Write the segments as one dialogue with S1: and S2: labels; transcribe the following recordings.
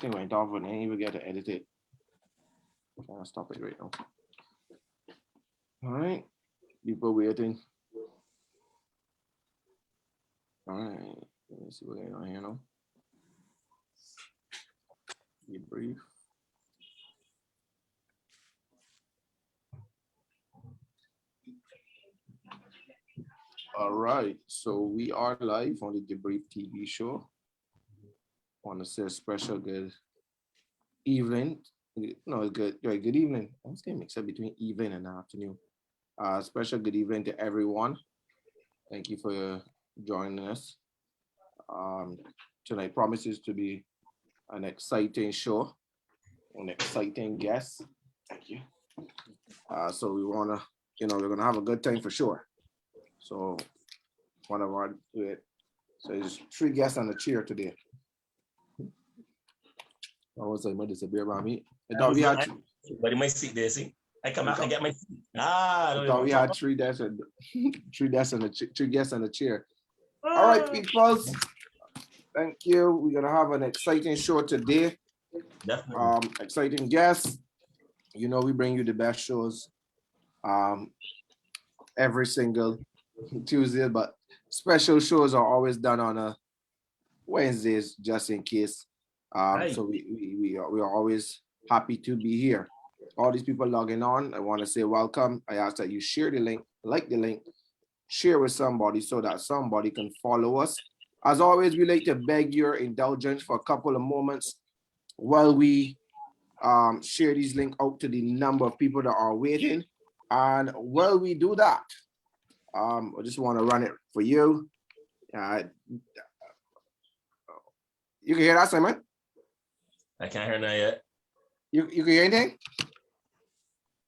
S1: thing went off and I didn't even get to edit it. I'm trying to stop it right now. All right, people waiting. All right, let me see what's going on here now. DeBrief. All right, so we are live on the DeBrief TV show. I want to say a special good evening. No, good evening. I was getting mixed up between evening and afternoon. Special good evening to everyone. Thank you for joining us. Tonight promises to be an exciting show, an exciting guest. Thank you. So we wanna, we're gonna have a good time for sure. So one of our so there's 3 guests on the chair today. I was like, it's a beer by me. I thought we had,
S2: but you might sit there, see. I come back and get my seat. I
S1: thought we had 3 desks and 3 guests on the chair. All right, people. Thank you. We're gonna have an exciting show today.
S2: Definitely.
S1: Exciting guests. We bring you the best shows every single Tuesday, but special shows are always done on a Wednesdays just in case. So we are always happy to be here. All these people logging on, I want to say welcome. I ask that you share the link, like the link, share with somebody so that somebody can follow us. As always, we like to beg your indulgence for a couple of moments while we share these links out to the number of people that are waiting. And while we do that, I just want to run it for you. You can hear that, Simon?
S2: I can't hear that yet.
S1: You can hear anything?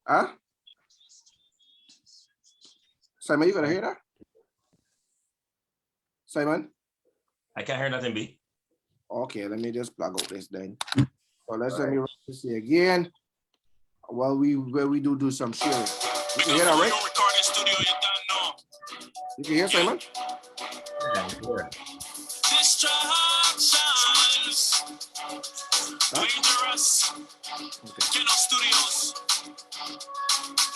S1: Huh? Simon, you gonna hear that? Simon?
S2: I can't hear nothing, B.
S1: Okay, let me just plug out this then. So let me run this again. Well, we do some sharing. You can hear that, right? You can hear Simon?
S2: Yeah, sure.
S1: Dangerous. Okay.
S3: Studios.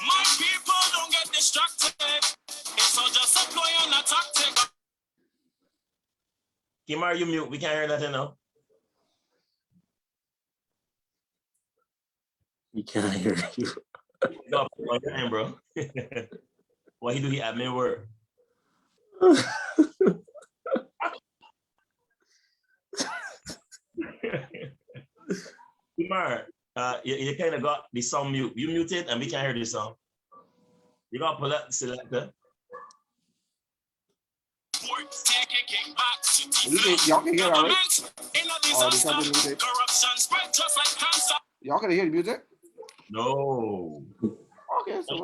S3: My people don't get distracted. It's all just a ploy and a tactic.
S2: Kimar, you mute. We can't hear nothing now.
S4: We can't hear you.
S2: No, bro. What he do? He admin work. Kimar, you kind of got the song mute. You muted and we can't hear the song. You got to pull up the selector.
S1: Y'all can hear that, right? Y'all can hear the music?
S2: No.
S1: Okay, so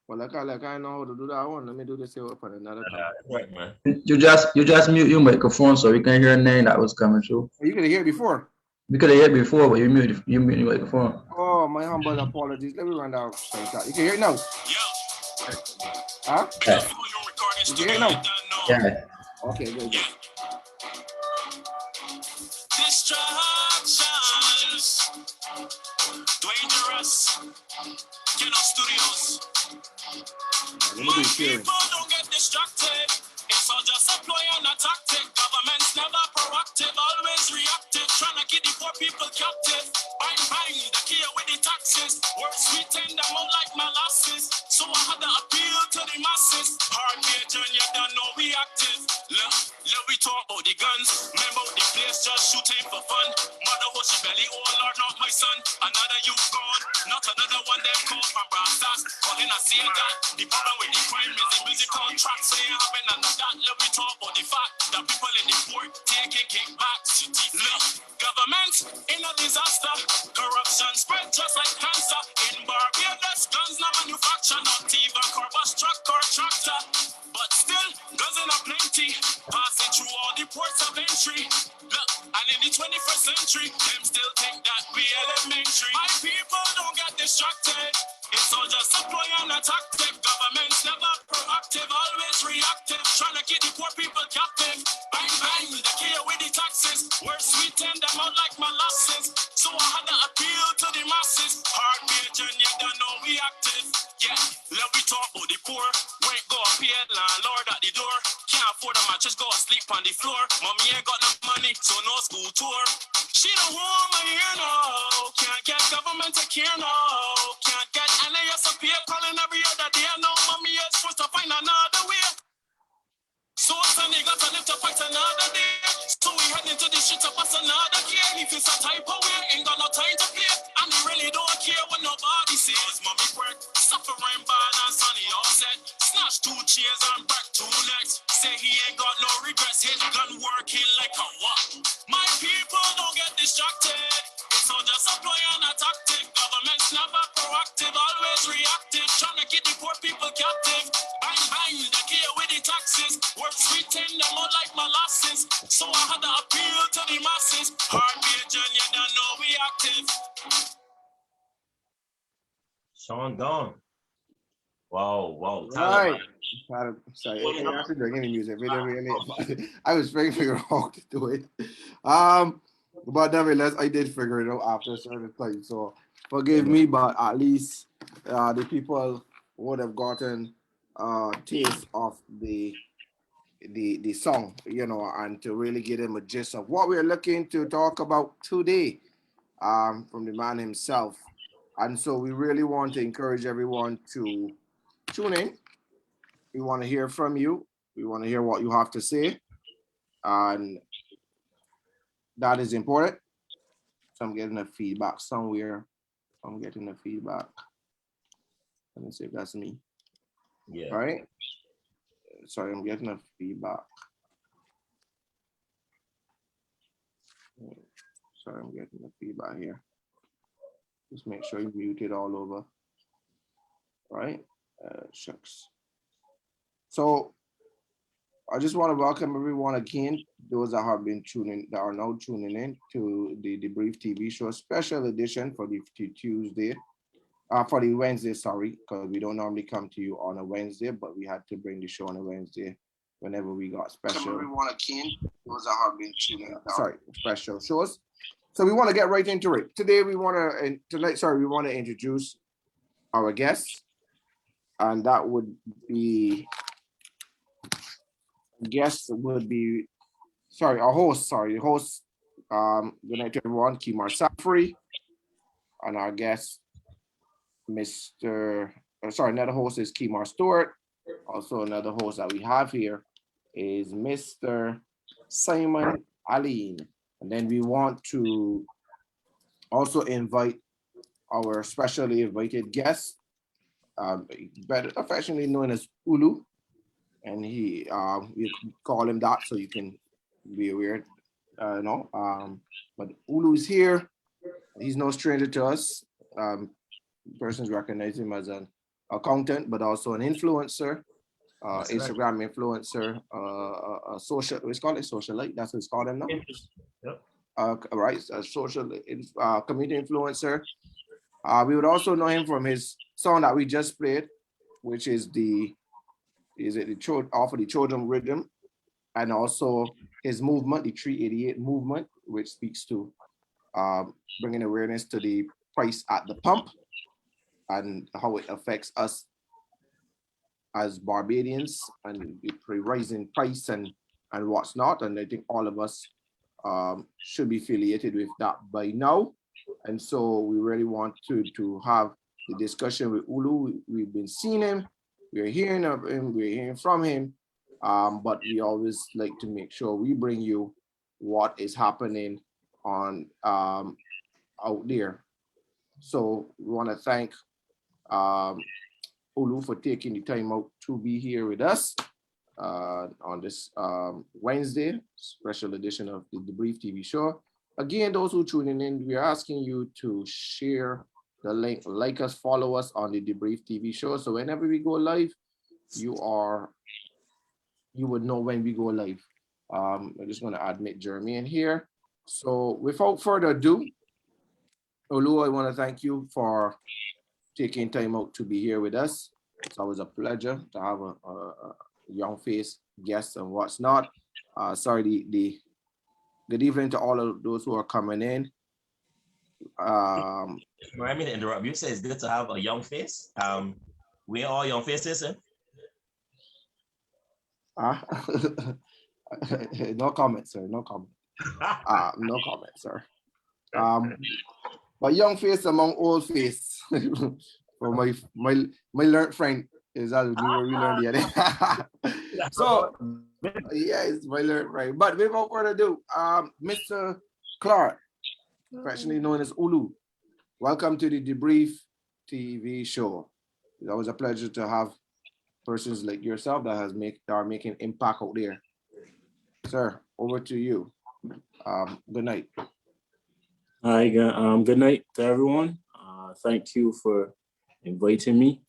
S1: well, like I know how to do that one. Let me do this here for another time.
S2: Right, man.
S4: You just mute your microphone so we can hear a name that was coming through.
S1: You could hear it before.
S4: We could have heard before, but you mute your microphone.
S1: Oh, my humble apologies. Let me run down. You can hear it now. Huh?
S4: Yeah.
S1: You can hear it now.
S4: Yeah.
S1: Okay, good.
S3: Distractions. Dangerous. Studios. My people don't get distracted. It's all just a ploy and a tactic. Government's never proactive, always reactive, trying to keep the poor people captive. Bang, the key with the taxes. Work sweet and them out like molasses. So I had to appeal to the masses. Hard major, you don't know we active. Look, we talk about the guns. Remember the place just shooting for fun. Mother was she belly, oh Lord, not my son. Another youth gone, not another one them called from Brassas. Calling I see that. The problem with the crime is the musical tracks. So you having none of that. Let me talk about the fact that people in the port taking kickbacks. Look, government in a disaster. Corruption spread just like cancer. In Barbados, guns not manufactured, not even carbus truck or tractor. But still, guns in a plenty. Passing through all the ports of entry. Look, and in the 21st century, them still think that we elementary. My people don't get distracted. It's all just a ploy and a tactic. Government's never proactive, always reactive, trying to keep the poor people captive. Bang, the key with the taxes. Worse money, so no school tour. She don't want my ear now. Can't get government to care now. Can't get NAS up here calling every other day. No, mommy is supposed to find another way. So Sunday got to live to fight another day. So we head into the shit to pass another gear. He feels a type of way, ain't got no time to play. And he really don't care what nobody says. Mommy work, suffering bad and sunny offset. Snatch 2 chains and back 2 necks. Say he ain't got no regrets. His gun working like a what? My people don't get distracted. It's all just a ploy and a tactic. Government's never proactive, always reactive. Trying to keep the poor people captive. Bang, bang, they care with the taxes. Work sweet them all like molasses. So I had to appeal to the masses. Heartbeat, and you don't know we active.
S2: Sean Dawn. Wow.
S1: Right. Sorry, I have to bring any music. I was trying to figure out how to do it. But nevertheless, I did figure it out after a certain time. So forgive me, but at least the people would have gotten a taste of the song, and to really give them a gist of what we're looking to talk about today, from the man himself. And so we really want to encourage everyone to tune in. We want to hear from you. We want to hear what you have to say. And that is important. So I'm getting a feedback somewhere. I'm getting a feedback. Let me see if that's me.
S2: Yeah.
S1: All right. Sorry, I'm getting a feedback. Sorry, I'm getting a feedback here. Just make sure you mute it all over. Right? Shucks. So I just want to welcome everyone again, those that have been that are now tuning in to the DeBrief TV show, special edition for the Tuesday, for the Wednesday, sorry, because we don't normally come to you on a Wednesday, but we had to bring the show on a Wednesday whenever we got special. Everyone again, those that have been tuning in, special shows. So we want to get right into it. Today we want to introduce our guests, and that would be. Our host, good night to everyone, Kimar Safri, and our guest, another host is Kimar Stewart. Also another host that we have here is Mr. Simon Aline. And then we want to also invite our specially invited guest, better affectionately known as Ulu. And we call him that so you can be aware, but Ulu is here. He's no stranger to us. Persons recognize him as an accountant, but also an influencer, Instagram influencer, social. It's called a socialite. That's what it's called him now. Yep. Right, a social community influencer. We would also know him from his song that we just played, which is the Children Rhythm, and also his movement, the 388 movement, which speaks to bringing awareness to the price at the pump and how it affects us as Barbadians and the rising price and what's not. And I think all of us should be affiliated with that by now. And so we really want to have the discussion with Ulu. We've been seeing him. We're hearing of him, we're hearing from him, but we always like to make sure we bring you what is happening on out there. So we want to thank Ulu for taking the time out to be here with us on this Wednesday special edition of the DeBrief TV show. Again, those who are tuning in, we're asking you to share the link, like us, follow us on the DeBrief TV show. So whenever we go live, you would know when we go live. I'm just going to admit Jeremy in here. So without further ado, Olu, I want to thank you for taking time out to be here with us. It's always a pleasure to have a young face guest and what's not. Sorry, the good evening to all of those who are coming in.
S2: I mean to interrupt. You say it's good to have a young face. We're all young faces, eh?
S1: No comment, sir. No comment. No comment, sir. But young face among old face. For my learned friend is that we learned the other. So yeah, it's my learned friend. But without further ado, Mr. Clarke, affectionately known as Olu, welcome to the DeBrief TV show. It's always a pleasure to have persons like yourself that are making impact out there. Sir, over to you. Good night.
S5: Hi, good night to everyone. Thank you for inviting me.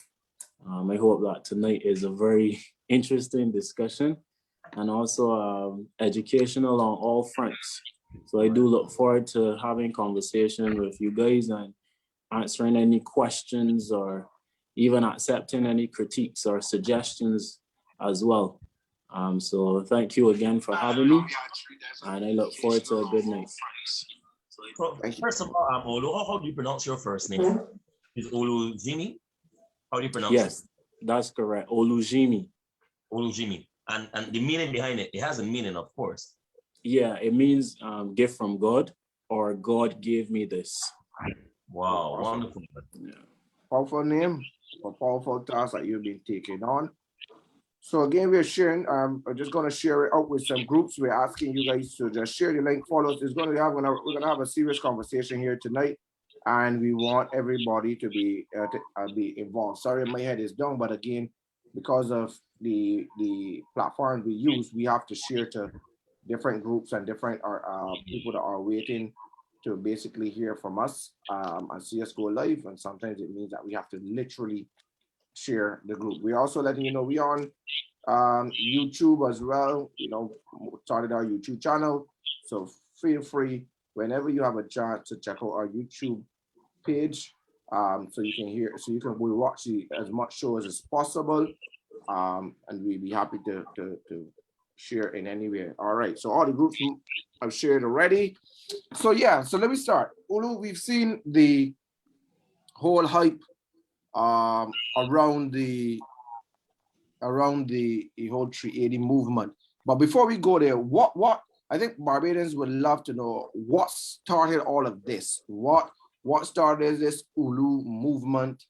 S5: I hope that tonight is a very interesting discussion and also educational on all fronts. So I do look forward to having conversation with you guys and answering any questions or even accepting any critiques or suggestions as well. So thank you again for having me, and I look forward to a good night.
S2: So, first of all, Olu, how do you pronounce your first name? Is Olujimi? How do you pronounce it?
S5: Yes, that's correct. Olujimi.
S2: Olujimi. And the meaning behind it, it has a meaning, of course.
S5: Yeah, it means gift from God, or God gave me this.
S2: Wow, wonderful.
S5: Yeah.
S1: Powerful name, a powerful task that you've been taking on. So again, we're sharing. I'm just going to share it out with some groups. We're asking you guys to just share the link, follow us. We're going to have a serious conversation here tonight, and we want everybody to be involved. Sorry, my head is down, but again, because of the platform we use, we have to share to different groups and different people that are waiting to basically hear from us and see us go live. And sometimes it means that we have to literally share the group. We're also letting you know we on YouTube as well. Started our YouTube channel, so feel free whenever you have a chance to check out our YouTube page, so you can watch as much shows as possible, and we'd be happy to share in any way. All right, so all the groups I've shared already. So yeah, so let me start. Olu, we've seen the whole hype around the whole 380 movement. But before we go there, what I think Barbadians would love to know, what started all of this? What started this Olu movement?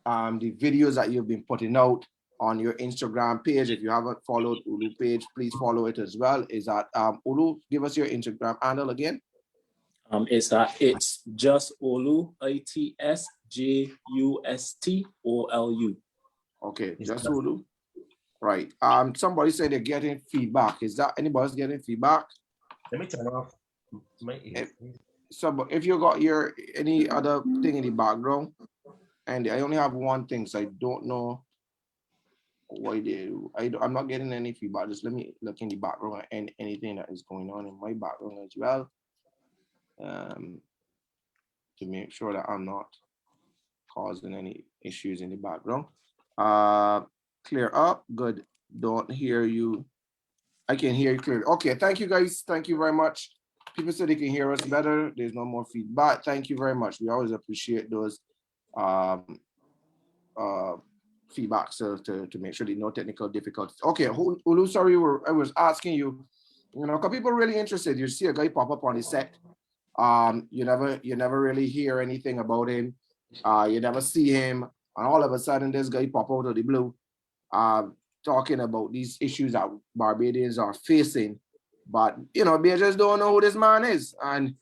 S1: The videos that you've been putting out on your Instagram page. If you haven't followed Olu page, please follow it as well. Is that Olu? Give us your Instagram handle again.
S5: It's just Olu, ITSJUSTOLU.
S1: Okay, just Olu. Right. Somebody said they're getting feedback. Is that anybody's getting feedback?
S2: Let me turn off my ear.
S1: So if you got any other thing in the background, and I only have one thing, so I don't know why I'm not getting any feedback. Just let me look in the background and anything that is going on in my background as well, to make sure that I'm not causing any issues in the background. Clear up. Good. Don't hear you. I can hear you clearly. Okay. Thank you, guys. Thank you very much. People said they can hear us better. There's no more feedback. Thank you very much. We always appreciate those feedback, so to make sure there's no technical difficulties. Okay, Olu, sorry, I was asking you, because people are really interested. You see a guy pop up on the set. You never really hear anything about him. You never see him, and all of a sudden this guy pop out of the blue, talking about these issues that Barbadians are facing. But they just don't know who this man is, and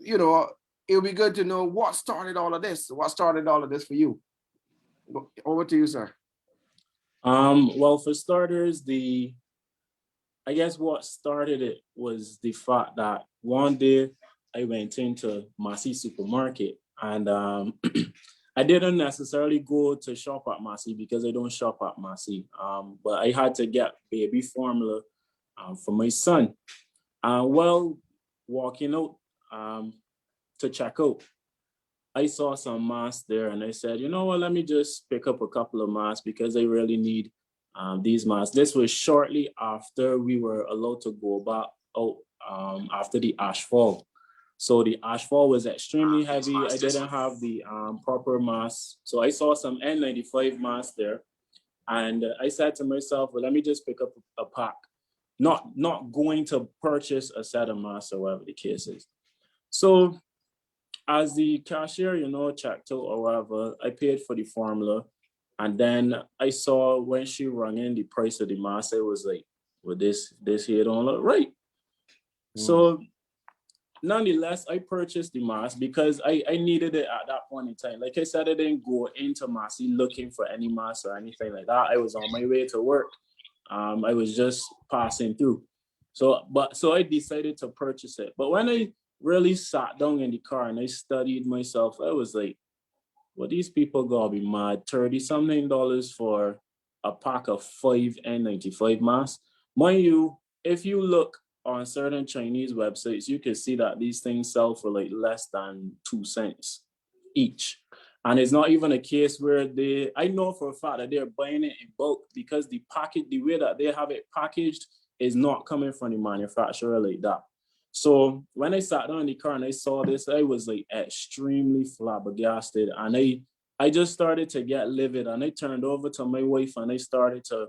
S1: it'll be good to know what started all of this. What started all of this for you? Over to you, sir.
S5: Well, for starters, I guess what started it was the fact that one day I went into Massey supermarket, and I didn't necessarily go to shop at Massey because I don't shop at Massey, but I had to get baby formula for my son. While walking out to check out, I saw some masks there, and I said, you know what, let me just pick up a couple of masks because I really need these masks. This was shortly after we were allowed to go back out after the ashfall. So the ashfall was extremely heavy. I didn't have the proper masks. So I saw some N95 masks there, and I said to myself, well, let me just pick up a pack. not going to purchase a set of masks or whatever the case is. So as the cashier, checked out or whatever, I paid for the formula. And then I saw when she rang in the price of the mask, it was like, well, this here don't look right. So nonetheless, I purchased the mask because I needed it at that point in time. Like I said, I didn't go into Massey looking for any mask or anything like that. I was on my way to work. I was just passing through. So I decided to purchase it. But when I really sat down in the car and I studied myself, I was like, well, these people gotta be mad. $30-something for a pack of 5 N95 masks. Mind you, if you look on certain Chinese websites, you can see that these things sell for like less than 2 cents each. And it's not even a case where I know for a fact that they're buying it in bulk because the way that they have it packaged is not coming from the manufacturer like that. So when I sat down in the car and I saw this, I was like extremely flabbergasted. And I just started to get livid, and I turned over to my wife and I started to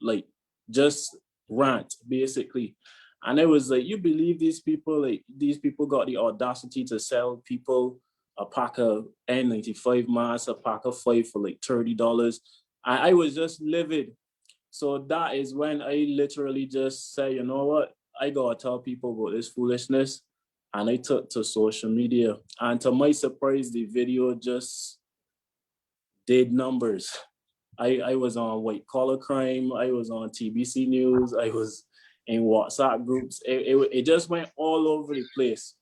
S5: like just rant basically. And I was like, you believe these people? Like, these people got the audacity to sell people a pack of N95 masks, a pack of 5 for like $30. I was just livid. So that is when I literally just said, you know what? I gotta tell people about this foolishness. And I took to social media. And to my surprise, the video just did numbers. I was on White Collar Crime. I was on TBC News. I was in WhatsApp groups. It just went all over the place.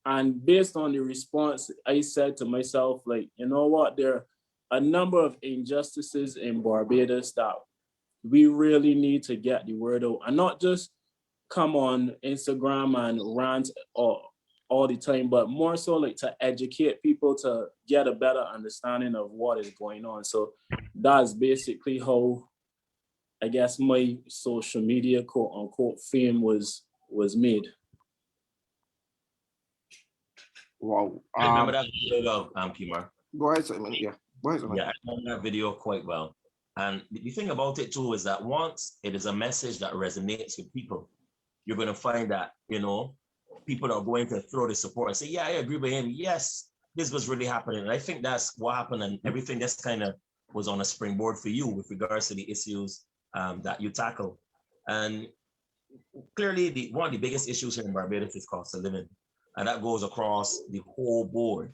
S5: And based on the response, I said to myself, like, you know what? There are a number of injustices in Barbados that we really need to get the word out, and not just come on Instagram and rant all the time, but more so like to educate people to get a better understanding of what is going on. So that's basically how, I guess, my social media quote unquote fame was made.
S1: Wow.
S2: I remember that video, Kimar.
S1: Go ahead, Simon. Yeah. Go ahead, Simon.
S2: Yeah, I remember that video quite well. And the thing about it too is that once it is a message that resonates with people, you're going to find that, people are going to throw the support and say, yeah, I agree with him. Yes, this was really happening. And I think that's what happened. And everything that's kind of was on a springboard for you with regards to the issues that you tackle. And clearly, one of the biggest issues here in Barbados is cost of living. And that goes across the whole board.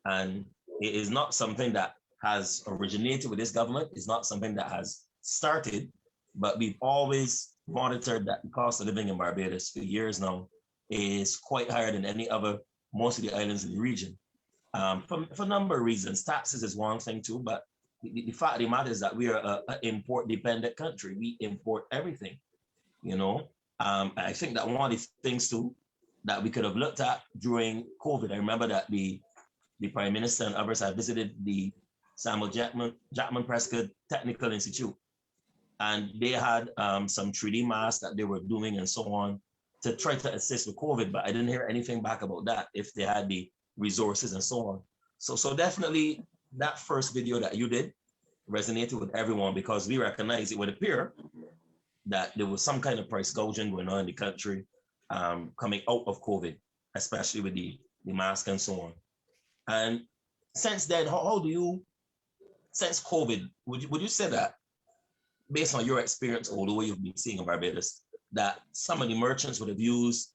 S2: And it is not something that has originated with this government. It's not something that has started, but we've always monitored that the cost of living in Barbados for years now is quite higher than most of the islands in the region. For a number of reasons. Taxes is one thing too, but the fact of the matter is that we are an import-dependent country. We import everything, I think that one of the things too that we could have looked at during COVID, I remember that the Prime Minister and others have visited the Samuel Jackman Prescott Technical Institute, and they had some 3D masks that they were doing and so on to try to assist with COVID, but I didn't hear anything back about that, if they had the resources and so on. So definitely that first video that you did resonated with everyone, because we recognize it would appear that there was some kind of price gouging going on in the country coming out of COVID, especially with the mask and so on. And since then, how do you, since COVID, would you say that, based on your experience or the way you've been seeing in Barbados, that some of the merchants would have used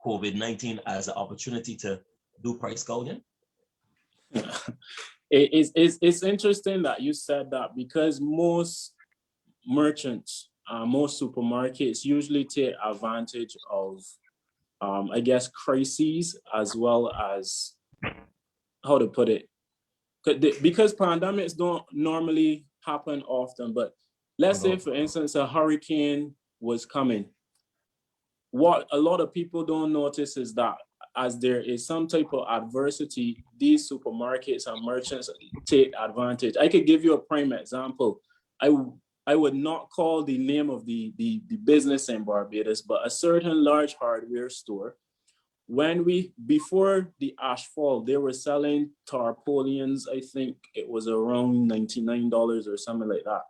S2: COVID-19 as an opportunity to do price gouging?
S5: It's interesting that you said that, because most merchants, most supermarkets usually take advantage of, I guess, crises, as well as, how to put it, because pandemics don't normally happen often, but let's say, for instance, a hurricane was coming. What a lot of people don't notice is that as there is some type of adversity, these supermarkets and merchants take advantage. I could give you a prime example. I would not call the name of the business in Barbados, but a certain large hardware store, before the ash fall, they were selling tarpaulins. I think it was around $99 or something like that.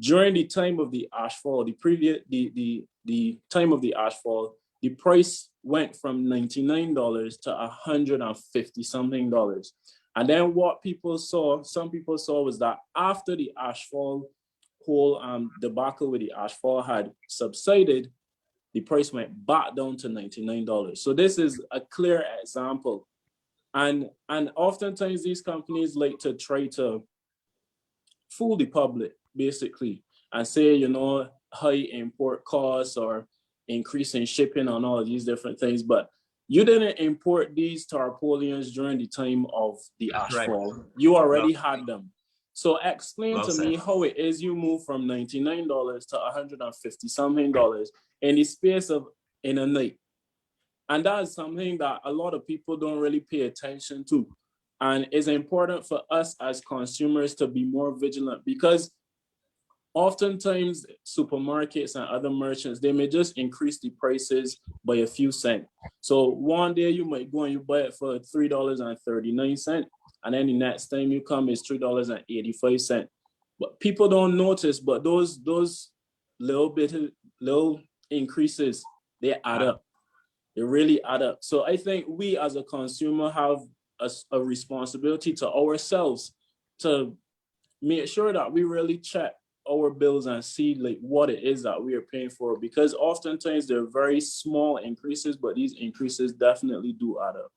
S5: during the time of the ashfall, the time of the ashfall, the price went from $99 to $150 something. And then what some people saw was that after the ashfall whole debacle with the ashfall had subsided, the price went back down to $99. So this is a clear example. And oftentimes these companies like to try to fool the public, basically, and say, you know, high import costs or increasing shipping and all of these different things. But you didn't import these tarpaulins during the time of the ashfall. Right. You already had them. So explain to me how it is you move from $99 to $150 something in the space of in a night. And that is something that a lot of people don't really pay attention to. And it's important for us as consumers to be more vigilant, because oftentimes supermarkets and other merchants, they may just increase the prices by a few cents. So one day you might go and you buy it for $3.39. And then the next time you come is $3.85. But people don't notice, but those little increases, they add up. They really add up. So I think we as a consumer have a responsibility to ourselves to make sure that we really check our bills and see like what it is that we are paying for, because oftentimes they're very small increases, but these increases definitely do add up.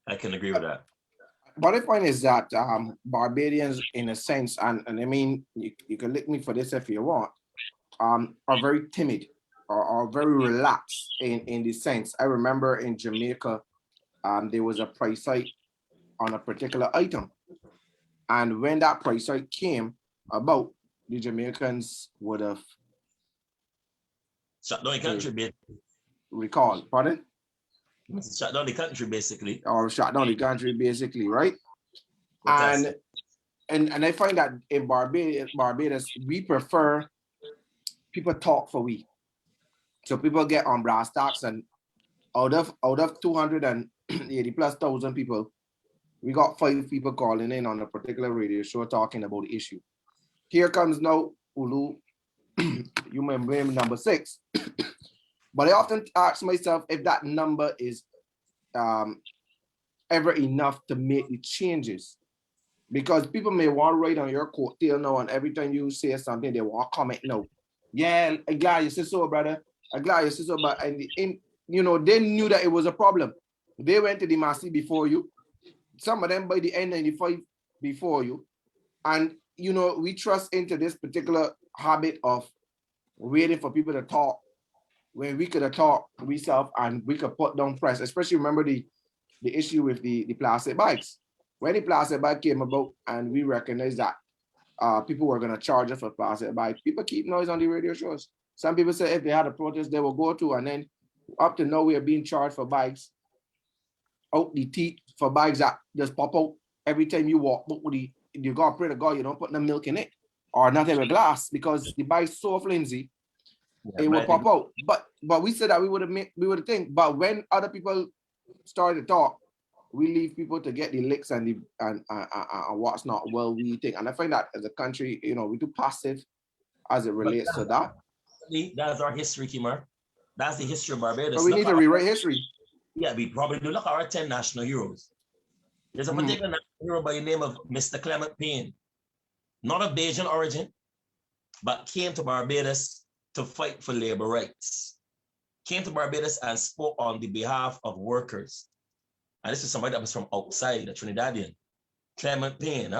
S2: I can agree with that.
S1: What I find is that Barbadians, in a sense, and I mean, you can lick me for this if you want, are very timid or very relaxed in the sense. I remember in Jamaica, there was a price hike on a particular item. And when that price hike came about, the Jamaicans would have
S2: shut down the country,
S1: recall, pardon?
S2: Shut down the country, basically.
S1: Or shut down the country, basically, right? And I find that in Barbados, we prefer people talk for we. So people get on brass tacks, and out of 280 plus thousand people, we got 5 people calling in on a particular radio show talking about the issue. Here comes now Ulu, you may blame number 6. But I often ask myself if that number is ever enough to make the changes. Because people may want to write on your coattail now, and every time you say something, they want to comment now. Yeah, I'm glad you said so, brother. I'm glad you said so, but you know, they knew that it was a problem. They went to the Massey before you. Some of them by the N95 before you. And, you know, we trust into this particular habit of waiting for people to talk when we could have talked ourselves and we could put down price. Especially remember the issue with the plastic bags. When the plastic bag came about and we recognized that people were going to charge us for plastic bags, people keep noise on the radio shows. Some people say if they had a protest, they will go to, and then up to now we are being charged for bags out the teeth, for bags that just pop out every time you walk. But you got to pray to God you don't put no milk in it or not in a glass, because the bag's so flimsy, it will pop out. But we said that we would have think. But when other people started to talk, we leave people to get the licks and what's not. Well, we think, and I find that as a country, you know, we too passive as it relates to that.
S2: That's our history, Kimar. That's the history of Barbados.
S1: But we need to rewrite history.
S2: Yeah, we probably do. Look at our 10 national heroes. There's a particular national hero by the name of Mr. Clement Payne, not of Bajan origin, but came to Barbados to fight for labor rights. Came to Barbados and spoke on the behalf of workers. And this is somebody that was from outside, the Trinidadian. Clement Payne,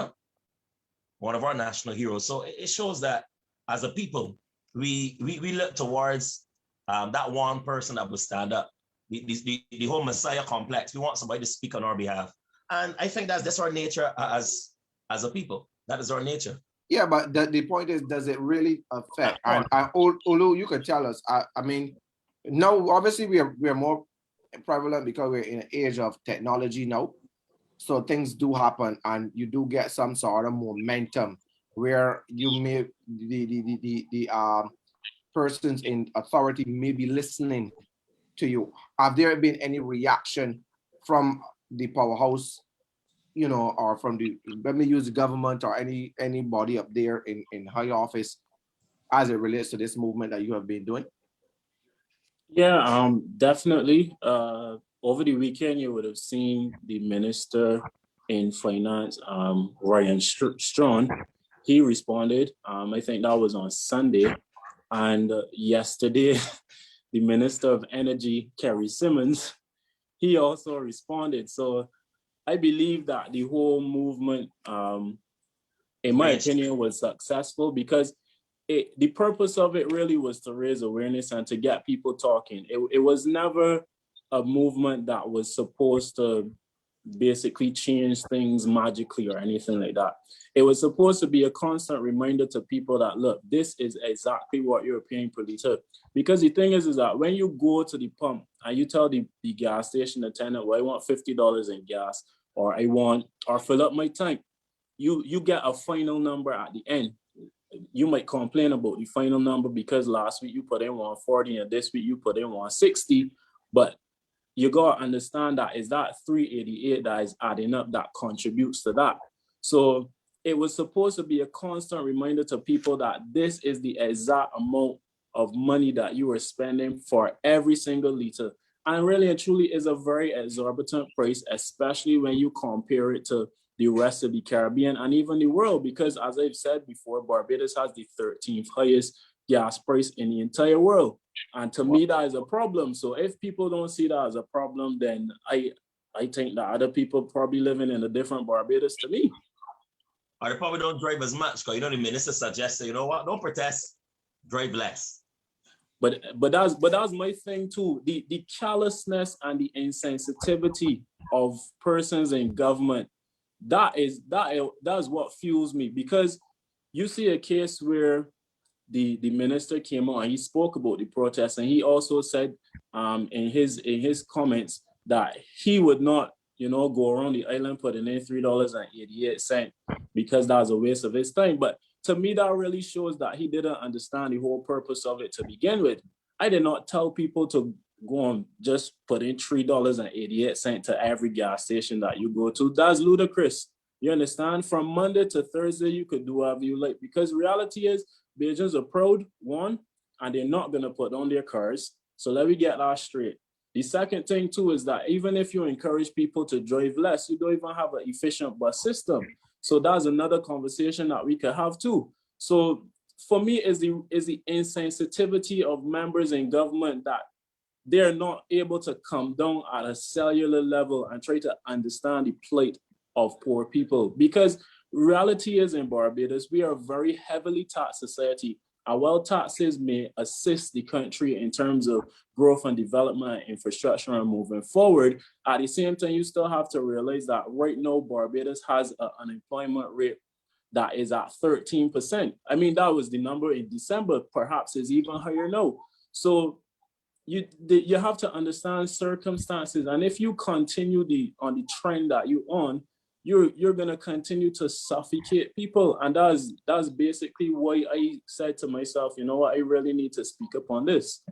S2: one of our national heroes. So it shows that as a people, we look towards that one person that will stand up. The whole Messiah complex. We want somebody to speak on our behalf. And I think that's our nature as a people. That is our nature.
S1: Yeah, but the point is, does it really affect? And Olu, you could tell us. I mean, no, obviously we are more prevalent because we're in an age of technology now. So things do happen, and you do get some sort of momentum where you may the persons in authority may be listening to you. Have there been any reaction from the powerhouse you know, or from the, let me use the government or anybody up there in high office as it relates to this movement that you have been doing?
S5: Yeah, definitely. Over the weekend, you would have seen the Minister in Finance, Ryan Strachan. He responded. I think that was on Sunday. And yesterday, the Minister of Energy, Kerry Simmons, he also responded. So I believe that the whole movement, in my opinion, was successful because the purpose of it really was to raise awareness and to get people talking. It was never a movement that was supposed to basically change things magically or anything like that. It was supposed to be a constant reminder to people that, look, this is exactly what you're paying per liter. Because the thing is that when you go to the pump and you tell the gas station attendant, well, I want $50 in gas, or fill up my tank, you get a final number at the end. You might complain about the final number because last week you put in 140 and this week you put in 160, but you gotta understand that is that 388 that is adding up that contributes to that. So it was supposed to be a constant reminder to people that this is the exact amount of money that you are spending for every single liter. And really and truly is a very exorbitant price, especially when you compare it to the rest of the Caribbean and even the world, because as I've said before, Barbados has the 13th highest gas price in the entire world. And to me, that is a problem. So if people don't see that as a problem, then I think that other people probably living in a different Barbados to me.
S2: Or they probably don't drive as much because, you know, the minister suggested, you know what, don't protest, drive less.
S5: But that's my thing too. The callousness and the insensitivity of persons in government, that is what fuels me, because you see a case where the minister came out and he spoke about the protest, and he also said in his comments that he would not, you know, go around the island putting in $3.88 because that was a waste of his time. But to me, that really shows that he didn't understand the whole purpose of it to begin with. I did not tell people to go and just put in $3.88 to every gas station that you go to. That's ludicrous. You understand? From Monday to Thursday, you could do whatever you like, because reality is Bajans are proud, one, and they're not going to put on their cars. So let me get that straight. The second thing too is that even if you encourage people to drive less, you don't even have an efficient bus system. So that's another conversation that we could have too. So for me, is the insensitivity of members in government that they're not able to come down at a cellular level and try to understand the plight of poor people. Because reality is, in Barbados, we are a very heavily taxed society. And while taxes may assist the country in terms of growth and development and infrastructure and moving forward, at the same time, you still have to realize that right now, Barbados has an unemployment rate that is at 13%. I mean, that was the number in December, perhaps it's even higher now. So you have to understand circumstances. And if you continue on the trend that you're on, you're gonna continue to suffocate people. And that's basically why I said to myself, you know what, I really need to speak up on this.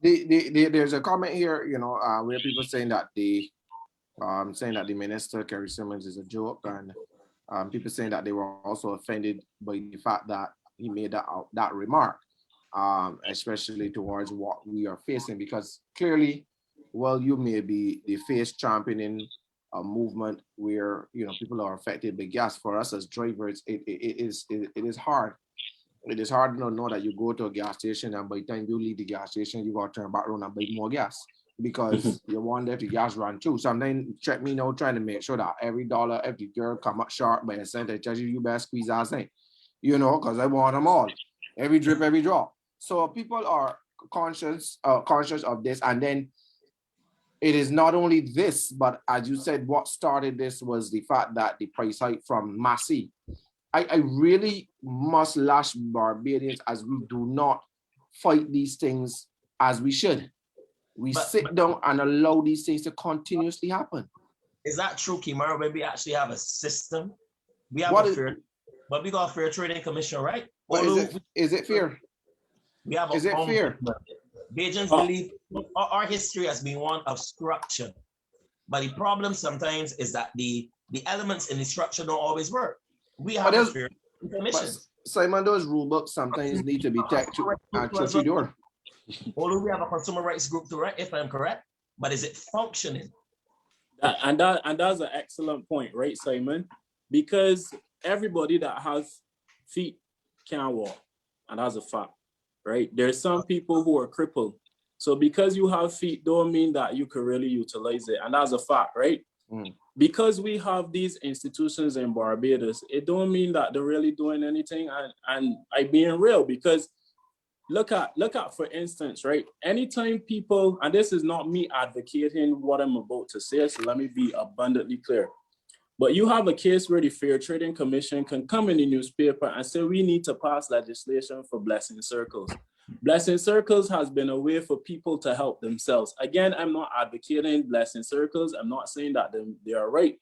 S1: There's a comment here, you know, where people saying that the minister Kerry Simmons is a joke, and people saying that they were also offended by the fact that he made that remark, especially towards what we are facing, because clearly, well, you may be the face championing a movement where, you know, people are affected by gas. For us as drivers, it is hard. It is hard to know that you go to a gas station and by the time you leave the gas station, you got to turn back around and buy more gas because you wonder if the gas run too. Sometimes check me now trying to make sure that every dollar, every girl come up short by a cent, I tell you better squeeze our thing, you know, because I want them all. Every drip, every drop. So people are conscious of this. And then it is not only this, but as you said, what started this was the fact that the price hike from Massey. I really must lash Barbadians as we do not fight these things as we should. We sit down and allow these things to continuously happen.
S2: Is that true, Kimara? When we actually have a system, we have but we got a fair trading commission, right?
S1: Is it fair?
S2: We have
S1: is it fair?
S2: Bajans believe our history has been one of structure. But the problem sometimes is that the the elements in the structure don't always work. We have
S1: But
S2: a
S1: there's,
S2: fair
S1: but
S2: commission.
S1: Simon, those rule books sometimes need to be taken to your door.
S2: Although we have a consumer rights group to write, if I'm correct, but is it functioning?
S5: And that's an excellent point, right, Simon? Because everybody that has feet can walk, and that's a fact, right? There's some people who are crippled. So because you have feet don't mean that you can really utilize it, and that's a fact, right?
S1: Mm.
S5: Because we have these institutions in Barbados, it don't mean that they're really doing anything. And I being real, because look at, for instance, right? Anytime people, and this is not me advocating what I'm about to say, so let me be abundantly clear. But you have a case where the Fair Trading Commission can come in the newspaper and say, we need to pass legislation for blessing circles. Blessing circles has been a way for people to help themselves. Again, I'm not advocating blessing circles. I'm not saying that they are right.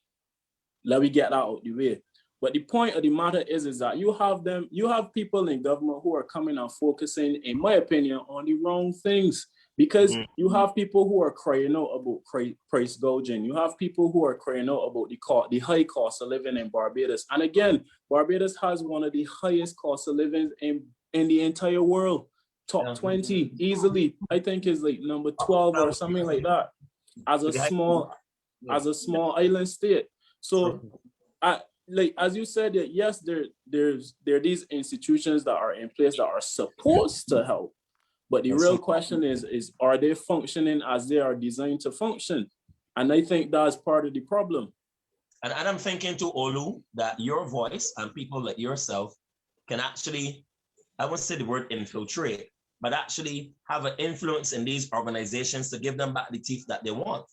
S5: Let me get that out the way. But the point of the matter is that you have people in government who are coming and focusing, in my opinion, on the wrong things. Because you have people who are crying out about price gouging. You have people who are crying out about the high cost of living in Barbados. And again, Barbados has one of the highest cost of living in the entire world. Top 20 easily. I think is like number 12 or something like that. As a small island state. So like as you said, that yes, there are these institutions that are in place that are supposed to help. But the real question is are they functioning as they are designed to function? And I think that's part of the problem.
S2: And I'm thinking to Olu that your voice and people like yourself can actually, I won't say the word infiltrate, but actually have an influence in these organizations to give them back the teeth that they want.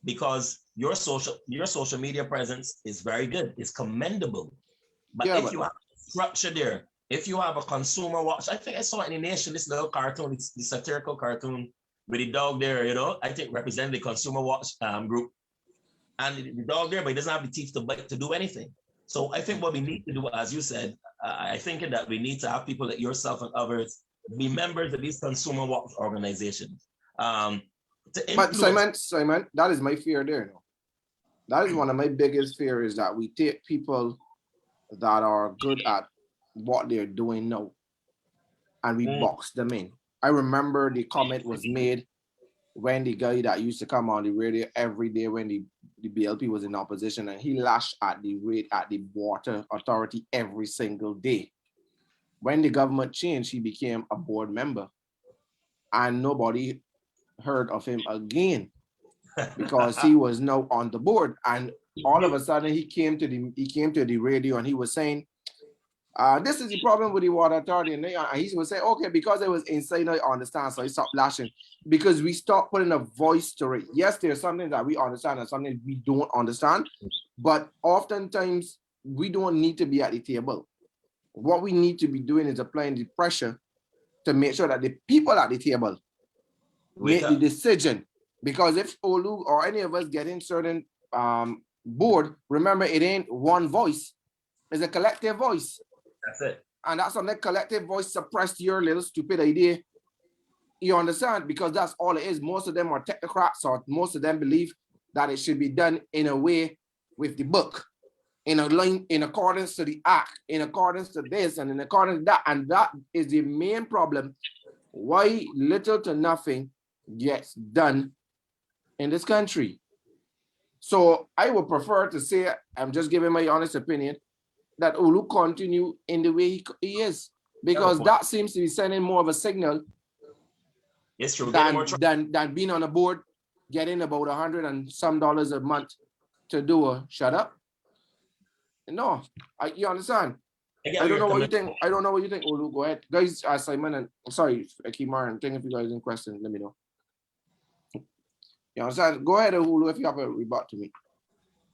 S2: Because your social media presence is very good, it's commendable. But if you have structure there, if you have a consumer watch, I think I saw it in the Nation, this little cartoon, the satirical cartoon with the dog there, I think representing the consumer watch group. And the dog there, but he doesn't have the teeth to bite to do anything. So I think what we need to do, as you said, I think that we need to have people like yourself and others be members of these consumer watch organizations.
S1: But Simon, that is my fear there. That is one of my biggest fears, is that we take people that are good at what they're doing now and we box them in. I remember the comment was made when the guy that used to come on the radio every day when the BLP was in opposition, and he lashed at the water authority every single day. When the government changed, he became a board member and nobody heard of him again because he was now on the board. And all of a sudden he came to the radio and he was saying, this is the problem with the water authority. And he was saying, okay, because it was inside, I understand. So he stopped lashing because we stopped putting a voice to it. Yes, there's something that we understand and something we don't understand, but oftentimes we don't need to be at the table. What we need to be doing is applying the pressure to make sure that the people at the table make the decision. Because if Olu or any of us get in certain board, remember it ain't one voice, it's a collective voice.
S2: That's it.
S1: And that's on that collective voice suppressed your little stupid idea. You understand? Because that's all it is. Most of them are technocrats, or most of them believe that it should be done in a way with the book, in a line, in accordance to the act, in accordance to this and in accordance to that. And that is the main problem why little to nothing gets done in this country. So I would prefer to say, I'm just giving my honest opinion, that Olu continue in the way he is, because that seems to be sending more of a signal than being on a board, getting about $100 and some a month to do a shut up. No, you understand? I don't know what you think. I don't know what you think, Olu. Go ahead, guys. Simon and sorry, Kimar, and think if you guys in question, let me know. You understand? Go ahead, Olu, if you have a rebut to me.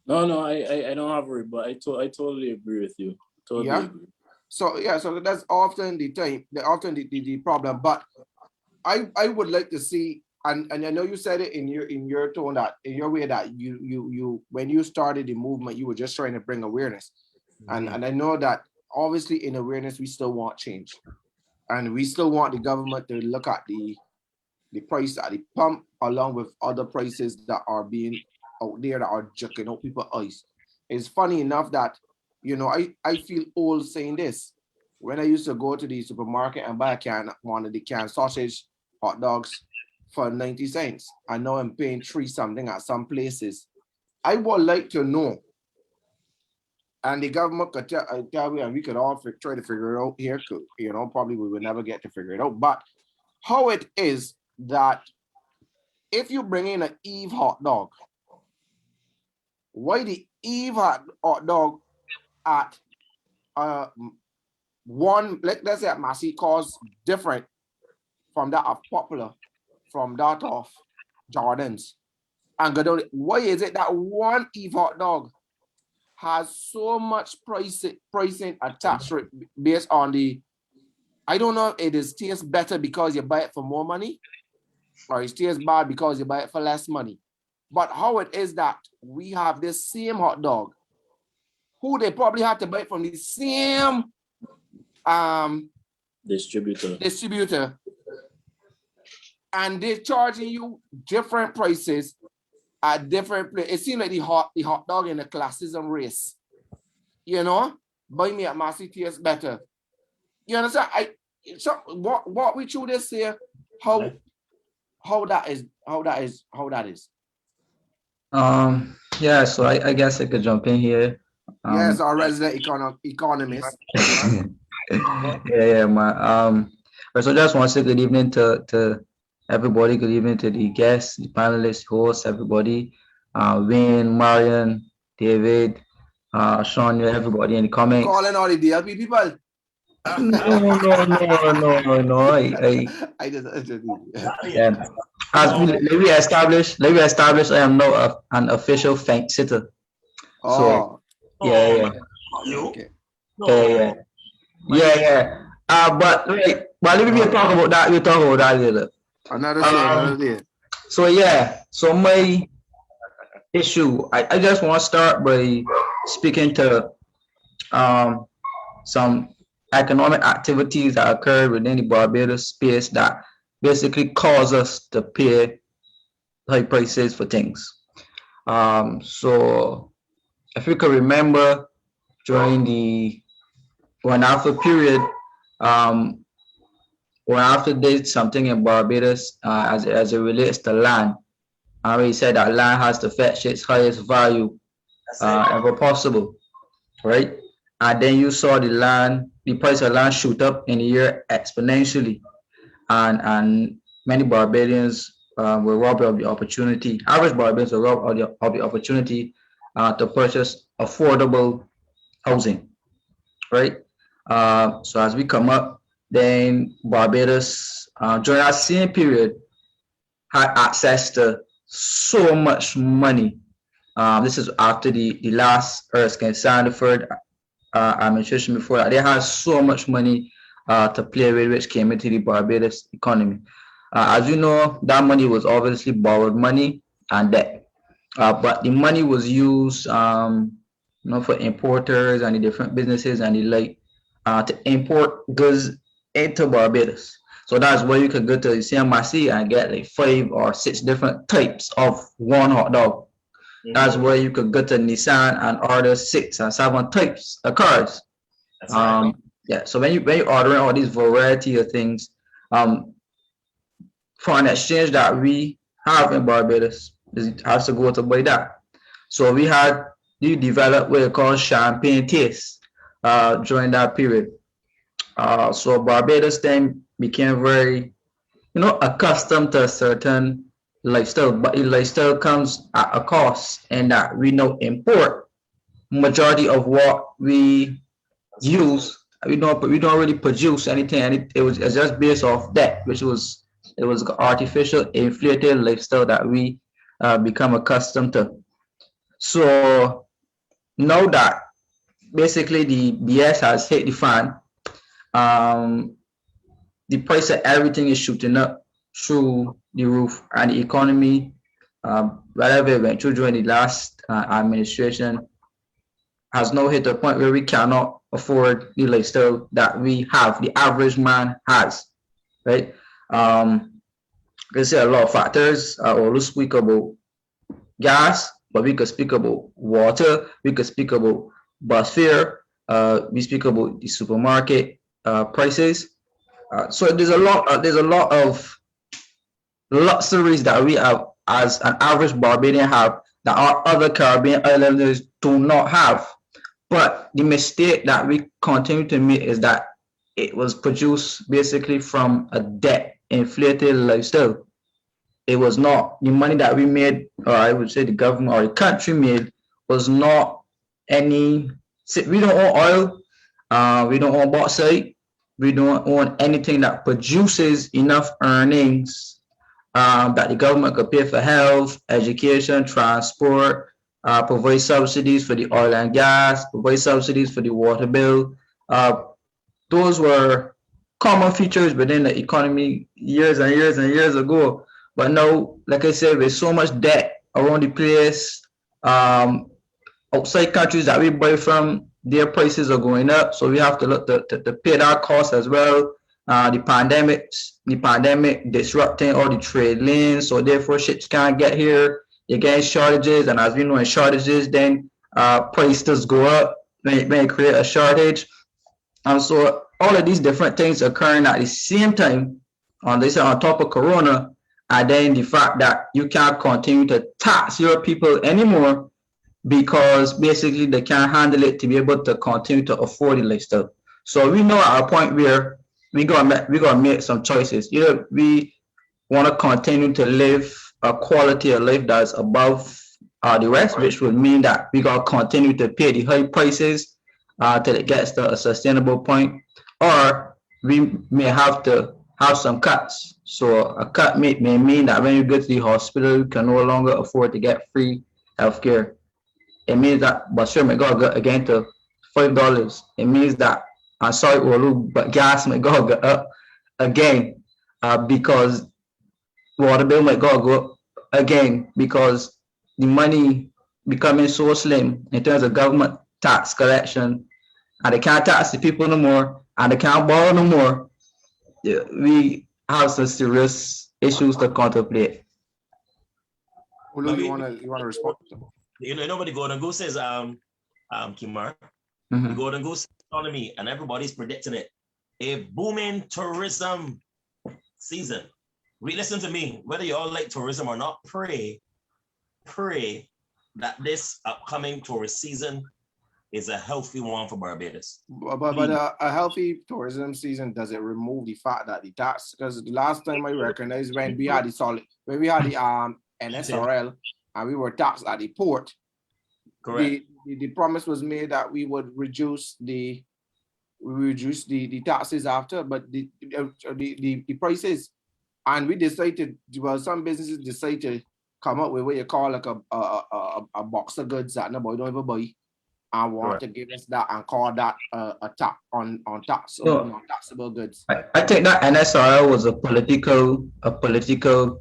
S5: No, I don't have a rebut. I totally agree with you. Totally agree.
S1: So that's often the problem. But I would like to see, and I know you said it in your tone, that in your way, that you when you started the movement, you were just trying to bring awareness. And I know that obviously in awareness we still want change. And we still want the government to look at the price at the pump along with other prices that are being out there that are jucking out people's eyes. it's funny enough that, I feel old saying this. When I used to go to the supermarket and buy one of the canned sausage hot dogs for 90 cents, I know I'm paying 3 something at some places. I would like to know, and the government could tell me, and we could all try to figure it out here, probably we would never get to figure it out, but how it is that if you bring in an Eve hot dog, why the Eve hot dog at let's say at Massey costs different from that of Popular, from that of Jordan's, and go down. Why is it that one Eve hot dog has so much pricing attached to it based on the, I don't know if it tastes better because you buy it for more money, or it tastes bad because you buy it for less money. But how it is that we have this same hot dog, who they probably have to buy it from the same distributor, and they're charging you different prices at different places. It seems like the hot dog in the classism race. Buy me at Massey tastes better. You understand? What we through this here, how that is.
S4: Yeah, so I guess I could jump in here.
S1: Yes, our resident economist.
S4: Yeah, so just want to say good evening to everybody. Good evening to the guests, the panelists, hosts, everybody. Wayne, Marion, David, Sean, everybody in the comments.
S1: Calling all the DLP people.
S4: No.
S1: I just
S4: yeah. Let me establish. I am now an official fence sitter.
S1: Oh.
S4: So yeah.
S1: Okay.
S4: Yeah. But let me talk about that. We'll talk about that later.
S1: Another day.
S4: So yeah. So my issue, I just want to start by speaking to some economic activities that occurred within the Barbados space that basically cause us to pay high prices for things. So if you can remember during the one after period, one after did something in Barbados as it relates to land. I already said that land has to fetch its highest value ever possible, right? And then you saw the price of land shoot up in a year exponentially, and many Barbadians were robbed of the opportunity. Average Barbadians were robbed of the opportunity to purchase affordable housing, right? So as we come up, then Barbados during that same period had access to so much money. This is after the last Erskine Sandiford administration. Before that, they had so much money to play with, which came into the Barbados economy. As you know, that money was obviously borrowed money and debt, but the money was used for importers and the different businesses and the like to import goods into Barbados. So that's where you could go to the CMRC and get like 5 or 6 different types of one hot dog. That's where you could go to Nissan and order 6 and 7 types of cars. Yeah, so when you're ordering all these variety of things, for an exchange that we have in Barbados, it has to go to buy that. So we developed what we call champagne taste during that period. So Barbados then became very, accustomed to a certain lifestyle, but the lifestyle comes at a cost, and that we now import majority of what we use. We don't really produce anything, and it's just based off that, it was artificial, inflated lifestyle that we become accustomed to. So now that basically the BS has hit the fan, the price of everything is shooting up through the roof, and the economy, whatever it went through during the last administration, has now hit a point where we cannot afford the lifestyle that we have, the average man has, right? There's a lot of factors. Olu speak about gas. but we could speak about water, we could speak about bus fare, we speak about the supermarket prices. So there's a lot of luxuries that we have as an average Barbadian have that our other Caribbean islanders do not have. But the mistake that we continue to make is that it was produced basically from a debt inflated lifestyle. It was not the money that we made, or I would say the government or the country made, was not any. We don't own oil, we don't own bauxite, we don't own anything that produces enough earnings that the government could pay for health, education, transport, provide subsidies for the oil and gas, provide subsidies for the water bill. Those were common features within the economy years and years and years ago. But now, like I said, with so much debt around the place, outside countries that we buy from, their prices are going up. So we have to look to pay that cost as well. The pandemic disrupting all the trade lanes, so therefore ships can't get here. You get shortages, and as we know, in shortages, then prices go up when you create a shortage. And so all of these different things occurring at the same time, on top of Corona, and then the fact that you can't continue to tax your people anymore because basically they can't handle it to be able to continue to afford the lifestyle. So we know at a point where we gotta make some choices. Either we want to continue to live a quality of life that's above the rest, which would mean that we gotta continue to pay the high prices till it gets to a sustainable point, or we may have to have some cuts. So a cut may mean that when you go to the hospital, you can no longer afford to get free healthcare. It means that bus fare may go again to $5. It means that, I'm sorry, Olu, but gas may go up again because water bill might go up again because the money becoming so slim in terms of government tax collection, and they can't tax the people no more, and they can't borrow no more. We have some serious issues to contemplate.
S1: Olu, you wanna respond?
S2: Nobody Golden Goose says, Kimar, the Golden Goose economy, and everybody's predicting it. A booming tourism season. Listen to me, whether you all like tourism or not, pray that this upcoming tourist season is a healthy one for Barbados.
S1: But a healthy tourism season doesn't remove the fact that the tax, because the last time I recognized when we had the NSRL and we were taxed at the port.
S2: Correct.
S1: The promise was made that we would reduce the taxes after, but the prices, and we decided, well, some businesses decided to come up with what you call like a box of goods that nobody don't ever buy, and want to give us that and call that a tax on taxable goods.
S4: I think that NSRL was a political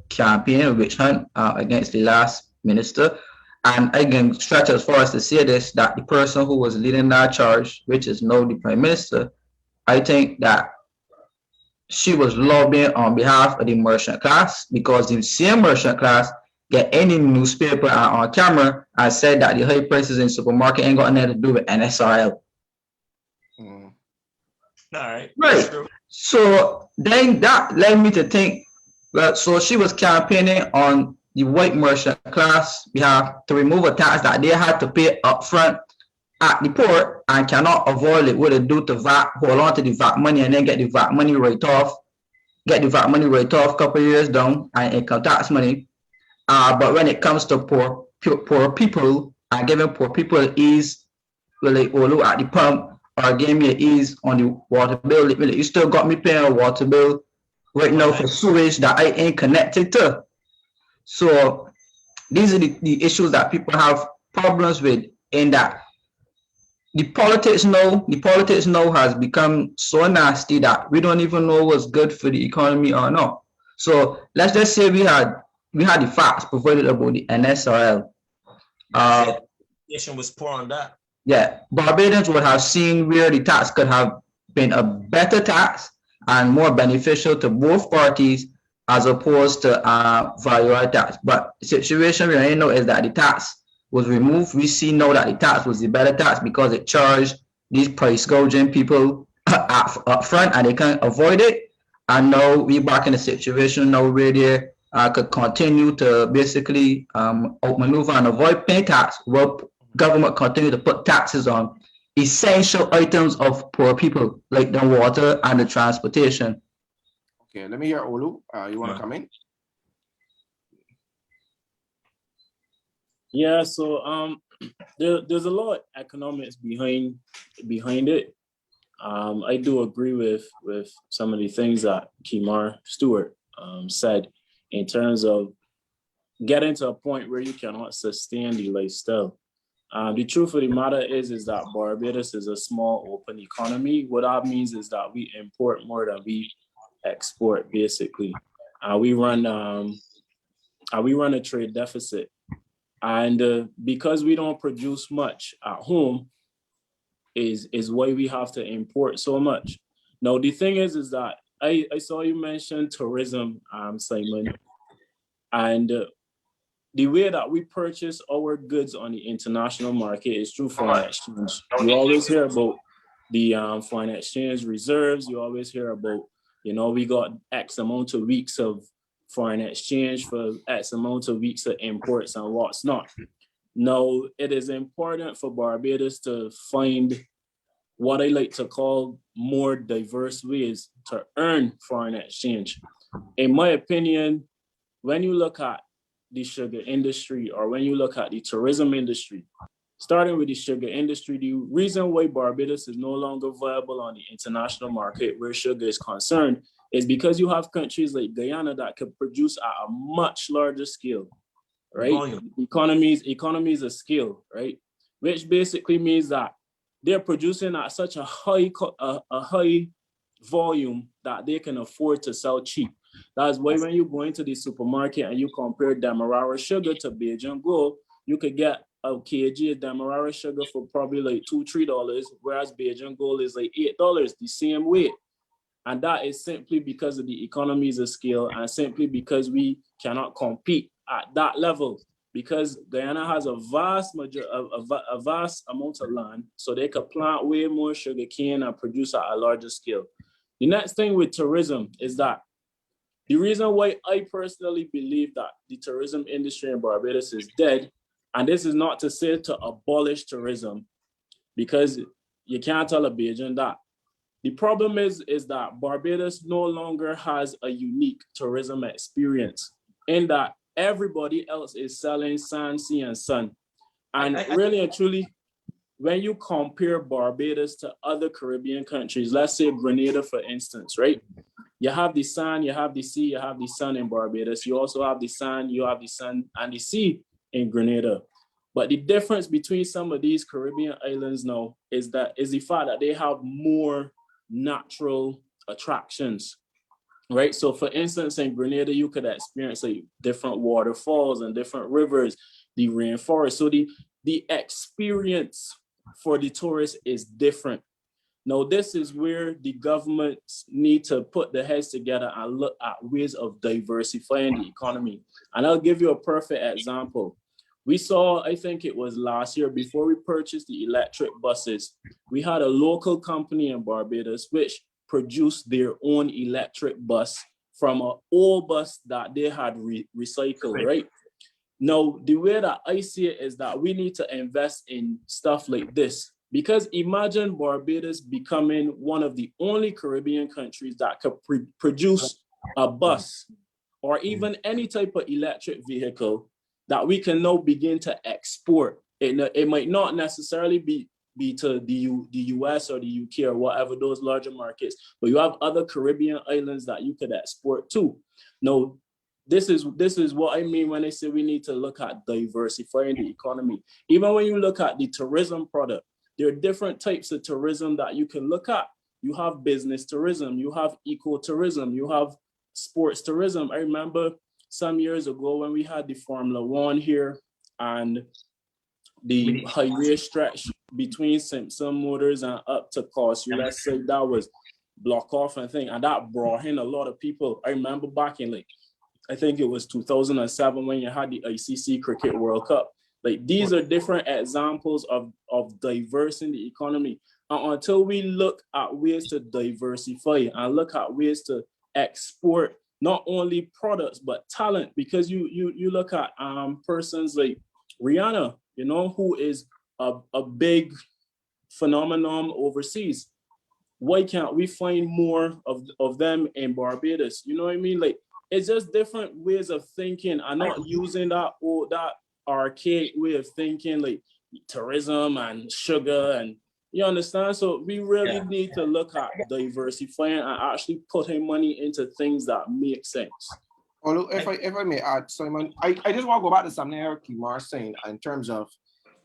S4: campaign, a witch hunt against the last minister. And I can stretch as far as to say this, that the person who was leading that charge, which is now the Prime Minister, I think that she was lobbying on behalf of the merchant class, because the same merchant class get any newspaper on camera and said that the high prices in supermarket ain't got nothing to do with NSRL.
S2: All right.
S4: Right. So then that led me to think, well, so she was campaigning on the white merchant class. We have to remove a tax that they had to pay upfront at the port and cannot avoid it. What they do to VAT, hold on to the VAT money and then get the VAT money right off. Get the VAT money right off a couple of years down and income tax money. But when it comes to poor people and giving poor people ease, like Olu at the pump, or gave me an ease on the water bill, you still got me paying a water bill right now for sewage that I ain't connected to. So these are the issues that people have problems with, in that the politics now has become so nasty that we don't even know what's good for the economy or not. So let's just say we had the facts provided about the NSRL.
S2: Was poor on that.
S4: Yeah, Barbadians would have seen where the tax could have been a better tax and more beneficial to both parties, as opposed to value tax. But the situation we're in now is that the tax was removed, we see now that the tax was the better tax because it charged these price gouging people up front and they can't avoid it. And now we back in a situation now where they could continue to basically outmaneuver and avoid paying tax while government continue to put taxes on essential items of poor people like the water and the transportation.
S1: Okay, let me hear Olu. You want to come in?
S5: Yeah, so there's a lot of economics behind it. I do agree with some of the things that Kimar Stewart said in terms of getting to a point where you cannot sustain the lifestyle. The truth of the matter is that Barbados is a small open economy. What that means is that we import more than we export, basically. We run a trade deficit. And because we don't produce much at home is why we have to import so much. Now, the thing is that I saw you mention tourism, Simon, and the way that we purchase our goods on the international market is through foreign exchange. You always hear about the foreign exchange reserves. You always hear about, we got X amount of weeks of foreign exchange for X amount of weeks of imports and what's not. Now, it is important for Barbados to find what I like to call more diverse ways to earn foreign exchange. In my opinion, when you look at the sugar industry or when you look at the tourism industry, starting with the sugar industry, the reason why Barbados is no longer viable on the international market where sugar is concerned is because you have countries like Guyana that could produce at a much larger scale, right?
S2: Volume.
S5: Economies of scale, right? Which basically means that they're producing at such a high volume that they can afford to sell cheap. That's why when you go into the supermarket and you compare Demerara sugar to Beijing Gold, you could get a kg of Demerara sugar for probably like $2-3, whereas Beijing Gold is like $8, the same weight. And that is simply because of the economies of scale and simply because we cannot compete at that level. Because Guyana has a vast amount of land, so they could plant way more sugar cane and produce at a larger scale. The next thing with tourism is that the reason why I personally believe that the tourism industry in Barbados is dead, and this is not to say to abolish tourism, because you can't tell a Bajan that. The problem is that Barbados no longer has a unique tourism experience in that everybody else is selling sand, sea, and sun. And really and truly, when you compare Barbados to other Caribbean countries, let's say Grenada, for instance, right? You have the sand, you have the sea, you have the sun in Barbados. You also have the sand, you have the sun and the sea in Grenada. But the difference between some of these Caribbean islands now is the fact that they have more natural attractions, right? So for instance, in Grenada, you could experience like different waterfalls and different rivers, the rainforest. So the experience for the tourists is different. Now, this is where the governments need to put their heads together and look at ways of diversifying the economy. And I'll give you a perfect example. We saw, I think it was last year, before we purchased the electric buses, we had a local company in Barbados which produced their own electric bus from an old bus that they had recycled, right? Now, the way that I see it is that we need to invest in stuff like this. Because imagine Barbados becoming one of the only Caribbean countries that could produce a bus or even any type of electric vehicle that we can now begin to export. It might not necessarily be to the US or the UK or whatever, those larger markets, but you have other Caribbean islands that you could export to. Now, this is what I mean when I say we need to look at diversifying the economy. Even when you look at the tourism product, there are different types of tourism that you can look at. You have business tourism, you have eco-tourism, you have sports tourism. I remember some years ago when we had the Formula One here and the highway stretch between Simpson Motors and up to Corsu, let's say that was block off and thing, and that brought in a lot of people. I remember back in I think it was 2007 when you had the ICC Cricket World Cup. Like these are different examples of diversing the economy. And until we look at ways to diversify and look at ways to export not only products but talent, because you look at persons like Rihanna, you know, who is a big phenomenon overseas. Why can't we find more of them in Barbados? You know what I mean? Like it's just different ways of thinking and not using that archaic way of thinking like tourism and sugar, and you understand? So we really need to look at diversifying and actually putting money into things that make sense.
S1: Although if I may add, Simon, I just want to go back to something Eric Kimar saying in terms of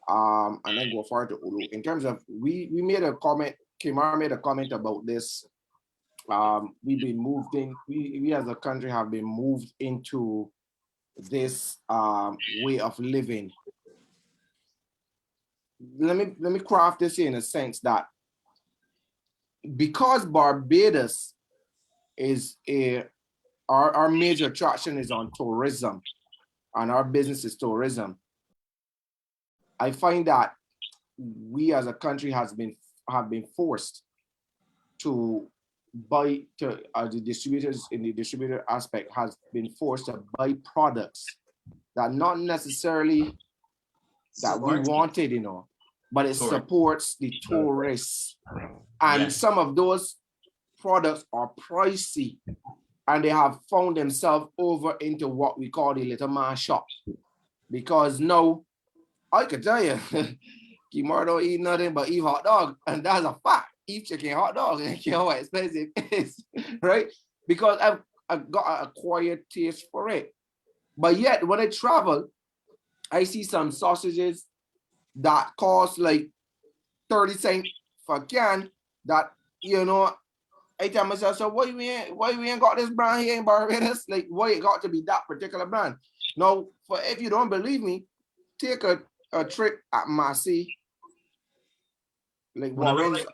S1: and then go forward to Olu. In terms of we made a comment, Kimar made a comment about this. We've been moved in, we as a country have been moved into this way of living. Let me craft this in a sense that because Barbados is our major attraction is on tourism, and our business is tourism. I find that we as a country have been forced to buy the distributors in the distributor aspect has been forced to buy products that not necessarily that we wanted, you know, but it supports the tourists. And some of those products are pricey, and they have found themselves over into what we call the little man shop. Because now, I could tell you, Kimar don't eat nothing but eat hot dog, and that's a fact. Eat chicken, hot dog, and you know how expensive it is, right? Because I've got an acquired taste for it. But yet, when I travel, I see some sausages that cost like 30 cents for a can that, you know, I tell myself, so why we ain't got this brand here in Barbados? Like, why it got to be that particular brand? Now, if you don't believe me, take a trip at Massey, like Warren's,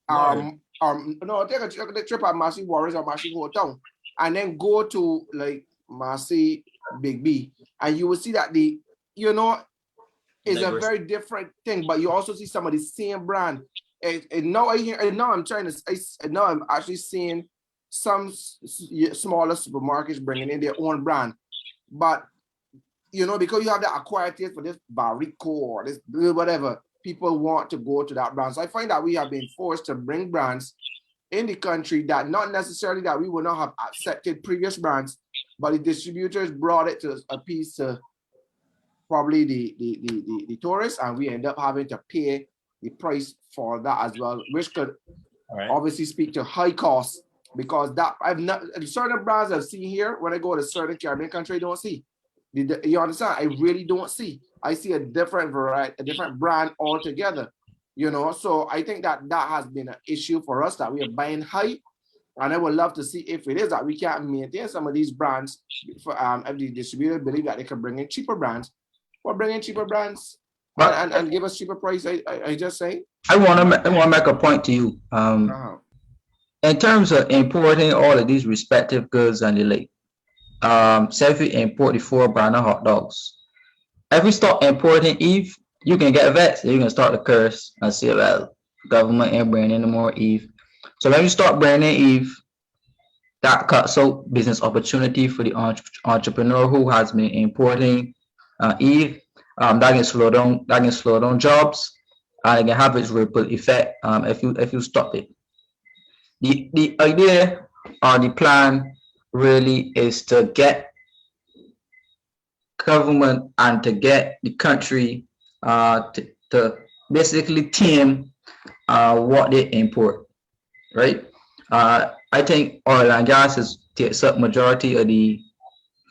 S1: no, take a trip at Massey Warren's or Massey Hotel, and then go to like Massey Big B, and you will see that you know, it's a very different thing, but you also see some of the same brand. And now I'm actually seeing some smaller supermarkets bringing in their own brand, but you know, because you have the acquired taste for this Barrico or this whatever, people want to go to that brand. So I find that we have been forced to bring brands in the country that not necessarily that we would not have accepted previous brands, but the distributors brought it to a piece to probably the tourists, and we end up having to pay the price for that as well, which could obviously speak to high costs, because that certain brands I've seen here when I go to certain Caribbean country, I don't see. You understand? I really don't see. I see a different variety, a different brand altogether. You know, so I think that has been an issue for us, that we are buying high, and I would love to see if it is that we can't maintain some of these brands. For if the distributor believe that they can bring in cheaper brands, or bring in cheaper brands and give us cheaper price. I just say.
S4: I want to make a point to you. In terms of importing all of these respective goods and the like. Say if we import the 4 brand of hot dogs. If we start importing Eve, you can get vexed. You can start to curse and say, well, government ain't bringing any more Eve. So when you start bringing Eve, that cuts out business opportunity for the entrepreneur who has been importing Eve. That can slow down jobs, and it can have its ripple effect if you stop it. The idea or the plan really is to get government and to get the country to basically tame what they import, right? I think oil and gas takes up majority of the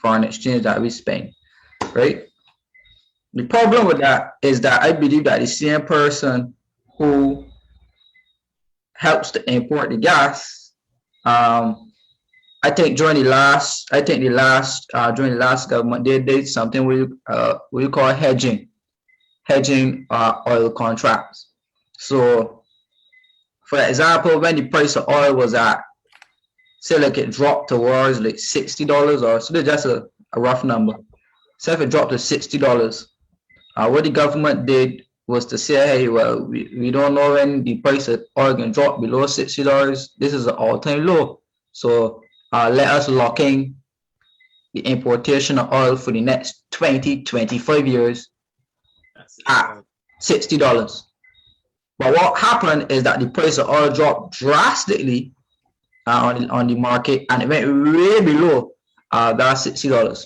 S4: foreign exchange that we spend, right? The problem with that is that I believe that the same person who helps to import the gas, I think during the last government, they did something we call hedging oil contracts. So, for example, when the price of oil was at, say, like it dropped towards like $60, or so just a rough number. So if it dropped to $60, What the government did was to say, hey, well, we don't know when the price of oil can drop below $60. This is an all-time low. So let us lock in the importation of oil for the next 20-25 years at $60. But what happened is that the price of oil dropped drastically on the market, and it went way below that $60.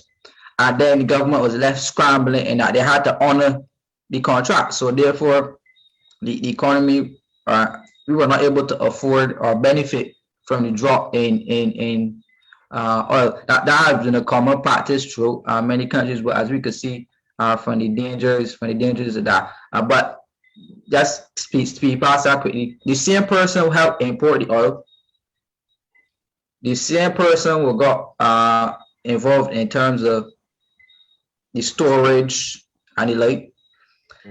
S4: And then the government was left scrambling, and that they had to honor the contract. So therefore, the economy, we were not able to afford or benefit from the drop in oil. That has been a common practice through many countries, but as we could see from the dangers of that. But just speed past that quickly. The same person who helped import the oil, the same person who got involved in terms of the storage and the like.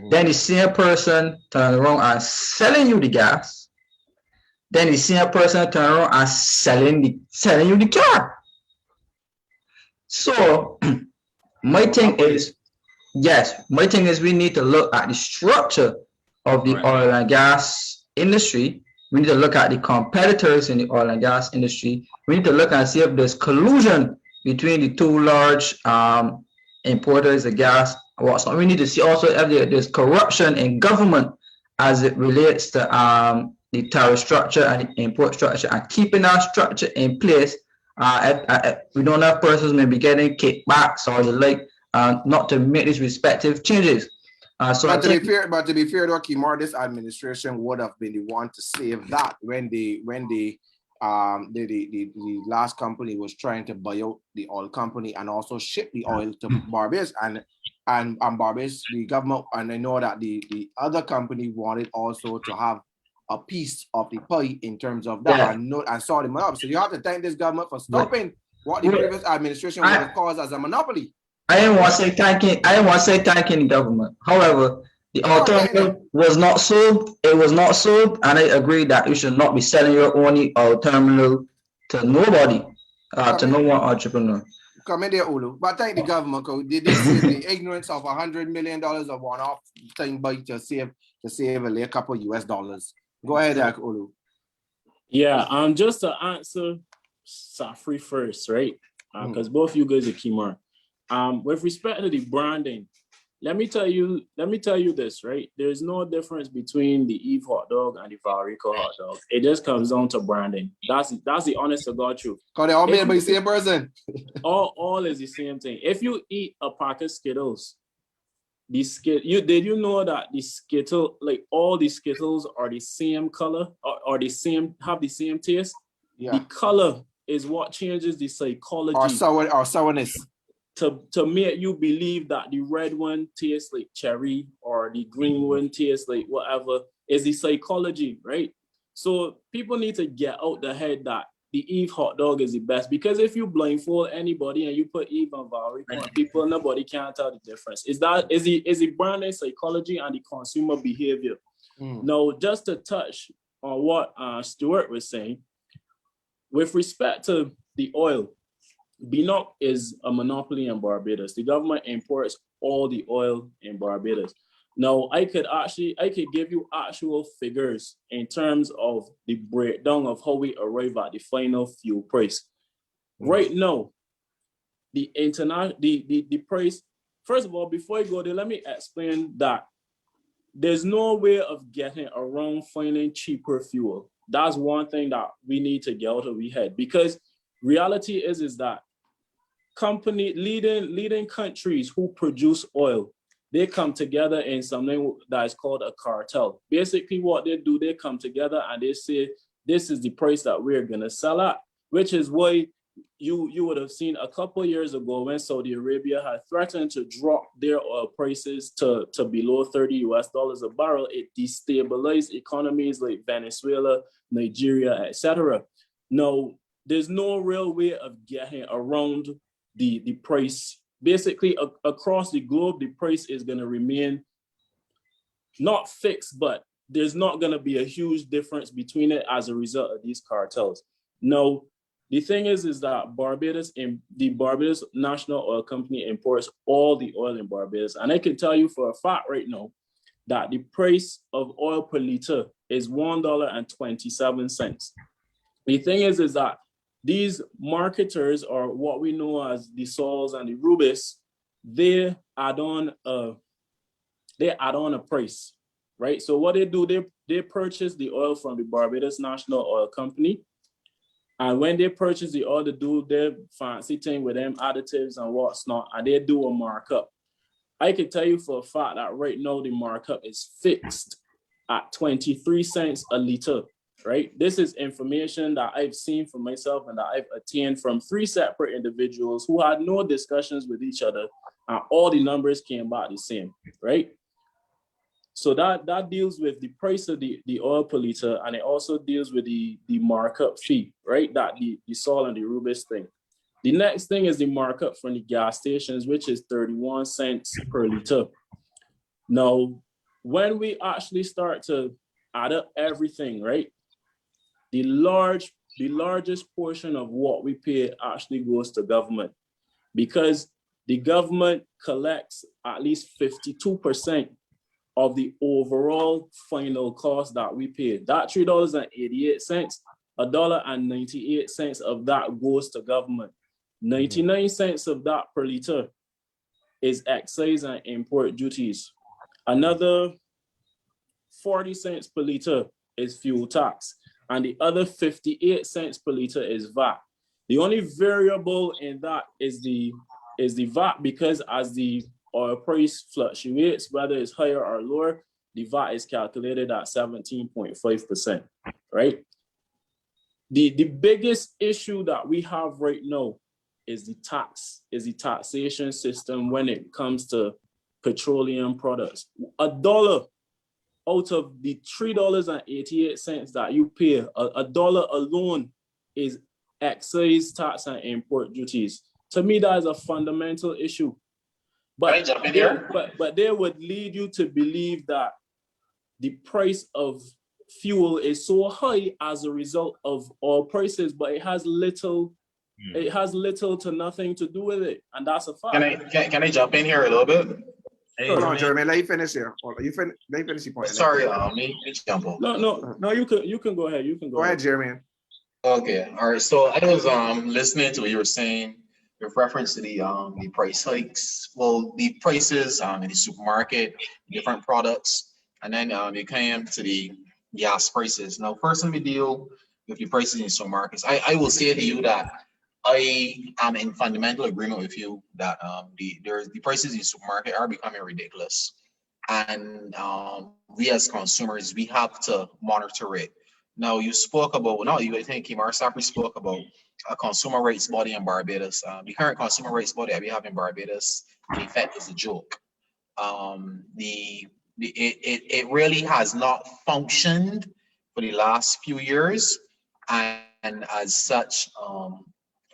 S4: Then the same person turn around and selling you the gas. Then the same person turn around and selling you the car. So my thing is we need to look at the structure of the oil and gas industry. We need to look at the competitors in the oil and gas industry. We need to look and see if there's collusion between the two large importers of gas. So we need to see also if there's corruption in government as it relates to the tariff structure and the import structure, and keeping that structure in place. If we don't have persons maybe getting kickbacks or the like, not to make these respective changes. But
S1: to be fair, though, Kimar, this administration would have been the one to save that when the last company was trying to buy out the oil company and also ship the oil to Barbados, and Barbados, the government, and I know that the other company wanted also to have a piece of the pie in terms of that. I saw the monopoly. So you have to thank this government for stopping what the previous administration would have caused as a monopoly.
S4: I didn't want to say thanking the government. However, the alternative was not sold. It was not sold, and I agree that you should not be selling your own oil terminal to nobody, to no one entrepreneur.
S1: Come in there, Olu. But thank the government, because they did save the ignorance of $100 million of one-off thing by to save a couple US dollars. Go ahead, Olu.
S5: Yeah, just to answer Safri first, right? Because both you guys are Kimar. With respect to the branding, let me tell you this, right? There's no difference between the Eve hot dog and the Valrico hot dog. It just comes down to branding. That's the honest to God truth.
S1: Because they all made by the same person.
S5: all is the same thing. If you eat a pack of Skittles, did you know that the Skittle, like all the Skittles are the same color or have the same taste? Yeah. The color is what changes the psychology.
S1: Or sourness.
S5: To make you believe that the red one tastes like cherry or the green one tastes like whatever is the psychology, right? So people need to get out the head that the Eve hot dog is the best, because if you blindfold anybody and you put Eve and Valrico on people, nobody can tell the difference. Is the branding psychology and the consumer behavior. Now, just to touch on what Stuart was saying, with respect to the oil, BNOC is a monopoly in Barbados. The government imports all the oil in Barbados. Now, I could give you actual figures in terms of the breakdown of how we arrive at the final fuel price. Right now, the price. First of all, before I go there, let me explain that there's no way of getting around finding cheaper fuel. That's one thing that we need to get out of our head, because reality is that leading countries who produce oil, they come together in something that is called a cartel. Basically, what they do, they come together and they say, this is the price that we're gonna sell at, which is why you would have seen a couple of years ago when Saudi Arabia had threatened to drop their oil prices to below $30 a barrel. It destabilized economies like Venezuela, Nigeria, etc. Now, there's no real way of getting around the price. Basically, across the globe, the price is going to remain not fixed, but there's not going to be a huge difference between it as a result of these cartels. Now, The thing is that the Barbados National Oil Company imports all the oil in Barbados. And I can tell you for a fact right now that the price of oil per liter is $1.27. The thing is that these marketers, or what we know as the Sols and the Rubis, they add on a price, right? So what they do, they purchase the oil from the Barbados National Oil Company. And when they purchase the oil, they do their fancy thing with them additives and what's not, and they do a markup. I can tell you for a fact that right now the markup is fixed at 23 cents a liter, right? This is information that I've seen for myself and that I've attained from 3 separate individuals who had no discussions with each other, and all the numbers came back the same, right? So that deals with the price of the oil per liter, and it also deals with the markup fee, right? That the Sol and the Rubis thing. The next thing is the markup from the gas stations, which is 31 cents per liter. Now, when we actually start to add up everything, right? The largest portion of what we pay actually goes to government, because the government collects at least 52% of the overall final cost that we pay. That $3.88, $1.98 of that goes to government. 99 cents of that per liter is excise and import duties. Another 40 cents per liter is fuel tax, and the other 58 cents per liter is VAT. The only variable in that is the VAT, because as the oil price fluctuates, whether it's higher or lower, the VAT is calculated at 17.5%, right? The biggest issue that we have right now is the taxation system when it comes to petroleum products. $1 out of the $3.88 that you pay, a dollar alone is excise tax and import duties. To me, that is a fundamental issue. But they would lead you to believe that the price of fuel is so high as a result of oil prices, but it has little to nothing to do with it, and that's a fact.
S3: Can I jump in here a little bit?
S2: Hey,
S1: No, Jeremy, let you finish here. Let you finish your point.
S3: Sorry, me jump on.
S5: No, you can go ahead. You can go
S1: ahead, Jeremy.
S3: Okay, all right. So I was listening to what you were saying with reference to the price hikes. Well, the prices in the supermarket, different products, and then you came to the gas prices. Now, first, let me deal with the prices in supermarkets. I will say to you that I am in fundamental agreement with you that the prices in the supermarket are becoming ridiculous, and we as consumers, we have to monitor it. Now, you spoke about, I think Kimar Sapri spoke about a consumer rates body in Barbados. The current consumer rates body that we have in Barbados, in effect, is a joke. It really has not functioned for the last few years, and as such,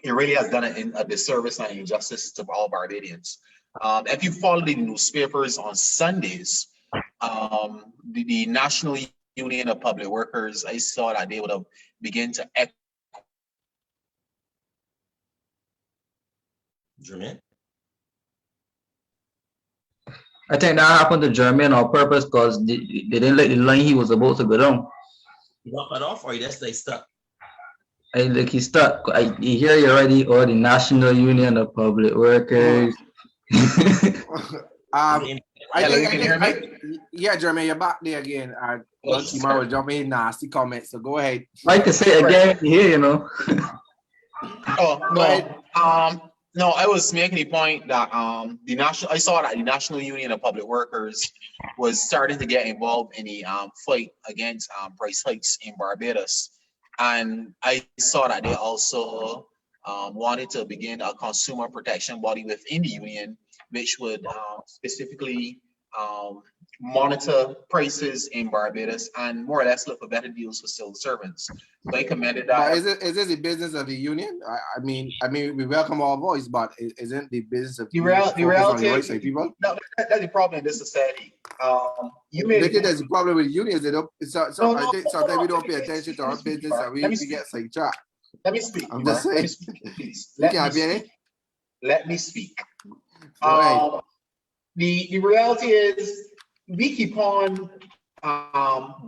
S3: it really has done a disservice and injustice to all Barbadians. If you follow the newspapers on Sundays, the National Union of Public Workers, I saw that they would have begun to
S2: Jermaine?
S4: I think that happened to Jermaine on purpose because they didn't let the line he was about to go down.
S2: You got cut off, or you just stay stuck?
S4: Like he's stuck. You hear you already, or the National Union of Public Workers.
S1: Yeah, Jeremy, you're back there again. Kimar was jumping in nasty comments, so go ahead.
S4: I can say it again here, you know.
S3: No, I was making the point that I saw that the National Union of Public Workers was starting to get involved in the fight against price hikes in Barbados, and I saw that they also wanted to begin a consumer protection body within the union, which would specifically monitor prices in Barbados and more or less look for better deals for civil servants. So I commended that.
S1: Is this the business of the union? I mean, we welcome our voice, but isn't the business of
S3: the reality
S1: on the right side people?
S3: No, that's the problem in this society.
S1: There's a problem with unions. They don't. I think sometimes we don't pay attention to our business, and we get sidetracked.
S6: Let me speak.
S1: I'm just
S6: Let me
S1: saying.
S6: speak, please.
S1: You can't be any.
S6: Let me speak.
S1: Go ahead.
S6: The reality is we keep on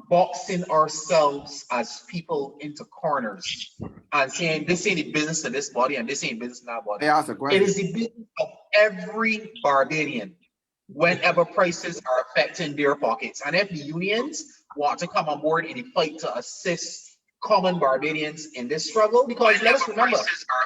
S6: boxing ourselves as people into corners and saying this ain't the business of this body and this ain't business of that body.
S1: Hey, ask a
S6: It
S1: question.
S6: is the business of every Barbadian whenever prices are affecting their pockets. And if the unions want to come on board in the fight to assist common Barbadians in this struggle, because let us remember,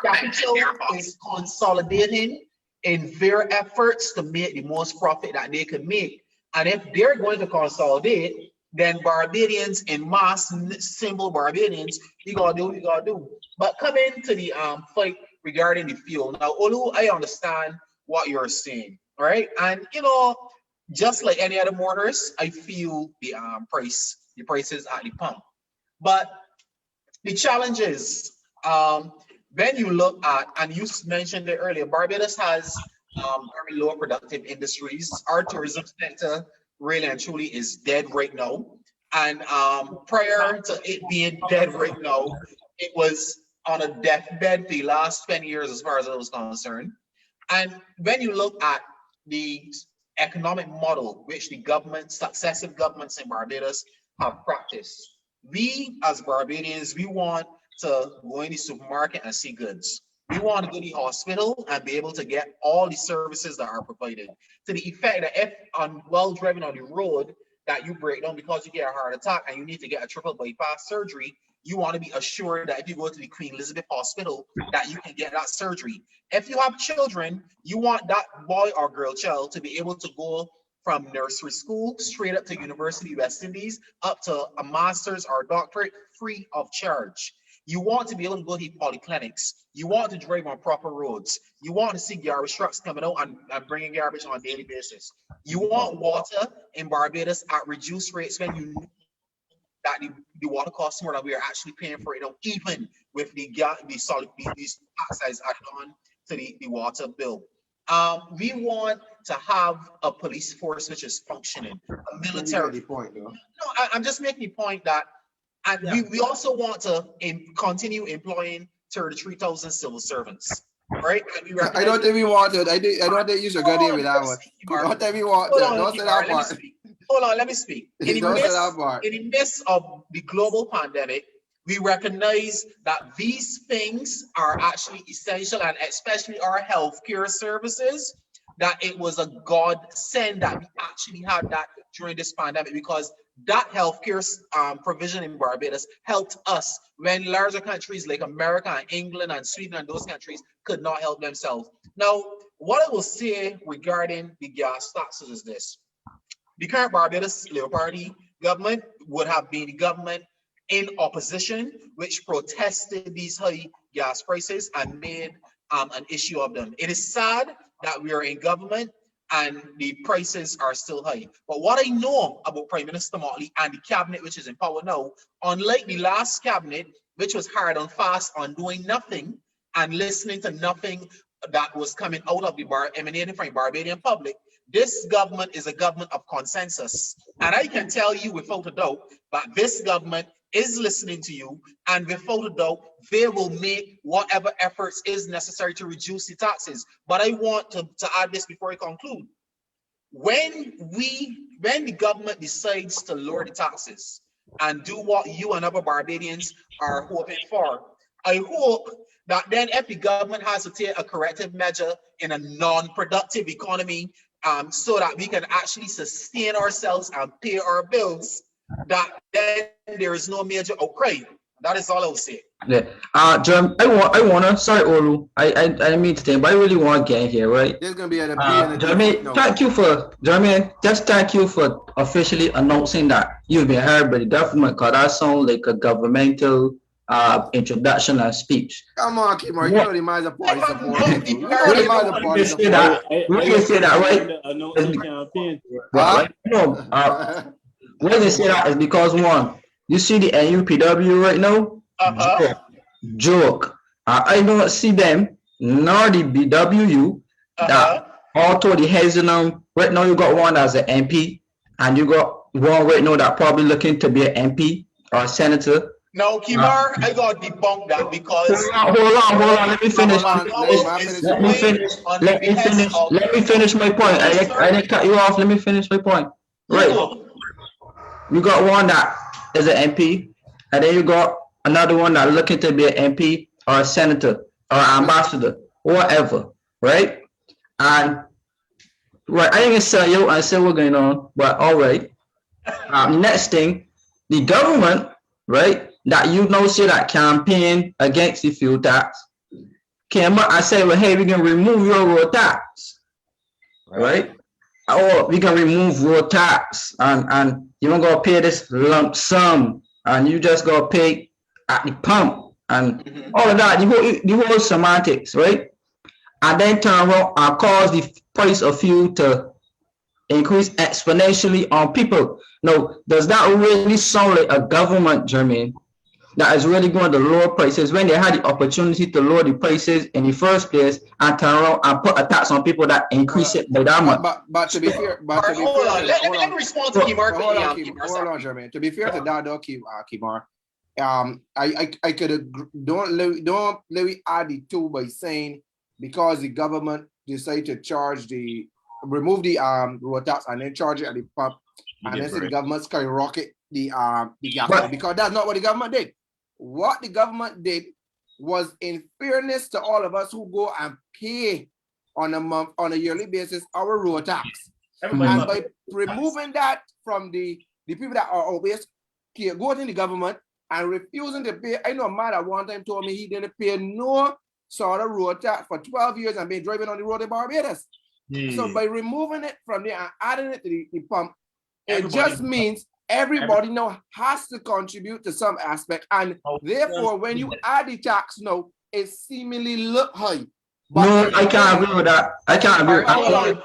S6: capital is consolidating in their efforts to make the most profit that they can make. And if they're going to consolidate, then Barbadians in mass, simple Barbadians, we gotta do what we gotta do. But coming to the fight regarding the fuel. Now, Olu, I understand what you're saying, right? And you know, just like any other motorists, I feel the prices at the pump. But the challenge is when you look at, and you mentioned it earlier, Barbados has very low productive industries. Our tourism sector really and truly is dead right now. And prior to it being dead right now, it was on a deathbed for the last 20 years as far as I was concerned. And when you look at the economic model which the government, successive governments in Barbados have practiced, we as Barbadians, we want to go in the supermarket and see goods. We want to go to the hospital and be able to get all the services that are provided. To the effect that if on well driven on the road that you break down because you get a heart attack and you need to get a triple bypass surgery, you want to be assured that if you go to the Queen Elizabeth Hospital, that you can get that surgery. If you have children, you want that boy or girl child to be able to go from nursery school straight up to University West Indies, up to a master's or doctorate free of charge. You want to be able to go to polyclinics. You want to drive on proper roads. You want to see garbage trucks coming out and bringing garbage on a daily basis. You want water in Barbados at reduced rates when you know that the water costs more than we are actually paying for it now, even with the solid these taxes added on to the water bill. We want to have a police force which is functioning, a military. No, I'm just making the point that, and we also want to continue employing 33,000 civil servants, right?
S1: I don't think we want it. I don't think you should go there with that one. I don't think we want it. Don't say that part.
S6: Hold on, let me speak. In the midst of the global pandemic, we recognize that these things are actually essential, and especially our healthcare services, that it was a godsend that we actually had that during this pandemic, because that healthcare provision in Barbados helped us when larger countries like America and England and Sweden and those countries could not help themselves. Now, what I will say regarding the gas taxes is this. The current Barbados Labour Party government would have been the government in opposition, which protested these high gas prices and made an issue of them. It is sad that we are in government and the prices are still high. But what I know about Prime Minister Motley and the cabinet which is in power now, unlike the last cabinet, which was hard and fast on doing nothing and listening to nothing that was coming out of the emanating from the Barbadian public, this government is a government of consensus. And I can tell you without a doubt that this government is listening to you, and without a doubt, they will make whatever efforts is necessary to reduce the taxes. But I want to add this before I conclude. When the government decides to lower the taxes and do what you and other Barbadians are hoping for, I hope that then if the government has to take a corrective measure in a non-productive economy, so that we can actually sustain ourselves and pay our bills, that then there is no major outcry. That is all I will say.
S4: Yeah. Jeremy, I wanna, sorry Olu, I didn't mean to think, but I really want to get in here, right?
S1: There's gonna be a
S4: Jeremy, thank you for officially announcing that you've been heard by the government, because that sounds like a governmental introduction and speech.
S1: Come on, Kimar, you know the man's a party supporter.
S4: We can say that, right? When they say that is because, one, you see the NUPW right now, joke. I don't see them, nor the BWU, that although the heads in them, right now you got one as an MP, and you got one right now that probably looking to be an MP or a senator.
S6: Now, Kimar, I got to debunk that because
S4: Hold on. Let me finish. Let me finish my point. I didn't cut you off. Let me finish my point. Right. You got one that is an MP, and then you got another one that looking to be an MP or a senator or ambassador, whatever. Right. And right, I didn't say you and say what's going on, but all right. Next thing, the government, right, that you know say that campaign against the fuel tax came up and said, well, hey, we can remove your road tax, right? Or we can remove road tax and you don't go pay this lump sum and you just go pay at the pump and all of that, the whole semantics, right? And then turn around and cause the price of fuel to increase exponentially on people. Now, does that really sound like a government, Jermaine, that is really going to lower prices when they had the opportunity to lower the prices in the first place and turn around and put a tax on people that increase it by that much?
S1: But to be fair,
S6: hold on. Let me respond to Kimar.
S1: Hold on, Jermaine. To be fair to that, though, Kimar, I could agree. Don't let me add the two by saying because the government decided to remove the road tax and then charge it at the pump, and then say the government skyrocket the gas, because that's not what the government did. What the government did was, in fairness to all of us who go and pay on a yearly basis our road tax, and by removing that from the people that are always going to the government and refusing to pay. I know a man at one time told me he didn't pay no sort of road tax for 12 years and been driving on the road in Barbados. So by removing it from there and adding it to the pump, it just means everybody now has to contribute to some aspect, and therefore when you add the tax now, it seemingly look high. But
S4: no, I can't agree with that. I can't agree.
S6: Hold on.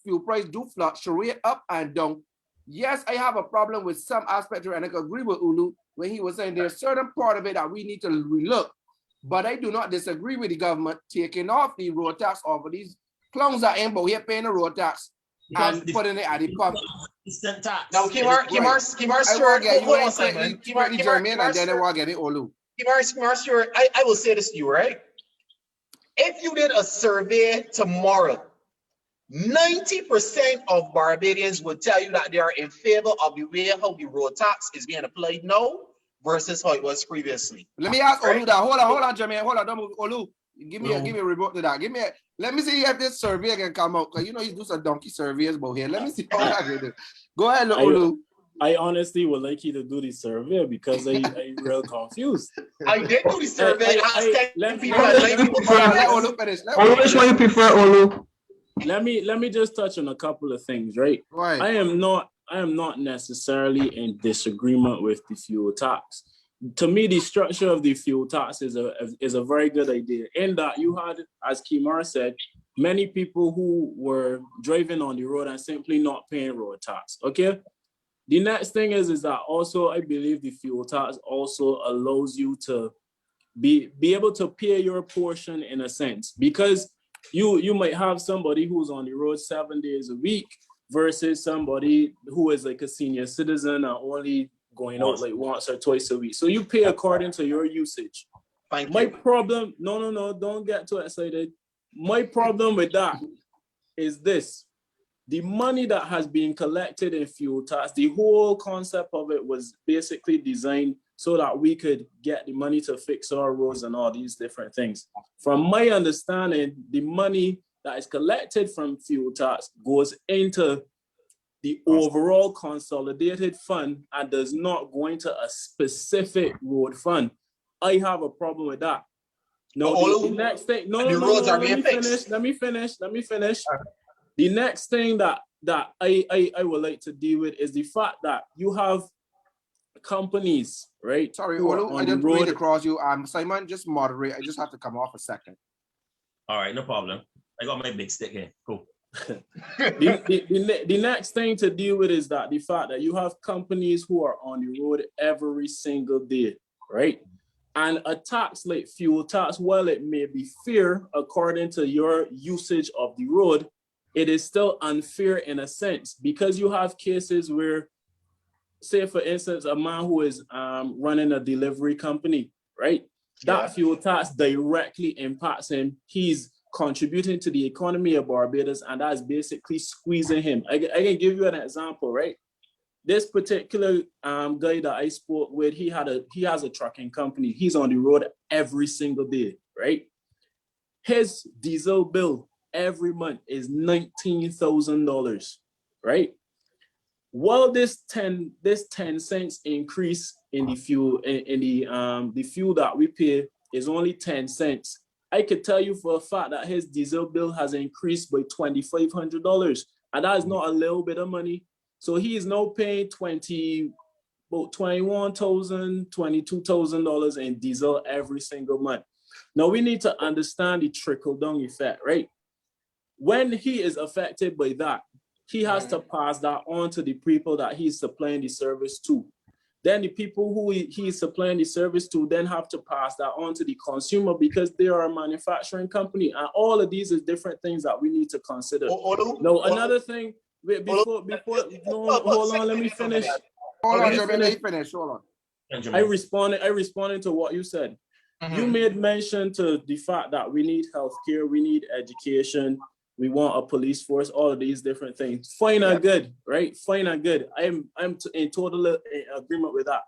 S1: Fuel price do fluctuate up and down. Yes, I have a problem with some aspect, and I agree with Olu when he was saying there's certain part of it that we need to relook. But I do not disagree with the government taking off the road tax off of these clowns that ain't but here paying the road tax and putting it at the pump.
S6: Now, Kimar Stewart, hold on a second.
S1: Jermaine, and then I will get it, Olu.
S6: Kimar Stewart, I will say this to you, right? If you did a survey tomorrow, 90% of Barbadians would tell you that they are in favor of the way how the road tax is being applied now versus how it was previously.
S1: Let me ask Olu that. Hold on, Jermaine. Hold on, don't move. Olu, give me a report to that. Let me see if this survey can come out, because you know he's doing some donkey surveys about here. Let me see how that can do. Go ahead, Olu.
S5: I honestly would like you to do the survey because I'm real confused.
S6: I did do the survey.
S4: Which one you prefer, Olu?
S5: Let me just touch on a couple of things, right?
S1: Right.
S5: I am not necessarily in disagreement with the fuel tax. To me, the structure of the fuel tax is a very good idea, in that you had, as Kimar said, many people who were driving on the road and simply not paying road tax. Okay. The next thing is that also I believe the fuel tax also allows you to be able to pay your portion in a sense, because you might have somebody who's on the road 7 days a week versus somebody who is like a senior citizen and only going out like once or twice a week. So you pay according to your usage. My problem, no, don't get too excited. My problem with that is this. The money that has been collected in fuel tax, the whole concept of it was basically designed so that we could get the money to fix our roads and all these different things. From my understanding, the money that is collected from fuel tax goes into the overall consolidated fund and does not go into a specific road fund. I have a problem with that. No, the next thing, let me finish. The next thing that I would like to deal with is the fact that you have companies, right?
S1: Sorry, Olu, I didn't read across you. Simon, just moderate. I just have to come off a second.
S2: All right, no problem. I got my big stick here. Cool.
S5: The next thing to deal with is that the fact that you have companies who are on the road every single day, right? And a tax like fuel tax, while it may be fair according to your usage of the road, it is still unfair in a sense, because you have cases where say for instance, a man who is running a delivery company, right? That fuel tax directly impacts him. He's contributing to the economy of Barbados, and that's basically squeezing him. I can give you an example, right? This particular guy that I spoke with, he has a trucking company. He's on the road every single day, right? His diesel bill every month is $19,000, right? Well, this 10 cents increase in the fuel the fuel that we pay is only 10 cents. I could tell you for a fact that his diesel bill has increased by $2,500, and that is not a little bit of money. So he is now paying about $21,000, $22,000 in diesel every single month. Now we need to understand the trickle-down effect, right? When he is affected by that, he has to pass that on to the people that he's supplying the service to. Then the people who he's supplying the service to then have to pass that on to the consumer because they are a manufacturing company. And all of these is different things that we need to consider. Now, another thing, hold on, let me finish.
S1: Hold on, Jeremy, let me finish. Hold on.
S5: I responded to what you said. You made mention to the fact that we need healthcare, we need education, we want a police force, all of these different things. Fine and good, right? Fine and good. I'm in total agreement with that.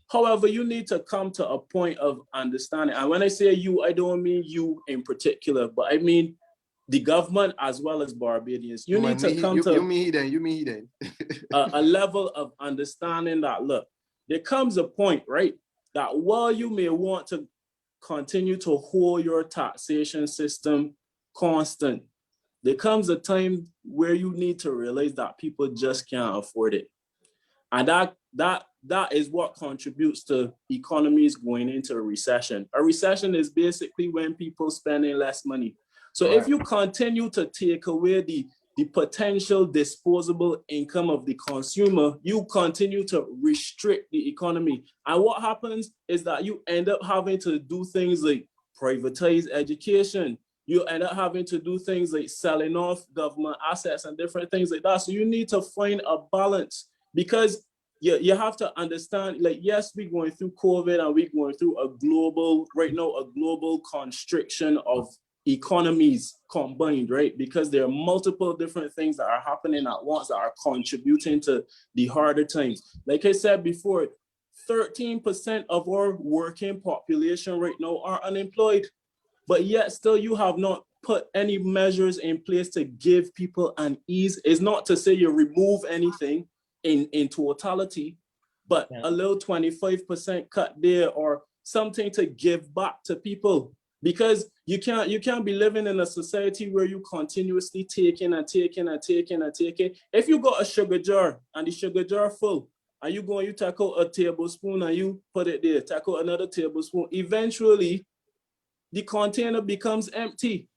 S5: However, you need to come to a point of understanding. And when I say you, I don't mean you in particular, but I mean the government as well as Barbadians. You need to come to a level of understanding that, look, there comes a point, right, that while you may want to continue to hold your taxation system constant, there comes a time where you need to realize that people just can't afford it. And that is what contributes to economies going into a recession. A recession is basically when people spending less money. So if you continue to take away the potential disposable income of the consumer, you continue to restrict the economy. And what happens is that you end up having to do things like privatize education. You end up having to do things like selling off government assets and different things like that. So you need to find a balance because you have to understand, like, yes, we're going through COVID and we're going through a global constriction of economies combined, right? Because there are multiple different things that are happening at once that are contributing to the harder times. Like I said before, 13% of our working population right now are unemployed, but yet still you have not put any measures in place to give people an ease. It's not to say you remove anything in totality, but a little 25% cut there or something to give back to people. Because you can't be living in a society where you continuously taking and taking and taking and taking. If you got a sugar jar and the sugar jar full, and you take out a tablespoon and you put it there, take out another tablespoon, eventually the container becomes empty.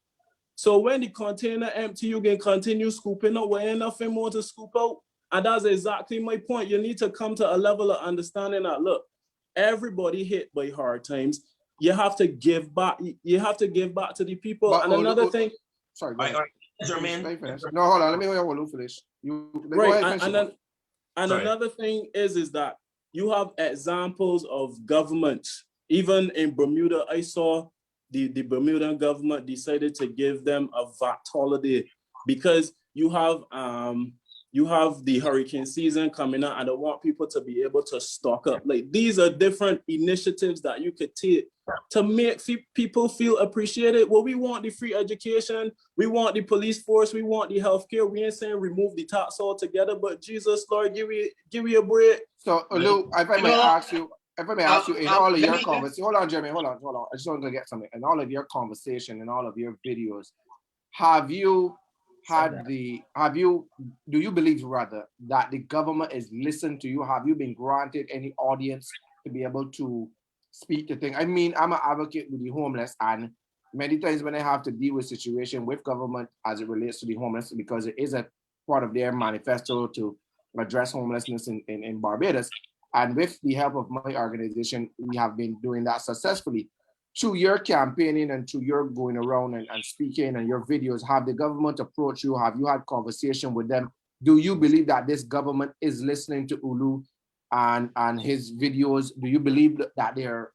S5: So when the container empty, you can continue scooping out where nothing more to scoop out. And that's exactly my point. You need to come to a level of understanding that, look, everybody hit by hard times. You have to give back. You have to give back to the people. But, and another thing.
S1: Sorry, Jermaine. No, hold on. Let me hear you finish.
S5: Another thing is that you have examples of governments. Even in Bermuda, I saw the Bermudan government decided to give them a VAT holiday because you have the hurricane season coming out and I want people to be able to stock up. Like, these are different initiatives that you could take to make people feel appreciated. Well, we want the free education, we want the police force, we want the healthcare. We ain't saying remove the tax altogether, but Jesus, Lord, give me a break.
S1: So, Lou, if I may ask you, in all of your conversations, hold on, Jeremy, hold on. I just want to get something. In all of your conversation, in all of your videos, do you believe rather that the government is listening to you? Have you been granted any audience to be able to speak to things? I mean, I'm an advocate with the homeless, and many times when I have to deal with situation with government as it relates to the homeless, because it is a part of their manifesto to address homelessness in Barbados. And with the help of my organization, we have been doing that successfully. Through your campaigning and through your going around and speaking and your videos, have the government approached you? Have you had conversation with them? Do you believe that this government is listening to Ulu and his videos, do you believe that they're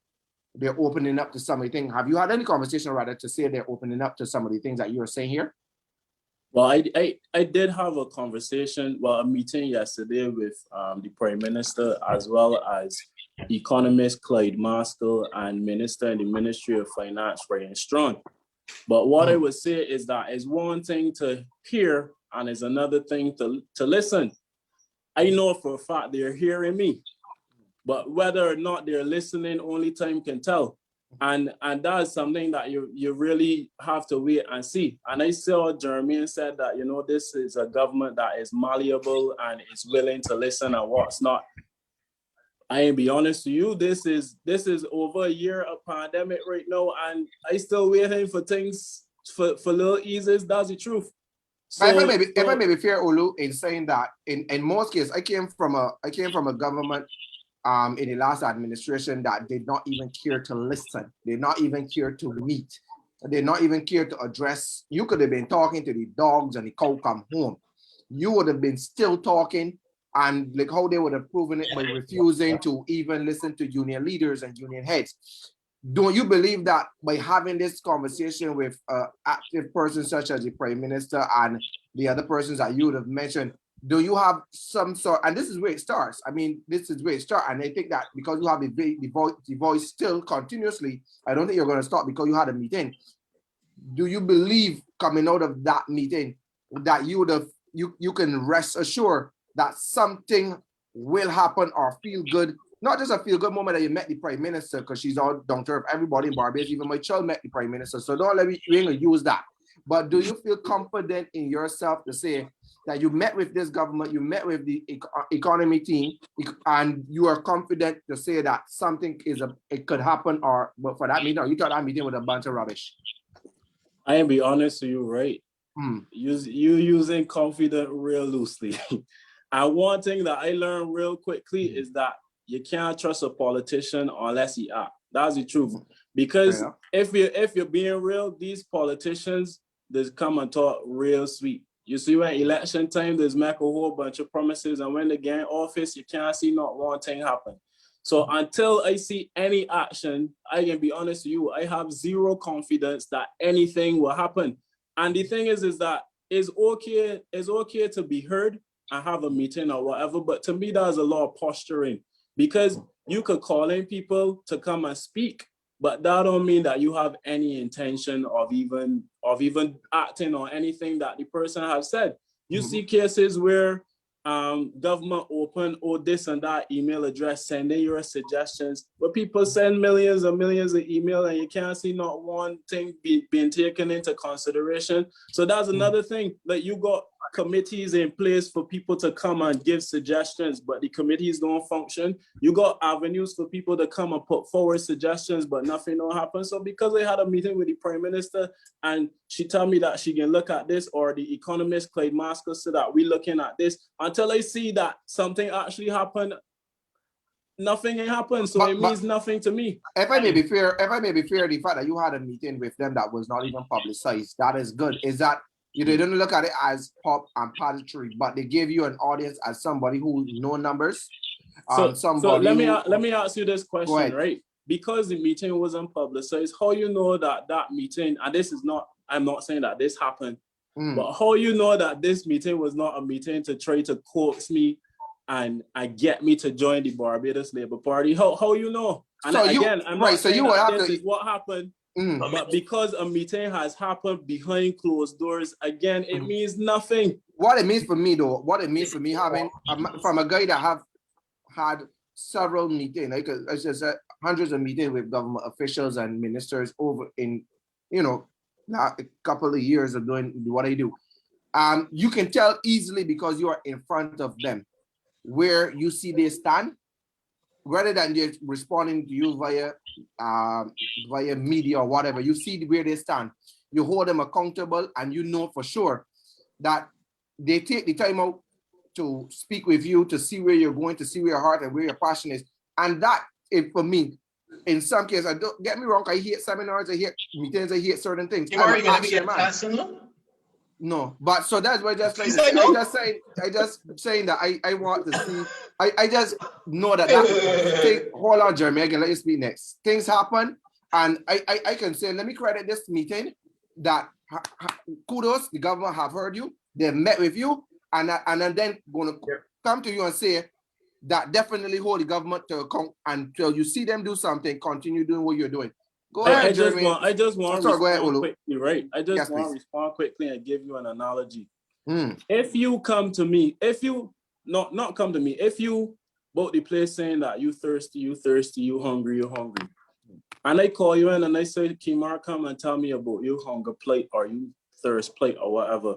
S1: opening up to some of the things? Have you had any conversation rather to say they're opening up to some of the things that you're saying here?
S5: Well, I did have a conversation, a meeting yesterday with the Prime Minister, as well as economist Clyde Maskell and Minister in the Ministry of Finance, Ryan Strong. But what I would say is that it's one thing to hear and it's another thing to listen. I know for a fact they're hearing me, but whether or not they're listening, only time can tell. And that's something that you really have to wait and see. And I saw Jeremy said that, this is a government that is malleable and is willing to listen and what's not. I ain't be honest with you, this is over a year of pandemic right now, and I still waiting for things for little eases. That's the truth. So,
S1: if I may be fair, Olu, in saying that in most cases, I came from a government in the last administration that did not even care to listen. They not even care to meet. They not even care to address. You could have been talking to the dogs and the cow come home. You would have been still talking, and like how they would have proven it by refusing to even listen to union leaders and union heads. Don't you believe that by having this conversation with active persons such as the Prime Minister and the other persons that you would have mentioned, do you have some sort, and this is where it starts. I mean, this is where it starts. And I think that because you have the voice still continuously, I don't think you're going to stop because you had a meeting. Do you believe coming out of that meeting that you would have, you can rest assured that something will happen or feel good? Not just a feel good moment that you met the Prime Minister, because she's all down to earth. Everybody in Barbados, even my child met the Prime Minister. So don't let me, you ain't gonna use that. But do you feel confident in yourself to say that you met with this government, you met with the economy team, and you are confident to say that something it could happen, or but for that meeting, or you thought that meeting was a bunch of rubbish?
S5: I ain't be honest with you, right? You using confident real loosely. And one thing that I learned real quickly is that you can't trust a politician unless he act. That's the truth. Because if you're being real, these politicians, they come and talk real sweet. You see, when election time, there's make a whole bunch of promises, and when they get in office, you can't see not one thing happen. So until I see any action, I can be honest with you, I have zero confidence that anything will happen. And the thing is that it's okay to be heard and have a meeting or whatever, but to me, there's a lot of posturing, because you could call in people to come and speak, but that don't mean that you have any intention of even acting on anything that the person has said. You see cases where government open this and that email address, sending your suggestions, but people send millions and millions of email and you can't see not one thing being taken into consideration. So that's another thing, that you got committees in place for people to come and give suggestions, but the committees don't function. You got avenues for people to come and put forward suggestions, but nothing don't happen. So because I had a meeting with the Prime Minister and she told me that she can look at this, or the economist Clyde Maskell said that we looking at this, until I see that something actually happened, nothing ain't happened. So it means nothing to me.
S1: If I may be fair, the fact that you had a meeting with them that was not even publicized, that is good. Is that you didn't look at it as pop and pageantry, but they gave you an audience as somebody who know numbers.
S5: So let me ask you this question, right? Because the meeting wasn't publicized, how you know that meeting, and this is not, I'm not saying that this happened, but how you know that this meeting was not a meeting to try to coax me and get me to join the Barbados Labour Party? How you know? And so again, I'm not saying that this is what happened. But because a meeting has happened behind closed doors, again, it means nothing.
S1: What it means for me, though, having from a guy that have had several meetings, like I just said, hundreds of meetings with government officials and ministers over in, a couple of years of doing what I do. You can tell easily because you are in front of them where you see they stand, rather than just responding to you via media or whatever. You see where they stand. You hold them accountable, and you know for sure that they take the time out to speak with you, to see where you're going, to see where your heart and where your passion is. And that, for me, in some cases, I don't get me wrong, I hear seminars, I hear meetings, I hear certain things.
S6: Are you going to be a passion?
S1: No, but so that's why I just saying that I want to see I just know that thing, hold on, Jeremy, I can let you speak next. Things happen, and I can say, let me credit this meeting that kudos, the government have heard you, they've met with you, and then going to come to you and say that definitely hold the government to account until you see them do something, continue doing what you're doing. Go ahead, Jeremy.
S5: I just want to respond quickly, right? I just want to respond quickly and give you an analogy. If you come to me, if you not come to me, if you bought the place saying that you thirsty, you hungry, and I call you in and I say, Kimar, come and tell me about your hunger plate or you thirst plate or whatever.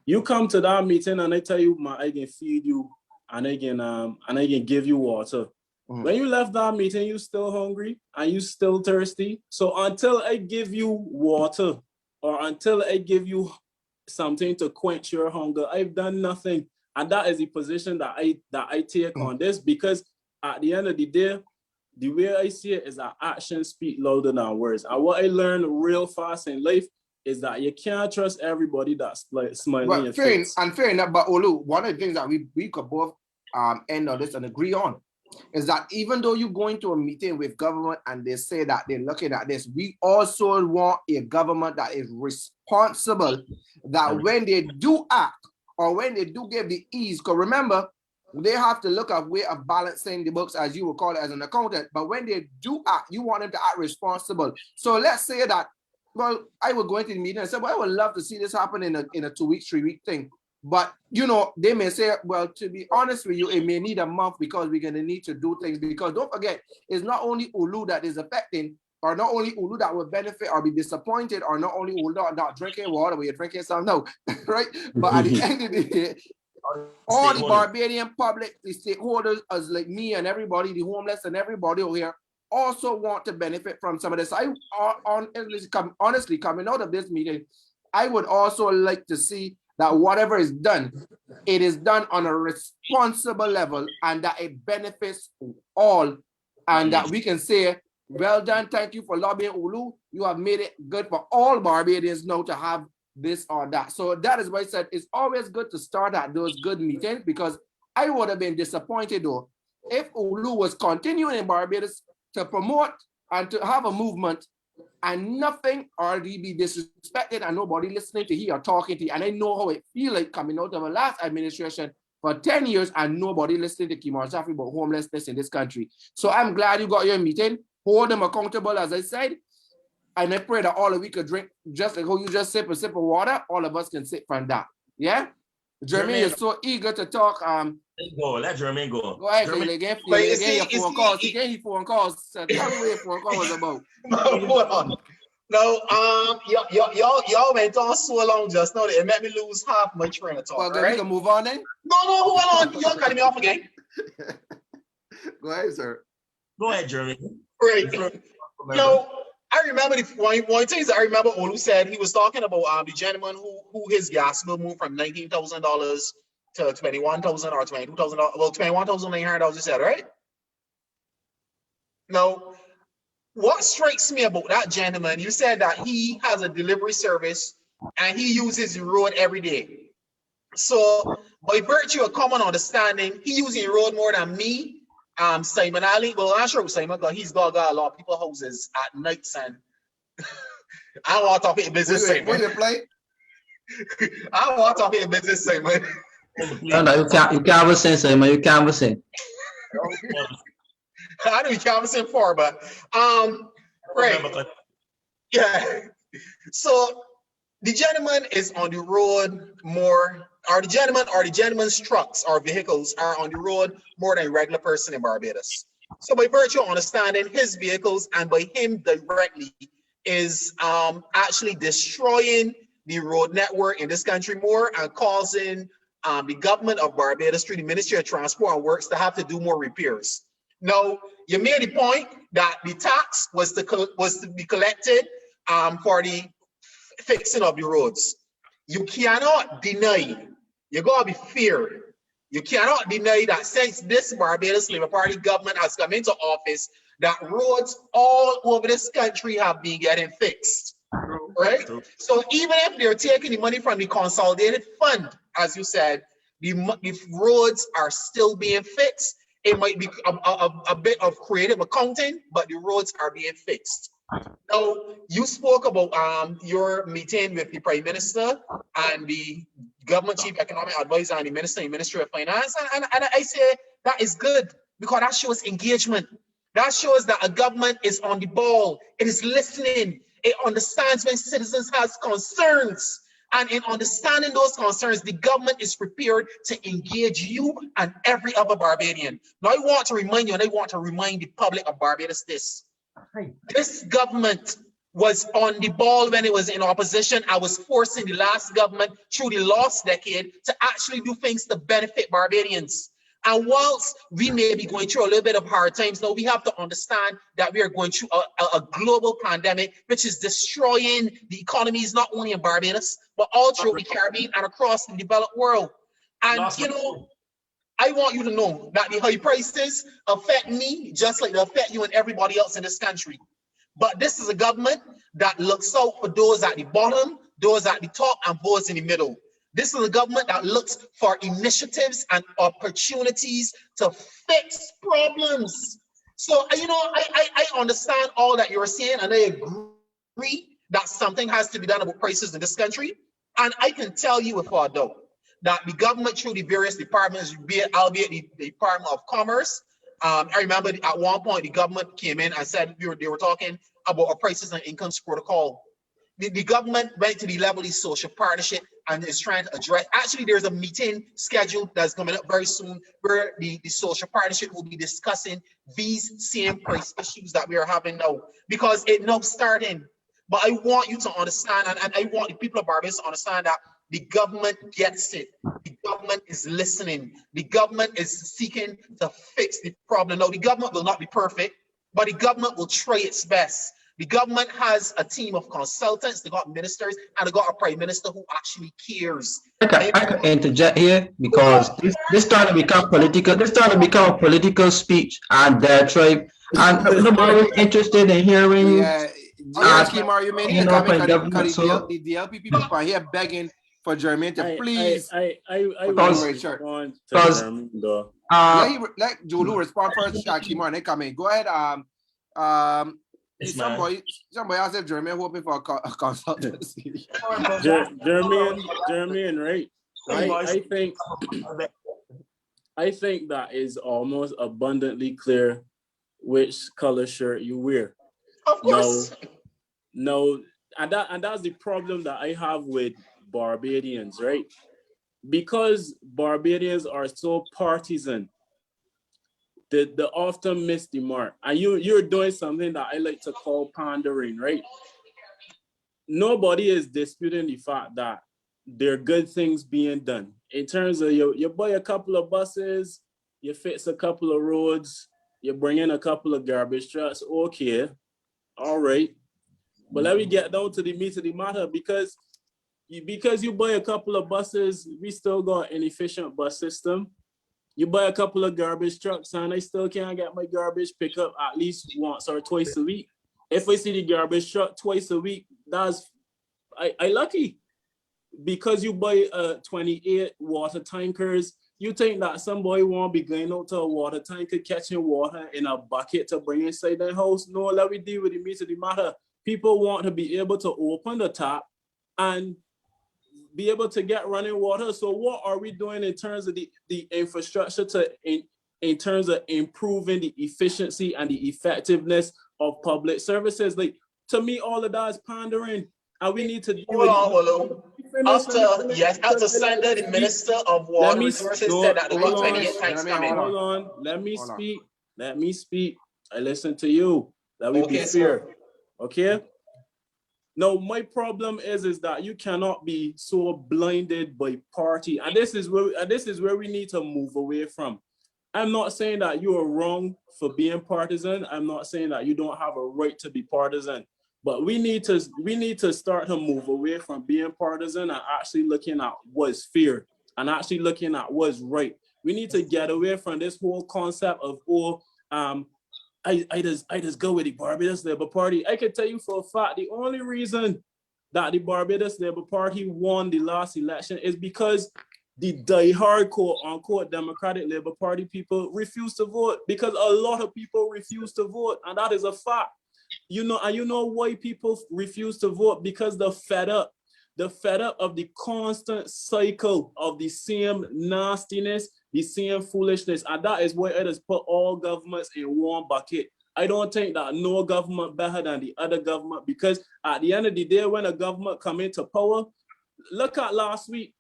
S5: You come to that meeting and I tell you, I can feed you and I can give you water. When you left that meeting, you still hungry and you still thirsty. So until I give you water or until I give you something to quench your hunger, I've done nothing. And that is the position that I take on this, because at the end of the day, the way I see it is that actions speak louder than words. And what I learned real fast in life is that you can't trust everybody that's smiling in your face.
S1: Fair enough, but Olu, one of the things that we could both end on this and agree on is that even though you go into a meeting with government and they say that they're looking at this, we also want a government that is responsible, that when they do act or when they do give the ease, because remember, they have to look at a way of balancing the books, as you would call it, as an accountant. But when they do act, you want them to act responsible. So let's say that, well, I would go into the meeting and say, well, I would love to see this happen in a 2-week, 3-week thing. But, you know, they may say, well, to be honest with you, it may need a month because we're going to need to do things. Because don't forget, it's not only Ulu that is affecting, or not only Ulu that will benefit or be disappointed, or not only Ulu not drinking water, but you're drinking some now, right? But at the end of the day, all the Barbadian public, the stakeholders, as like me and everybody, the homeless and everybody over here, also want to benefit from some of this. Honestly, coming out of this meeting, I would also like to see that whatever is done, it is done on a responsible level and that it benefits all, and that we can say, well done, thank you for lobbying Ulu. You have made it good for all Barbadians now to have this or that. So that is why I said it's always good to start at those good meetings, because I would have been disappointed though if Ulu was continuing in Barbados to promote and to have a movement and nothing, or be disrespected and nobody listening to hear or talking to you. And I know how it feel like coming out of the last administration for 10 years and nobody listening to Kimar Jaffe about homelessness in this country. So I'm glad you got your meeting. Hold them accountable, as I said. And I pray that all of we could drink, just like how you just sip a sip of water, all of us can sip from that. Yeah? Jeremy is so eager to talk.
S2: Let Jeremy go.
S1: Go ahead, Jeremy. Again, your phone calls. He gave you phone calls. Tell me what your phone call was about.
S6: Hold on. No, y'all went on so long just now that it made me lose half my train of thought.
S1: Well, right? We can move on then?
S6: No, hold on. Y'all cutting me off again.
S1: Go ahead, sir.
S2: Go ahead, Jeremy.
S6: Great. No, I remember one thing that I remember Olu said, he was talking about the gentleman who his gas bill moved from $19,000 to $21,000 or $22,000. Well, $21,900, you said, right? Now, what strikes me about that gentleman, you said that he has a delivery service and he uses the road every day. So by virtue of common understanding, he uses the road more than me, Simon Ali. Well, I'm not sure Simon, because he's got a lot of people houses at nights, and I don't want to talk about business, Simon.
S1: What you play?
S6: I don't want to talk about business, Simon.
S4: No, you can't have a sense, Simon. You can't have a sense.
S6: I know you canvassing for, but right. Yeah. So the gentleman is on the road more, or the gentleman's trucks or vehicles are on the road more than a regular person in Barbados. So by virtue of understanding his vehicles and by him directly is actually destroying the road network in this country more and causing the government of Barbados through the Ministry of Transport and Works to have to do more repairs. Now, you made the point that the tax was to be collected for the fixing of the roads. You cannot deny, you gotta be fair. You cannot deny that since this Barbados Labour Party government has come into office, that roads all over this country have been getting fixed, right? So even if they're taking the money from the consolidated fund, as you said, The roads are still being fixed. It might be a bit of creative accounting, but the roads are being fixed. Now, you spoke about your meeting with the Prime Minister and the Government Chief Economic Advisor and the Minister in the Ministry of Finance. And I say that is good because that shows engagement. That shows that a government is on the ball. It is listening. It understands when citizens have concerns. And in understanding those concerns, the government is prepared to engage you and every other Barbadian. Now, I want to remind you, and I want to remind the public of Barbados this. This government was on the ball when it was in opposition. I was forcing the last government through the last decade to actually do things to benefit Barbadians. And whilst we may be going through a little bit of hard times, now we have to understand that we are going through a global pandemic, which is destroying the economies, not only in Barbados, but all through the Caribbean and across the developed world. And, you know, I want you to know that the high prices affect me just like they affect you and everybody else in this country. But this is a government that looks out for those at the bottom, those at the top, and those in the middle. This is a government that looks for initiatives and opportunities to fix problems. So, you know, I understand all that you're saying, and I agree that something has to be done about prices in this country. And I can tell you without a doubt that the government through the various departments, albeit the Department of Commerce, I remember at one point the government came in and said they were talking about a prices and incomes protocol. The government went to the level of the social partnership and is trying to address. Actually, there's a meeting scheduled that's coming up very soon where the social partnership will be discussing these same price issues that we are having now, because it's now starting. But I want you to understand, and I want the people of Barbados to understand that the government gets it. The government is listening. The government is seeking to fix the problem. Now, the government will not be perfect, but the government will try its best. The government has a team of consultants, they got ministers, and they got a prime minister who actually cares.
S4: I can interject here because this starting to become political. This starting to become a political speech and tribe, and nobody's interested in hearing you.
S1: Yeah, Kimar, you may need to come in because the DLP people are here begging for Jermaine to please.
S5: I respond to Jermaine though.
S1: Let Julu respond first, Kimar, and then come in. Go ahead. Somebody asked if Jermaine hoping for a consultancy.
S5: Jermaine, right? I think that is almost abundantly clear which color shirt you wear.
S6: Of course.
S5: No, and that's the problem that I have with Barbadians, right? Because Barbadians are so partisan, they often miss the mark. And you're doing something that I like to call pandering, right? Nobody is disputing the fact that there are good things being done. In terms of you buy a couple of buses, you fix a couple of roads, you bring in a couple of garbage trucks, okay, all right. But let me get down to the meat of the matter, because you buy a couple of buses, we still got an efficient bus system. You buy a couple of garbage trucks and I still can't get my garbage picked up at least once or twice a week. If I see the garbage truck twice a week, I lucky. Because you buy 28 water tankers, you think that somebody won't be going out to a water tanker, catching water in a bucket to bring inside their house. No, let me deal with the meat of the matter. People want to be able to open the tap and be able to get running water. So what are we doing in terms of the infrastructure in terms of improving the efficiency and the effectiveness of public services? Like, to me, all of that is pandering. And we need to do
S6: after Sunday, the Minister of Water Resources said that the 28 tanks coming.
S5: Hold on. Let me speak. I listen to you. Let me be fair. Okay? Now, my problem is that you cannot be so blinded by party, and this is where we need to move away from. I'm not saying that you are wrong for being partisan. I'm not saying that you don't have a right to be partisan, but we need to start to move away from being partisan and actually looking at what's fair and actually looking at what's right. We need to get away from this whole concept of I just go with the Barbados Labour Party. I can tell you for a fact, the only reason that the Barbados Labour Party won the last election is because the die-hard quote-unquote Democratic Labour Party people refuse to vote, because a lot of people refuse to vote, and that is a fact. You know, and you know why people refuse to vote? Because they're fed up of the constant cycle of the same nastiness, the same foolishness, and that is why it has put all governments in one bucket. I don't think that no government better than the other government, because at the end of the day, when a government come into power, look at last week,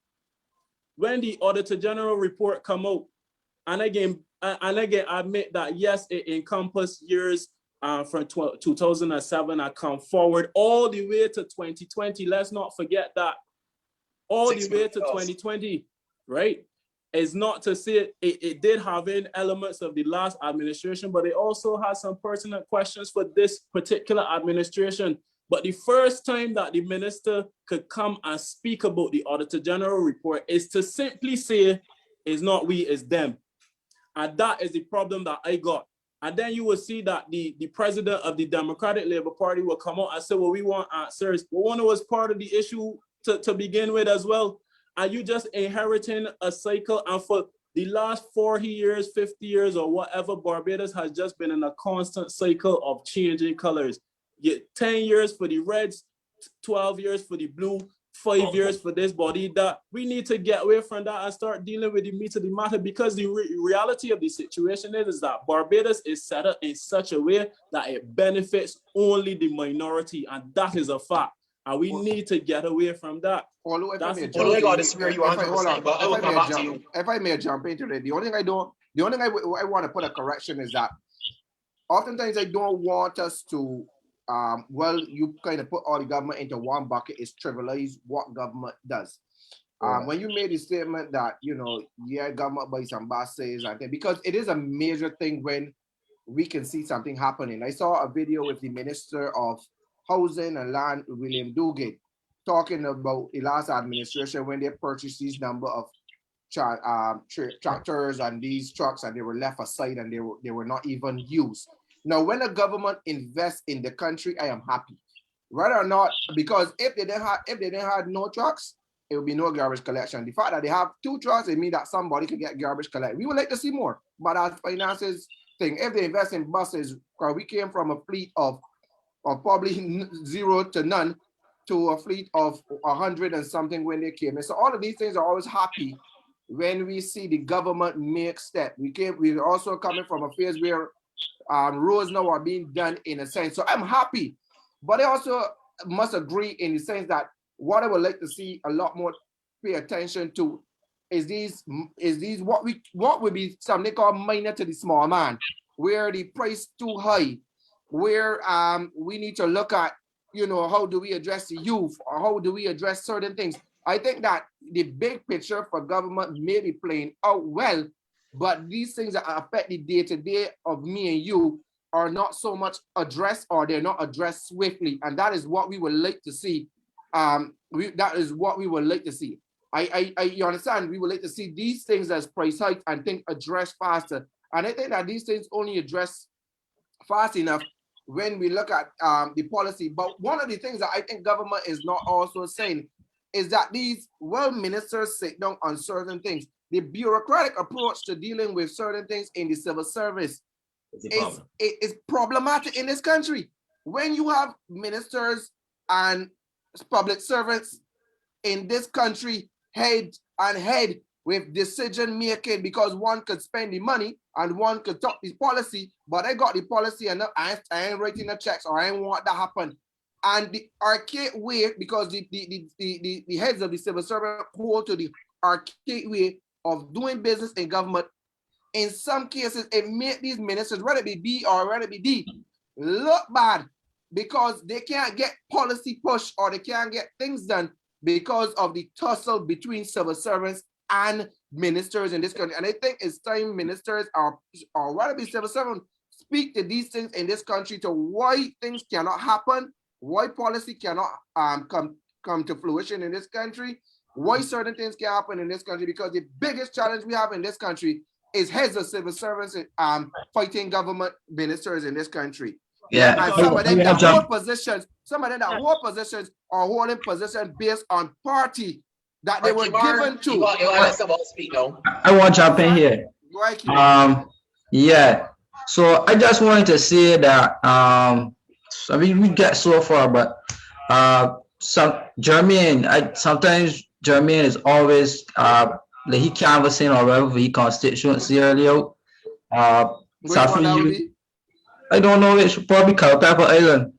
S5: when the Auditor General report come out, and again, I admit that yes, it encompassed years from 2007 and come forward all the way to 2020. Let's not forget that. All the way to 2020, right? It's not to say it did have in elements of the last administration, but it also has some pertinent questions for this particular administration. But the first time that the minister could come and speak about the Auditor General report is to simply say, it's not we, it's them. And that is the problem that I got. And then you will see that the president of the Democratic Labour Party will come out and say, well, we want answers. Well, one was part of the issue to begin with as well. And you just inheriting a cycle. And for the last 40 years, 50 years, or whatever, Barbados has just been in a constant cycle of changing colors. 10 years for the reds, 12 years for the blue, 5 years for this body. That we need to get away from that and start dealing with the meat of the matter, because the reality of the situation is that Barbados is set up in such a way that it benefits only the minority, and that is a fact. And we need to get away from that.
S1: If I may jump into it, the only thing I want to put a correction is that oftentimes I don't want us to well, you kind of put all the government into one bucket is trivialize what government does. When you made the statement that, you know, yeah, government buys some buses and things, because it is a major thing when we can see something happening. I saw a video with the Minister of Housing and Land, William Dugate, talking about the last administration when they purchased these number of tractors and these trucks, and they were left aside and they were not even used. Now, when a government invests in the country, I am happy. Whether or not, because if they didn't have no trucks, it would be no garbage collection. The fact that they have 2 trucks, it means that somebody could get garbage collected. We would like to see more, but as finances thing, if they invest in buses, because we came from a fleet of probably 0 to none to a fleet of 100 and something when they came. And so all of these things are always happy when we see the government make steps. We're also coming from a phase where roads now are being done in a sense. So I'm happy, but I also must agree in the sense that what I would like to see a lot more pay attention to is these what would be something called minor to the small man, where the price too high, where we need to look at, you know, how do we address the youth, or how do we address certain things. I think that the big picture for government may be playing out well, but these things that affect the day-to-day of me and you are not so much addressed, or they're not addressed swiftly. And that is what we would like to see. That is what we would like to see. You understand? We would like to see these things as price hikes and things addressed faster. And I think that these things only address fast enough when we look at the policy. But one of the things that I think government is not also saying is that these ministers sit down on certain things. The bureaucratic approach to dealing with certain things in the civil service is problematic in this country. When you have ministers and public servants in this country head with decision making, because one could spend the money and one could talk the policy, but I got the policy and I ain't writing the checks, or I ain't want that happen. And the archaic way, because the heads of the civil service hold to the archaic way of doing business in government, in some cases, it made these ministers, whether it be B or whether it be D, look bad, because they can't get policy push, or they can't get things done because of the tussle between civil servants and ministers in this country. And I think it's time ministers or whether it be civil servants speak to these things in this country, to why things cannot happen, why policy cannot come to fruition in this country, why certain things can happen in this country, because the biggest challenge we have in this country is heads of civil servants fighting government ministers in this country.
S4: Yeah,
S1: and some of them that hold positions, are holding positions based on party that they were given to.
S4: I want to jump in here. Yeah. So I just wanted to say that I mean we get so far, but sometimes Jermaine is always like he canvassing or whatever he constituency earlier. I don't know, it should probably Culpeper Island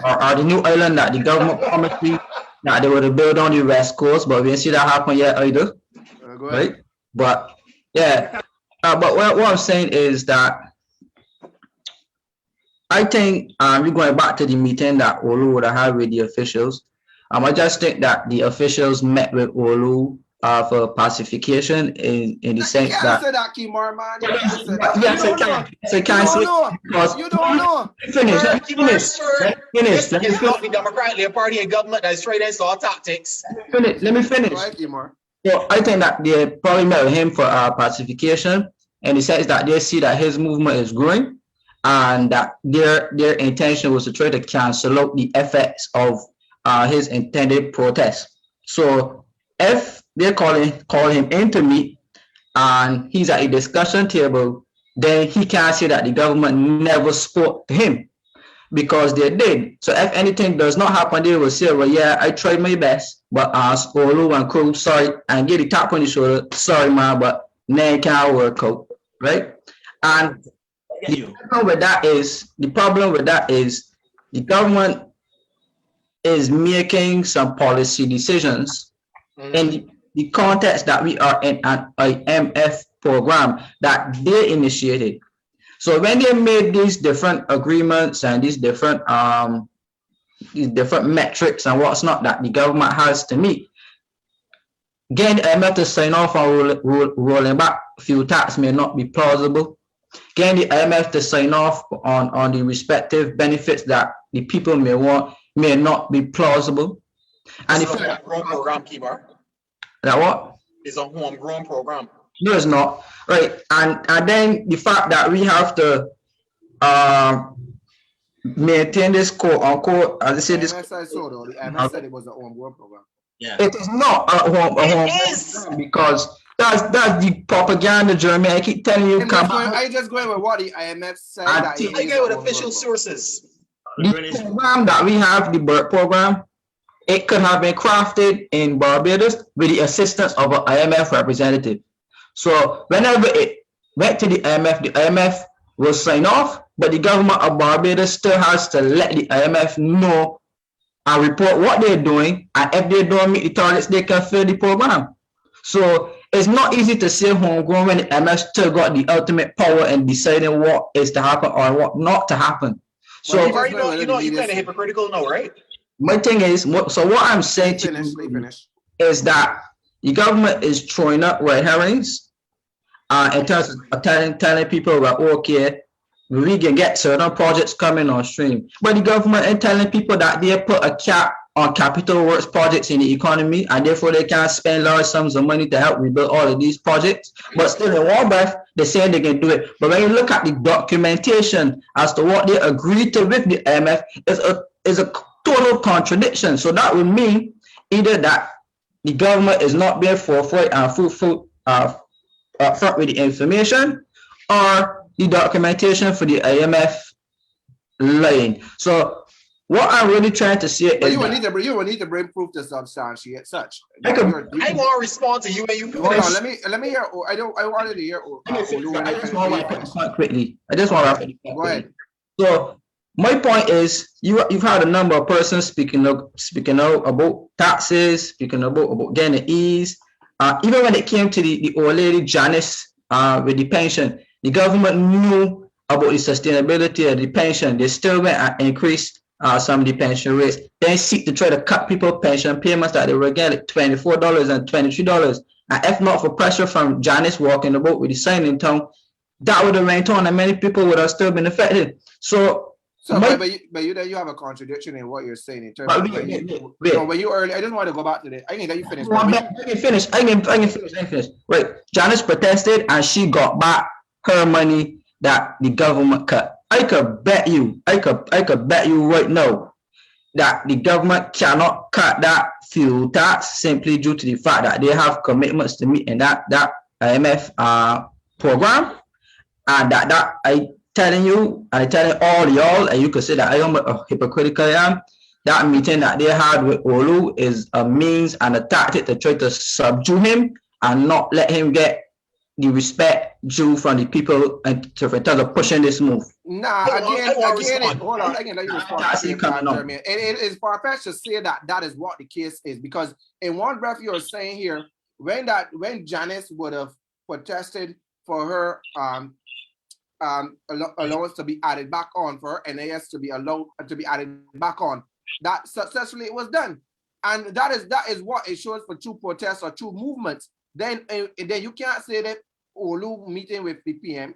S4: or the new island that the government promised me that they would build on the west coast, but we didn't see that happen yet either. Right? But yeah, but what I'm saying is that I think we're going back to the meeting that Olu would have had with the officials. I just think that the officials met with Olu for pacification in the sense that. Yes, I can. So I can't say because
S1: you don't know.
S4: Finish.
S6: It's not the Democratic Party and government that's straight into all tactics.
S4: Let me finish. So I think that they probably met with him for pacification, and the sense that they see that his movement is growing, and that their intention was to try to cancel out the effects of his intended protest. So if they call him in to meet and he's at a discussion table, then he can't say that the government never spoke to him, because they did. So if anything does not happen, they will say, well, yeah, I tried my best, but Olu and crew, sorry, and get the tap on the shoulder, sorry, man, but now it can't work out, right? And the problem with that is the government is making some policy decisions in the context that we are in an IMF program that they initiated. So when they made these different agreements and these different metrics and what's not that the government has to meet, again, the IMF to sign off on rolling back a few tax may not be plausible. Again, the IMF to sign off on the respective benefits that the people may want may not be plausible. And if
S6: program, Kibar.
S4: That what?
S6: It's a homegrown program.
S4: No, it's not. Right. And then the fact that we have to maintain this quote unquote, as I said, this.
S1: I said it was a homegrown program.
S2: Yeah.
S4: It is not a homegrown program because that's the propaganda, Jeremy. I keep telling you.
S1: I just going with what the IMF said.
S6: I go with official sources.
S4: The program that we have, the BERT program, it could have been crafted in Barbados with the assistance of an IMF representative. So whenever it went to the IMF will sign off, but the government of Barbados still has to let the IMF know and report what they're doing, and if they don't meet the targets, they can fail the program. So it's not easy to say homegrown when the IMF still got the ultimate power in deciding what is to happen or what not to happen. So
S6: you kind of hypocritical now, right?
S4: My thing is, so what I'm saying to you is that the government is throwing up red herrings in terms of telling people that, okay, we can get certain projects coming on stream. But the government is telling people that they put a cap on capital works projects in the economy, and therefore they can't spend large sums of money to help rebuild all of these projects. But still in one breath, they say they can do it. But when you look at the documentation as to what they agreed to with the IMF, is a total contradiction. So that would mean either that the government is not being forthright and fruitful upfront with the information, or the documentation for the IMF lying. So what I'm really trying to say is
S1: you will need to bring proof to substantiate such.
S6: I want to respond to you and you.
S1: Hold on, let me hear. I wanted to hear.
S4: I just want to wrap it quickly. Go
S1: ahead.
S4: So my point is, you've had a number of persons speaking out about taxes, speaking about getting the ease. Even when it came to the old lady Janice with the pension, the government knew about the sustainability of the pension. They still went and increased some of the pension rates. They seek to try to cut people pension payments that they were getting like $24 and $23. And if not for pressure from Janice walking about with the sign in town, that would have went on and many people would have still been affected.
S1: But you have a contradiction in what you're saying in terms of when you early. I just want to go back to that. I can let you finish.
S4: I can finish. Right. Janice protested and she got back her money that the government cut. I could bet you right now that the government cannot cut that fuel tax simply due to the fact that they have commitments to meet in that IMF program, and that I telling all y'all, and you could say that I am hypocritical. That meeting that they had with Olu is a means and a tactic to try to subdue him and not let him get the respect due from the people and in terms of pushing this move.
S1: Nah, hold on. Again, let you respond. It is far-fetched to say that is what the case is, because in one breath you're saying here, when Janice would have protested for her allowance to be added back on, for her NAS to be allowed to be added back on, that successfully it was done, and that is what it shows for true protests or true movements. Then you can't say that Olu meeting with the PM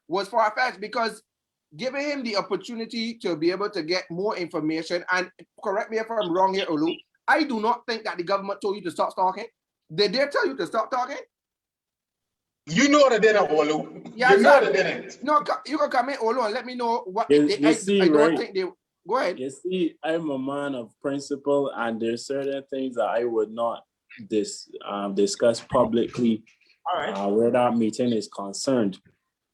S1: was far-fetched, because giving him the opportunity to be able to get more information, and correct me if I'm wrong here, Olu, I do not think that the government told you to stop talking. Did they tell you to stop talking?
S6: You know they didn't, Olu.
S1: Yeah,
S6: you know they didn't.
S1: No, you can come in, Olu, and let me know what
S5: I
S1: don't think they. Go ahead.
S5: You see, I'm a man of principle, and there's certain things that I would not discuss publicly where that meeting is concerned.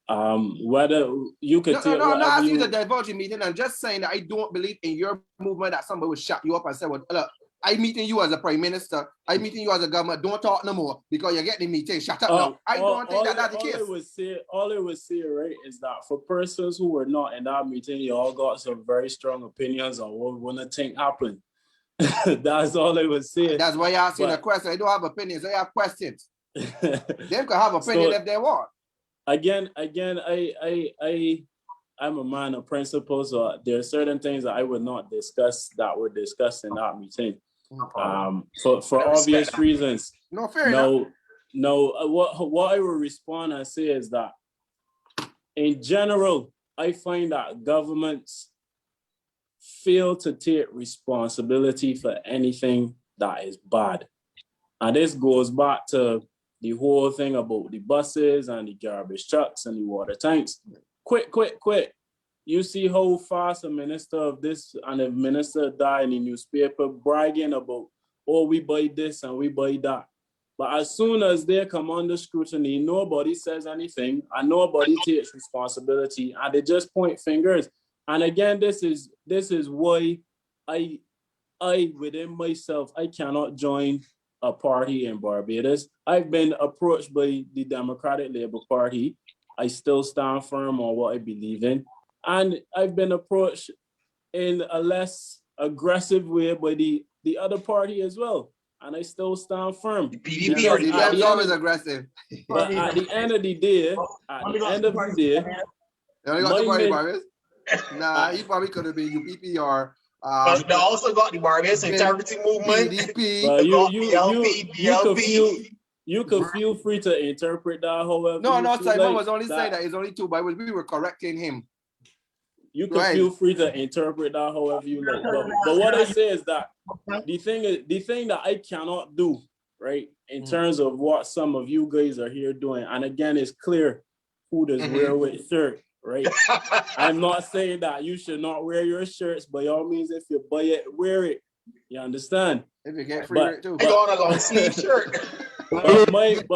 S5: Whether you could
S1: I'm not asking you to divulge your meeting. I'm just saying that I don't believe in your movement that somebody would shut you up and say, well, look, I'm meeting you as a prime minister, I'm meeting you as a government, don't talk no more because you're getting the meeting, shut up now. I don't think that's the case.
S5: All I would say, right, is that for persons who were not in that meeting, you all got some very strong opinions on what we want to think happened. That's all I would say.
S1: That's why you're asking a question. I don't have opinions, I have questions. They can have opinion if they want.
S5: Again, I'm a man of principle, so there are certain things that I would not discuss that were discussed in that meeting. For obvious reasons.
S1: No, fair enough.
S5: What I will respond and say is that in general, I find that governments fail to take responsibility for anything that is bad. And this goes back to the whole thing about the buses and the garbage trucks and the water tanks. Quick. You see how fast a minister of this and a minister died in the newspaper bragging about, oh, we buy this and we buy that. But as soon as they come under scrutiny, nobody says anything and nobody takes responsibility, and they just point fingers. And again, this is why I within myself, I cannot join a party in Barbados. I've been approached by the Democratic Labour Party. I still stand firm on what I believe in. And I've been approached in a less aggressive way by the other party as well. And I still stand firm.
S1: The PDP is always aggressive.
S5: But at the end of the day,
S1: you only got the party, Barbados? Nah, he probably could have been UPP or
S6: but they also got the Barbados Integrity Movement.
S1: PDP.
S5: You could feel free to interpret that however.
S1: No, Simon was only saying that it's only two, but we were correcting him.
S5: You can feel free to interpret that however you like. But what I say is that the thing that I cannot do, right, in terms of what some of you guys are here doing, and again, it's clear who does wear which shirt, right? I'm not saying that you should not wear your shirts. By all means, if you buy it, wear it. You understand?
S1: If you get free it too.
S6: I got a long sleeve shirt.
S4: $200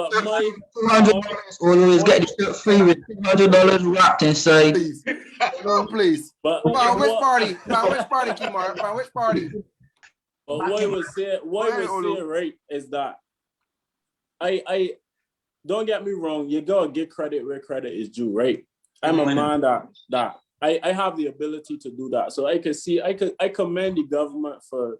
S4: always get the shirt free with $200 wrapped inside.
S1: Please. But which party? Kimar? By which party?
S5: But what I would say, right, is that I don't get me wrong, you gotta give credit where credit is due, right? I'm a man that I have the ability to do that. So I commend the government for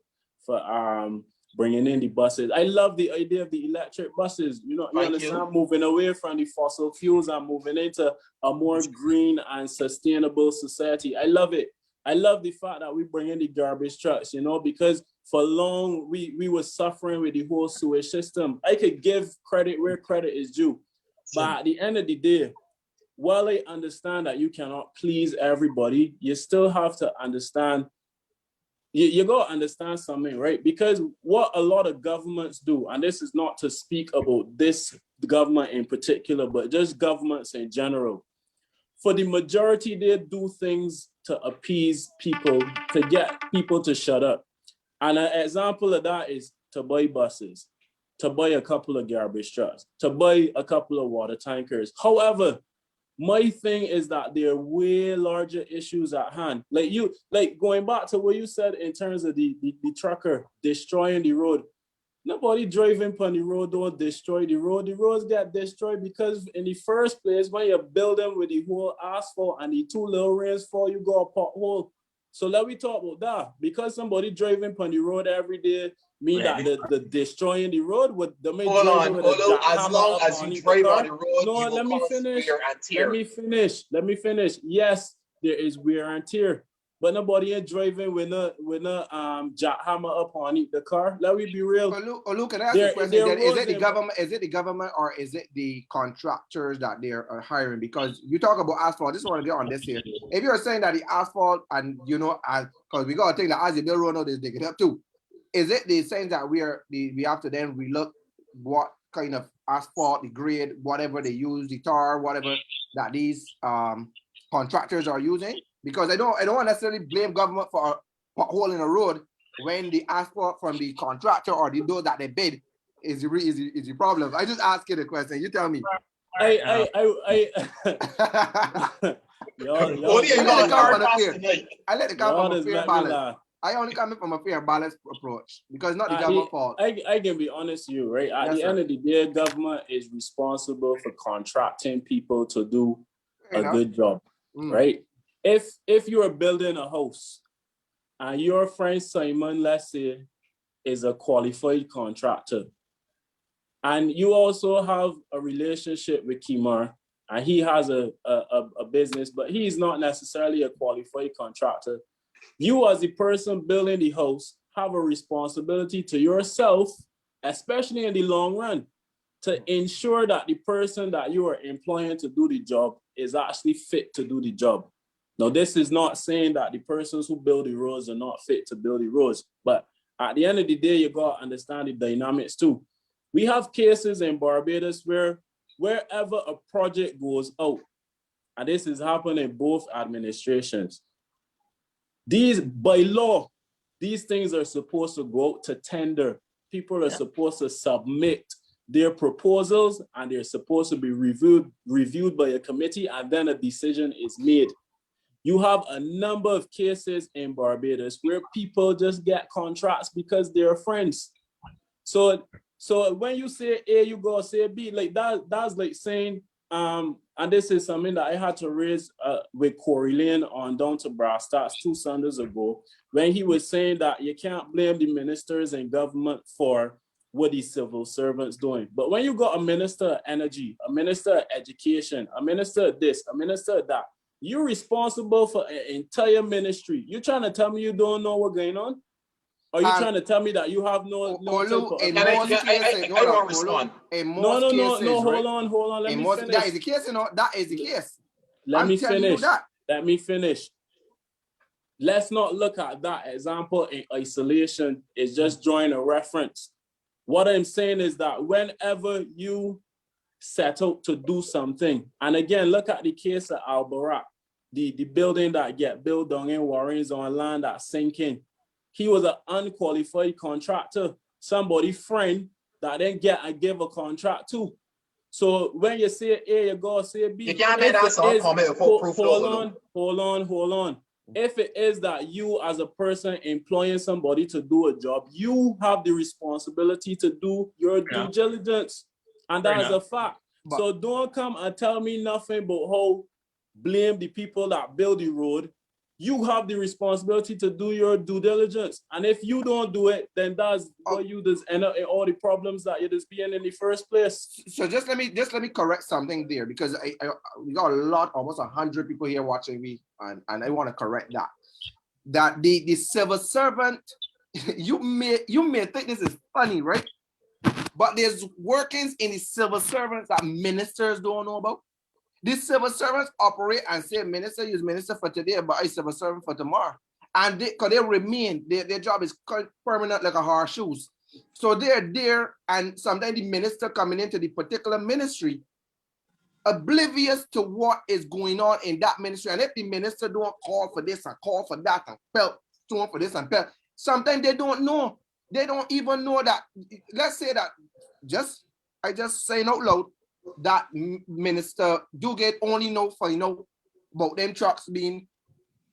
S5: bringing in the buses. I love the idea of the electric buses. You understand, moving away from the fossil fuels and moving into a more green and sustainable society. I love it. I love the fact that we bring in the garbage trucks, because for long we were suffering with the whole sewage system. I could give credit where credit is due. But at the end of the day, while I understand that you cannot please everybody, you still have to understand, you got to understand something, right? Because what a lot of governments do, and this is not to speak about this government in particular, but just governments in general, for the majority, they do things to appease people, to get people to shut up. And an example of that is to buy buses, to buy a couple of garbage trucks, to buy a couple of water tankers. However, my thing is that there are way larger issues at hand. Like going back to what you said in terms of the trucker destroying the road. Nobody driving on the road don't destroy the road. The roads get destroyed because in the first place, when you're building with the whole asphalt and the two little rains fall, you got a pothole. So let me talk about that. Because somebody driving on the road every day mean that the destroying the road with the
S6: Hold on, as long as you drive on the road,
S5: no,
S6: you
S5: let
S6: will
S5: me
S6: cause
S5: finish.
S6: wear and tear.
S5: Let me finish. Yes, there is wear and tear, but nobody ain't driving with a jackhammer up on the car. Let me be real.
S1: Look, can I ask you a question? Then is it the government? Is it the government or is it the contractors that they're hiring? Because you talk about asphalt. I just want to get on this here. If you're saying that the asphalt and because we got to think that as you build road, now they dig it up too. Is it the saying that we have to then relook what kind of asphalt, the grade, whatever they use, the tar, whatever that these contractors are using? Because I don't necessarily blame government for a pothole in a road when the asphalt from the contractor or the those that they bid is the problem. I just ask you the question. You tell me.
S5: I
S1: let it come from a fair balance. I only come from a fair balanced approach because not the government fault.
S5: I can be honest with you, right? At the end of the day, government is responsible for contracting people to do a good job, right? If you are building a house and your friend Simon, let's say, is a qualified contractor, and you also have a relationship with Kimar, and he has a business, but he's not necessarily a qualified contractor. You as the person building the house have a responsibility to yourself, especially in the long run, to ensure that the person that you are employing to do the job is actually fit to do the job. Now, this is not saying that the persons who build the roads are not fit to build the roads, but at the end of the day, you got to understand the dynamics too. We have cases in Barbados where wherever a project goes out, and this is happening in both administrations, by law, these things are supposed to go out to tender. People are supposed to submit their proposals and they're supposed to be reviewed by a committee, and then a decision is made. You have a number of cases in Barbados where people just get contracts because they're friends. So when you say A, you go say B, like that's like saying, and this is something that I had to raise with Corey Lane on Down to Brass Stacks 2 Sundays ago, when he was saying that you can't blame the ministers and government for what the civil servants doing. But when you got a minister of energy, a minister of education, a minister of this, a minister of that, you're responsible for an entire ministry. You're trying to tell me you don't know what's going on? Are you trying to tell me that you have no
S6: I want to respond.
S5: Hold on. Let me finish.
S1: That is the case, that is the case.
S5: Let me finish. Let's not look at that example in isolation. It's just drawing a reference. What I'm saying is that whenever you set out to do something, and again, look at the case of Al Barak, the building that get built down in Warrens on land that's sinking. He was an unqualified contractor, somebody friend that then give a contract to. So when you say A, you go say B.
S6: You can't make that song comment for proof.
S5: Hold on. If it is that you as a person employing somebody to do a job, you have the responsibility to do your due diligence. And that is a fact. So don't come and tell me nothing but how blame the people that build the road. You have the responsibility to do your due diligence. And if you don't do it, then that's what you just end up in all the problems that you're just being in the first place.
S1: So just let me correct something there, because we got a lot, almost 100 people here watching me, and I want to correct that. That the civil servant, you may think this is funny, right? But there's workings in the civil servants that ministers don't know about. These civil servants operate and say minister is minister for today, but I civil servant for tomorrow. And because they remain, their job is permanent like a horseshoes. So they're there, and sometimes the minister coming into the particular ministry oblivious to what is going on in that ministry. And if the minister don't call for this and call for that and pelt stone for this and pelt, Sometimes they don't know. They don't even know that. Let's say that I just saying out loud that Minister Duguid only know for about them trucks being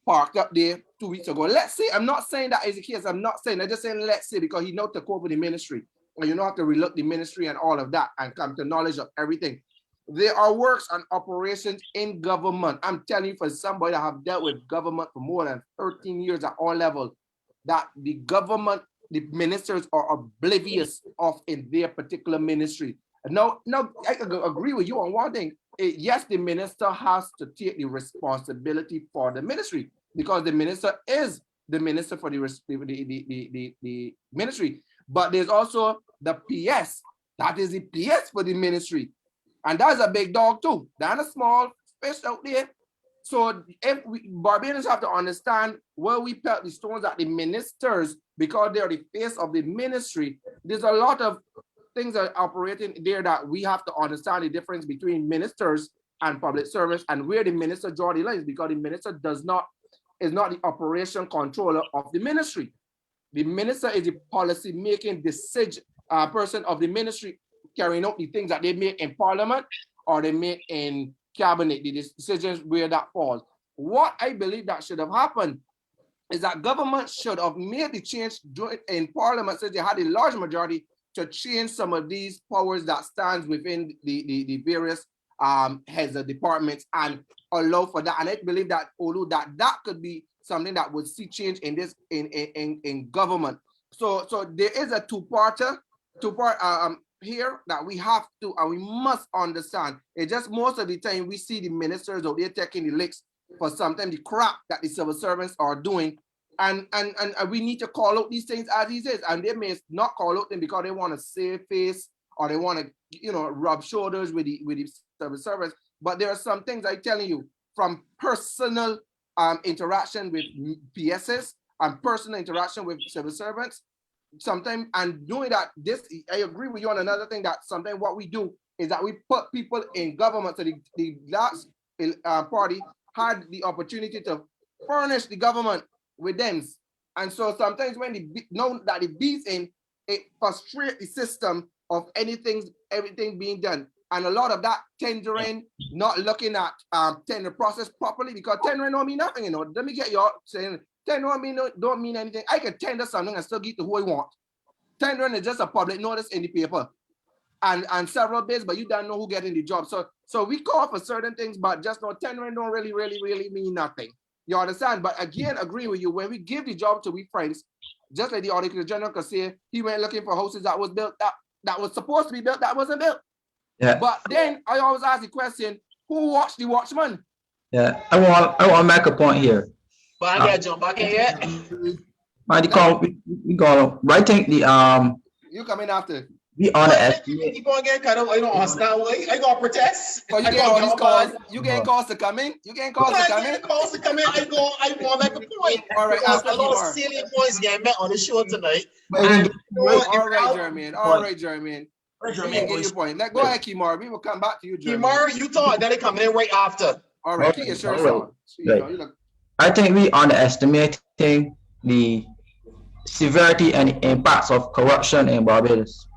S1: parked up there 2 weeks ago. Let's say, I'm not saying that is the case. I'm just saying let's say, because he know to cope with the ministry. And you don't have to relook the ministry and all of that and come to knowledge of everything. There are works and operations in government. I'm telling you, for somebody that have dealt with government for more than 13 years at all levels, that the government, the ministers are oblivious of in their particular ministry. No, I agree with you on one thing. Yes, the minister has to take the responsibility for the ministry, because the minister is the minister for the ministry. But there's also the PS. That is the PS for the ministry. And that's a big dog too. That's a small fish out there. So if Barbadians have to understand where we pelt the stones at the ministers, because they're the face of the ministry, there's a lot of things that are operating there that we have to understand the difference between ministers and public service, and where the minister draw the lines, because the minister is not the operation controller of the ministry. The minister is the policy making decision person of the ministry, carrying out the things that they make in parliament or they make in cabinet, the decisions where that falls. What I believe that should have happened is that government should have made the change in parliament, since they had a large majority, to change some of these powers that stands within the various heads of departments and allow for that. And I believe that that could be something that would see change in this in government. So there is a two-part here that we have to and we must understand. It's just most of the time we see the ministers out there taking the licks for sometimes the crap that the civil servants are doing. And we need to call out these things as it is. And they may not call out them because they want to save face or they want to, rub shoulders with the civil servants. But there are some things I'm telling you, from personal interaction with PSS and personal interaction with civil servants, sometimes, and doing that, I agree with you on another thing, that sometimes what we do is that we put people in government. So the last party had the opportunity to furnish the government with them. And so sometimes when they know that the beats in, it frustrates the system of everything being done. And a lot of that tendering, not looking at tender process properly, because tendering don't mean nothing, Let me get you saying tendering don't mean anything. I can tender something and still get to who I want. Tendering is just a public notice in the paper and several bids, but you don't know who getting the job. So we call for certain things, but just no tendering don't really mean nothing. You understand? But again, agree with you, when we give the job to we friends, just like the Auditor General could say, he went looking for houses that was built, that was supposed to be built, that wasn't built. Yeah. But then I always ask the question, who watched the watchman?
S4: Yeah, I want to make a point here.
S6: But I gotta jump back in yet.
S4: We go right think the
S1: you coming after.
S4: We on the estimate.
S6: Keep on getting cut off. I don't understand. I got to protest.
S1: So you get all these calls. You getting calls to come in. You getting calls to come in.
S6: Calls to come in. I want to make a point.
S1: All right.
S6: A lot of silly points getting met on the show tonight.
S1: All right, Jermaine. All right, Jermaine. Get your point. Go ahead, Kimar. We will come back to you, Jermaine.
S6: Kimar, you talk. Then they come in right after.
S1: All right. Keep your shirt on.
S4: I think we underestimating the severity and impacts of corruption in Barbados.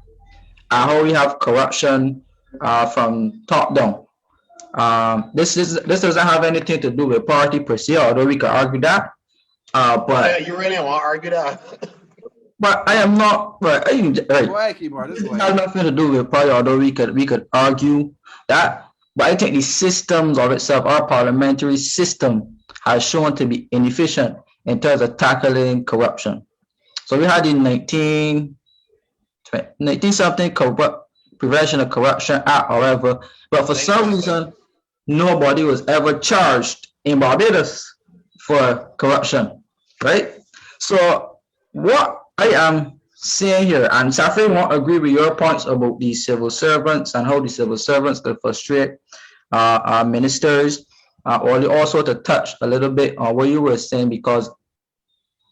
S4: How we have corruption from top down. This doesn't have anything to do with party per se, although we could argue that. But
S6: you really want to argue that?
S4: But I am not right.
S1: This
S4: has nothing to do with party, although we could argue that. But I think the systems of itself, our parliamentary system, has shown to be inefficient in terms of tackling corruption. So we had in 19-something Prevention of Corruption Act, however, but for some reason, nobody was ever charged in Barbados for corruption, right? So what I am saying here, and Safri won't agree with your points about the civil servants and how the civil servants could frustrate our ministers, or also to touch a little bit on what you were saying, because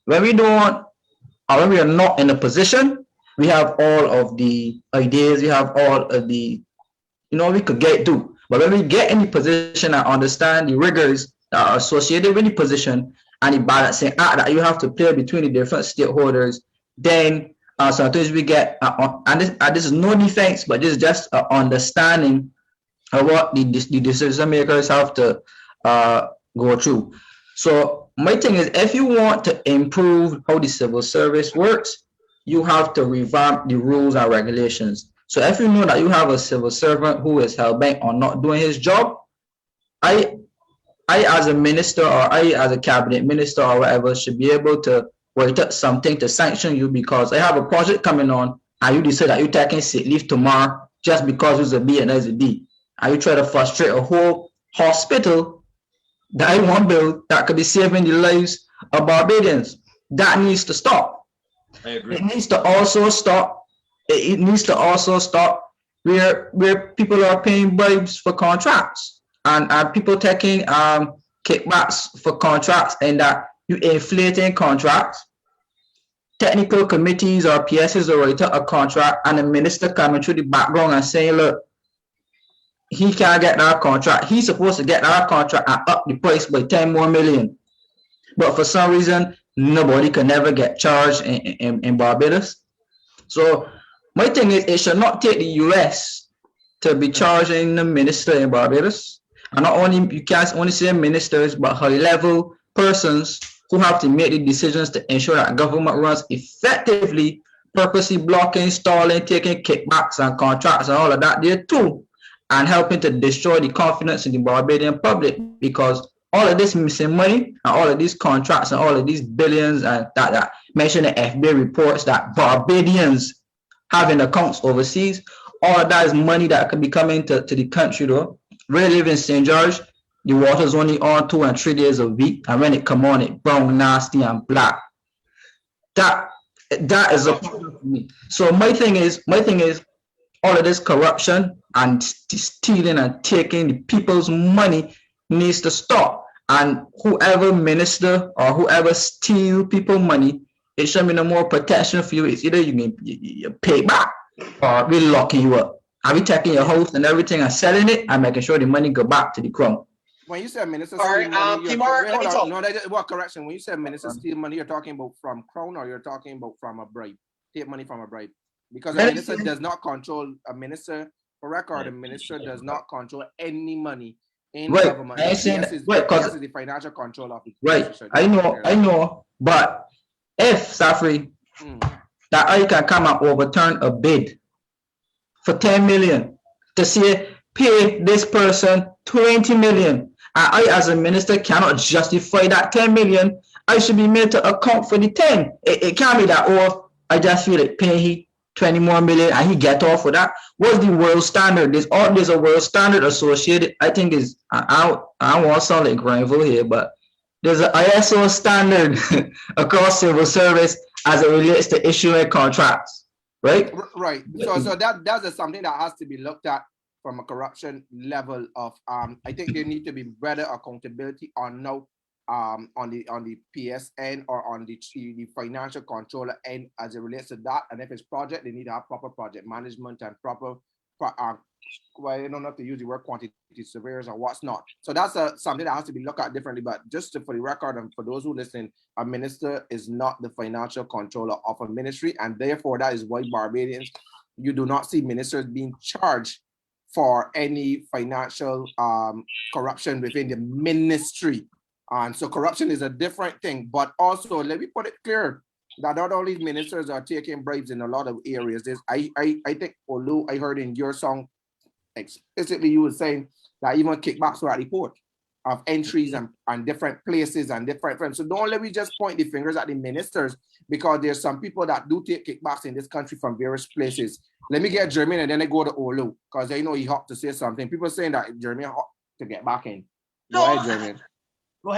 S4: when we don't, or when we are not in a position, we have all of the ideas, we have all of the, we could get to. But when we get in the position and understand the rigors that are associated with the position, and the balancing act that you have to play between the different stakeholders, then sometimes we get, and this is no defense, but this is just an understanding of what the decision makers have to go through. So my thing is, if you want to improve how the civil service works, you have to revamp the rules and regulations. So if you know that you have a civil servant who is hell-bent on not doing his job, I as a minister, or I as a cabinet minister or whatever, should be able to write up something to sanction you because I have a project coming on and you decide that you're taking sick leave tomorrow just because it's a B and there's a D. And you try to frustrate a whole hospital that I want build that could be saving the lives of Barbadians. That needs to stop.
S2: I agree.
S4: It needs to also stop. It needs to also stop where people are paying bribes for contracts and people taking kickbacks for contracts, and that you inflating contracts. Technical committees or PSs will write a contract, and the minister coming through the background and saying, look, he can't get that contract. He's supposed to get that contract and up the price by 10 more million. But for some reason, nobody can never get charged in Barbados. So my thing is, it should not take the US to be charging the minister in Barbados. And not only, you can't only say ministers, but high level persons who have to make the decisions to ensure that government runs effectively, purposely blocking, stalling, taking kickbacks and contracts and all of that there too, and helping to destroy the confidence in the Barbadian public, because all of this missing money and all of these contracts and all of these billions and that mention in FBI reports that Barbadians having accounts overseas, all of that is money that could be coming to the country though. We live in St. George, the water's only on 2 and 3 days a week, and when it come on, it brown, nasty, and black. That is a problem for me. So my thing is, all of this corruption and stealing and taking the people's money needs to stop. And whoever minister or whoever steal people money, it should be no more protection for you. It's either you pay back or we locking you up. Are we taking your house and everything and selling it and making sure the money go back to the crown?
S1: When you said minister
S6: All
S1: steal
S6: right,
S1: money,
S6: Kimar, let me talk.
S1: no, what correction? When you said minister steal money, you're talking about from crown or you're talking about from a bribe? Take money from a bribe. Because a minister does not control, a minister, for record, a minister does not control any money in government. Yes, is the financial control of it.
S4: Right, I know, but if, Safri, that I can come and overturn a bid for 10 million to say, pay this person 20 million, and I as a minister cannot justify that 10 million, I should be made to account for the 10. It can't be that, oh, I just feel like paying he 20 more million and he get off for that. What's the world standard? There's a world standard associated. I think is, I don't want to sound like Granville here, but there's an ISO standard across civil service as it relates to issuing contracts, right?
S1: Right. So that's something that has to be looked at from a corruption level of I think there need to be better accountability on the PSN or on the financial controller end as it relates to that. And if it's project, they need to have proper project management and proper well, I don't have to use the word quantity surveyors or what's not. So that's something that has to be looked at differently. But just for the record and for those who listen, a minister is not the financial controller of a ministry, and therefore that is why Barbadians, you do not see ministers being charged for any financial corruption within the ministry. And so corruption is a different thing. But also, let me put it clear that not only ministers are taking bribes in a lot of areas. I think, Olu, I heard in your song explicitly you were saying that even kickbacks were at the port of entries and different places and different friends. So don't let me just point the fingers at the ministers, because there's some people that do take kickbacks in this country from various places. Let me get Jermaine and then I go to Olu, because they know he hot to say something. People saying that Jermaine hot to get back in. Go ahead, Jermaine. Go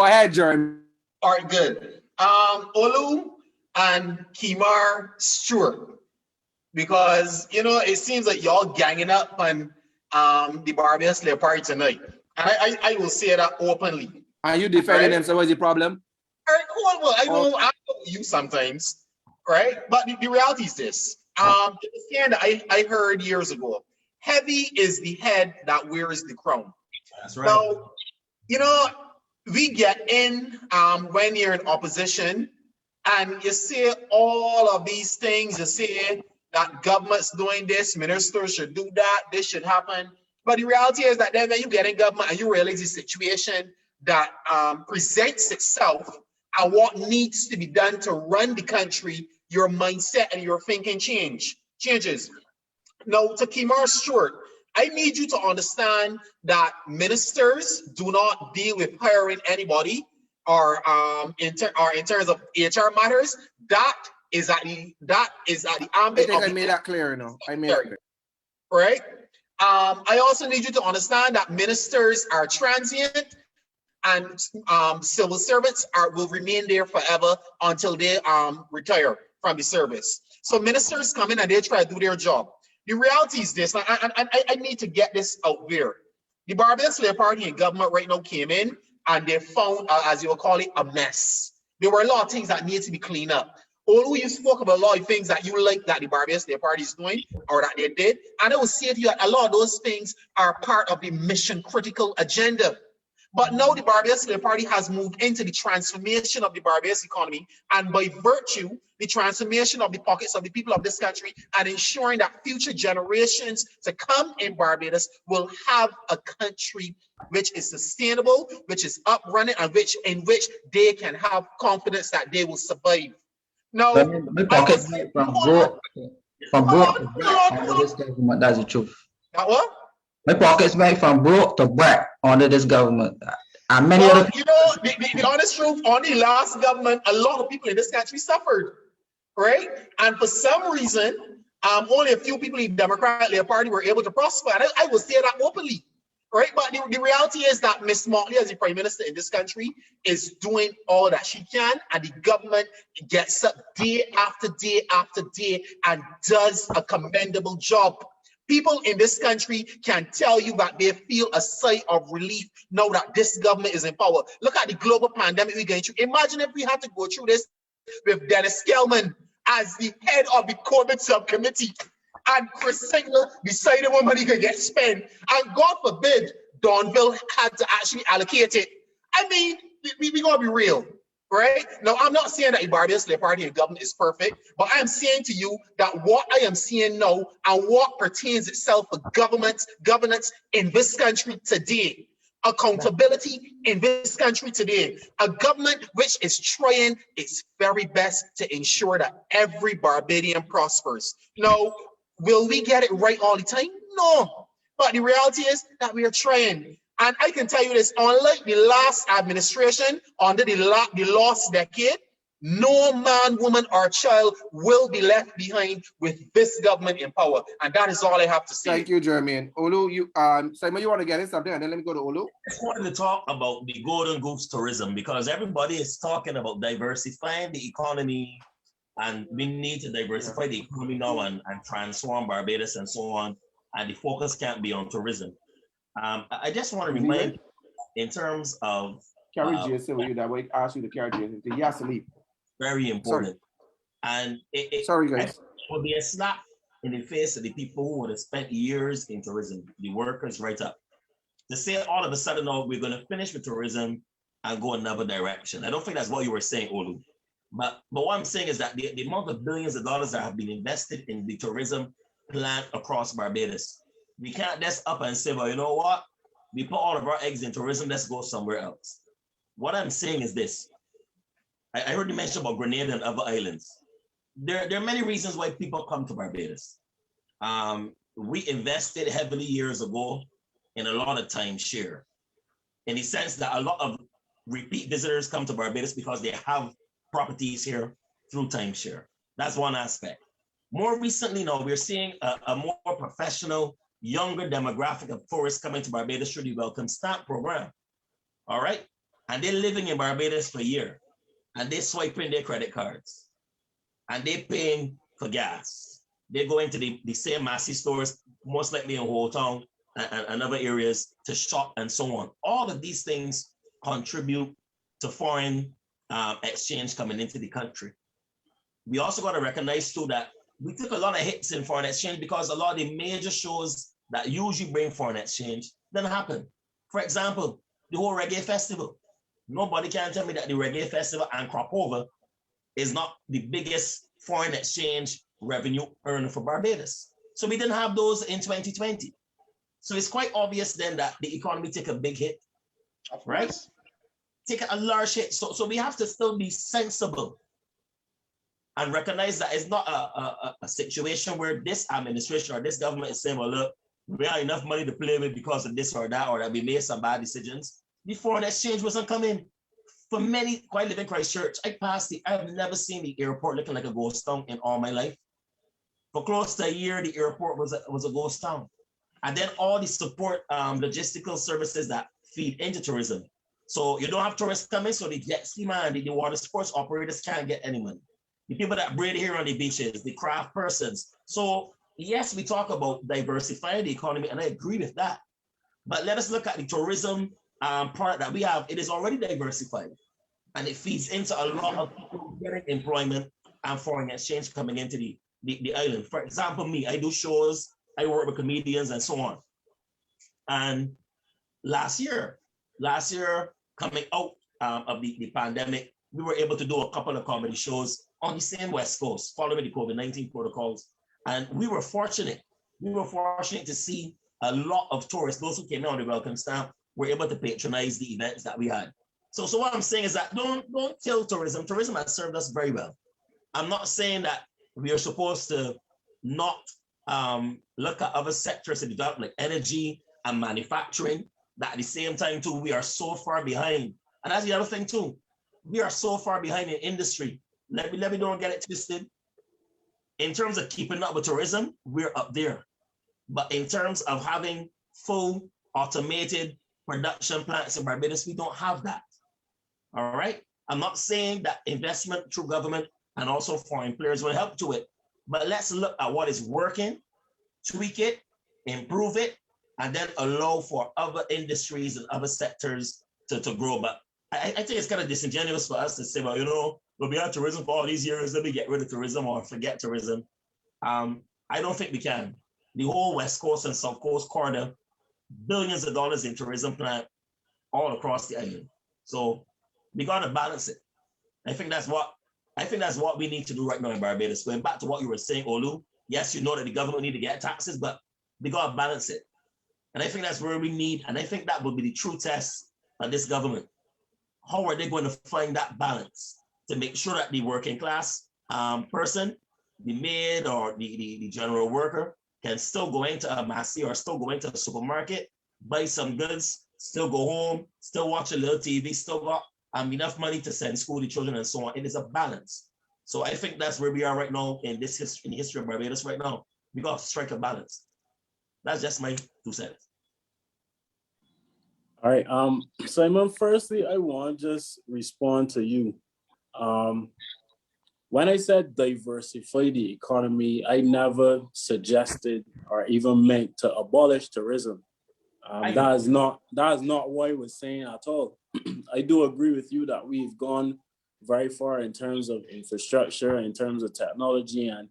S1: ahead, Jermaine.
S6: All right, good. Olu and Kimar Stewart, because it seems like y'all ganging up on the Barbadian slave party tonight, and I will say that openly.
S1: Are you defending them? So what's the problem?
S6: All right, cool. Well, I know you sometimes, right? But the reality is this: the stand I heard years ago, heavy is the head that wears the crown.
S2: That's right.
S6: So we get in when you're in opposition and you see all of these things. You see that government's doing this, ministers should do that, this should happen. But the reality is that then when you get in government and you realize the situation that presents itself and what needs to be done to run the country, your mindset and your thinking changes. Now, to keep our short, I need you to understand that ministers do not deal with hiring anybody or in terms of HR matters. That is at the ambit.
S1: I think I made that clear now. I made it clear.
S6: Right. I also need you to understand that ministers are transient and civil servants will remain there forever until they retire from the service. So ministers come in and they try to do their job. The reality is this, I need to get this out there. The Barbados Labour Party and government right now came in and they found, as you will call it, a mess. There were a lot of things that need to be cleaned up. Although you spoke about a lot of things that you like that the Barbados Labour Party is doing or that they did, and I will say to you that a lot of those things are part of the mission critical agenda. But now the Barbados Labour Party has moved into the transformation of the Barbados economy, and by virtue, the transformation of the pockets of the people of this country and ensuring that future generations to come in Barbados will have a country which is sustainable, which is up running, and in which they can have confidence that they will survive. Now,
S4: my pockets from broke to black under this government. That's the truth.
S6: That what?
S4: My pockets went from broke to black under this government. And many other.
S6: You know, the honest truth, on the last government, a lot of people in this country suffered, right? And for some reason, only a few people in the Democratic Labour Party were able to prosper. And I will say that openly, right? But the reality is that Ms. Motley, as the Prime Minister in this country, is doing all that she can, and the government gets up day after day after day and does a commendable job. People in this country can tell you that they feel a sigh of relief now that this government is in power. Look at the global pandemic we're going through. Imagine if we had to go through this with Dennis Kellman as the head of the COVID subcommittee and Chris Sigler decided what money could get spent. And God forbid, Donville had to actually allocate it. I mean, we gotta be real. Right now, I'm not saying that the Barbados Labour Party and government is perfect, but I am saying to you that what I am seeing now and what pertains itself for governance in this country today, accountability in this country today, a government which is trying its very best to ensure that every Barbadian prospers. Now, will we get it right all the time? No, but the reality is that we are trying. And I can tell you this, unlike the last administration, under the last decade, no man, woman, or child will be left behind with this government in power. And that is all I have to say.
S1: Thank you, Jermaine. Olu, Simon, you want to get in something? And then let me go to Olu.
S2: I just wanted to talk about the Golden Goose tourism because everybody is talking about diversifying the economy, and we need to diversify the economy now and transform Barbados and so on. And the focus can't be on tourism. I just want to remind, in terms of
S1: carry Jason with you, that way ask you to carry Jason. He has to leave.
S2: Very important. Sorry. And
S1: sorry, guys.
S2: it will be a slap in the face of the people who would have spent years in tourism, the workers right up. To say all of a sudden, oh, we're going to finish with tourism and go another direction. I don't think that's what you were saying, Olu. But what I'm saying is that the amount of billions of dollars that have been invested in the tourism plan across Barbados, we can't just up and say, well, you know what? We put all of our eggs in tourism, let's go somewhere else. What I'm saying is this. I heard you mention about Grenada and other islands. There are many reasons why people come to Barbados. We invested heavily years ago in a lot of timeshare, in the sense that a lot of repeat visitors come to Barbados because they have properties here through timeshare. That's one aspect. More recently now, we're seeing a more professional, younger demographic of tourists coming to Barbados through the Welcome Stamp program. All right? And they're living in Barbados for a year. And they're swiping their credit cards. And they're paying for gas. They're going to the same Massey stores, most likely in Whole Town and other areas, to shop and so on. All of these things contribute to foreign exchange coming into the country. We also got to recognize too that we took a lot of hits in foreign exchange because a lot of the major shows that usually bring foreign exchange didn't happen. For example, the whole reggae festival. Nobody can tell me that the Reggae Festival and Crop Over is not the biggest foreign exchange revenue earner for Barbados. So we didn't have those in 2020. So it's quite obvious then that the economy take a big hit, right? Take a large hit. So we have to still be sensible and recognize that it's not a situation where this administration or this government is saying, well, look, we have enough money to play with because of this or that, or that we made some bad decisions. The foreign exchange wasn't coming. For many, quite live in Christchurch, I've never seen the airport looking like a ghost town in all my life. For close to a year, the airport was a ghost town. And then all the support logistical services that feed into tourism. So you don't have tourists coming, so the jet ski man, the water sports operators can't get any money. The people that braid here on the beaches, the craft persons. So yes, we talk about diversifying the economy, and I agree with that. But let us look at the tourism part that we have. It is already diversified, and it feeds into a lot of people getting employment and foreign exchange coming into the island. For example, me, I do shows, I work with comedians and so on. And last year, coming out of the pandemic, we were able to do a couple of comedy shows on the same West Coast, following the COVID-19 protocols. And we were fortunate. We were fortunate to see a lot of tourists, those who came in on the welcome stamp, were able to patronize the events that we had. So what I'm saying is that don't kill tourism. Tourism has served us very well. I'm not saying that we are supposed to not look at other sectors in development, like energy and manufacturing, that at the same time too, we are so far behind. And that's the other thing too. We are so far behind in industry. Let me don't get it twisted. In terms of keeping up with tourism, we're up there. But in terms of having full automated production plants in Barbados, we don't have that. All right. I'm not saying that investment through government and also foreign players will help to it, but let's look at what is working, tweak it, improve it, and then allow for other industries and other sectors to grow. But I think it's kind of disingenuous for us to say, well, we'll be on tourism for all these years, let me get rid of tourism or forget tourism. I don't think we can. The whole West Coast and South Coast corridor, billions of dollars in tourism plan all across the island. So we got to balance it. I think that's what we need to do right now in Barbados. Going back to what you were saying, Olu, yes, you know that the government need to get taxes, but we got to balance it. And I think that's where we need, and I think that will be the true test of this government. How are they going to find that balance to make sure that the working class person, the maid or the general worker, can still go into a Massy or still go into a supermarket, buy some goods, still go home, still watch a little TV, still got enough money to send school the children and so on. It is a balance. So I think that's where we are right now in this history, in the history of Barbados right now. We got to strike a balance. That's just my 2 cents.
S5: All right, Simon, firstly, I want to just respond to you. When I said diversify the economy, I never suggested or even meant to abolish tourism. That is not what I was saying at all. I do agree with you that we've gone very far in terms of infrastructure, in terms of technology, and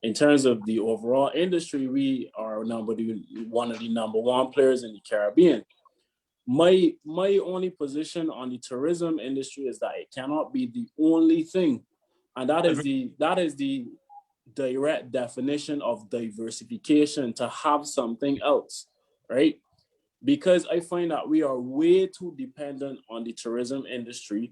S5: in terms of the overall industry. We are one of the number one players in the Caribbean. My only position on the tourism industry is that it cannot be the only thing, and that is the direct definition of diversification, to have something else, right? Because I find that we are way too dependent on the tourism industry,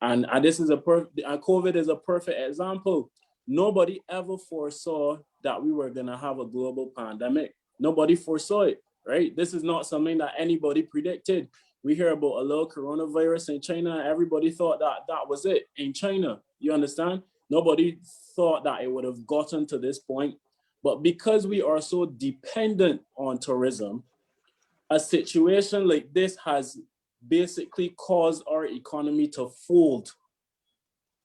S5: and this is COVID is a perfect example. Nobody ever foresaw that we were gonna have a global pandemic. Nobody foresaw it, right? This is not something that anybody predicted. We hear about a little coronavirus in China. Everybody thought that was it in China. You understand? Nobody thought that it would have gotten to this point. But because we are so dependent on tourism, a situation like this has basically caused our economy to fold,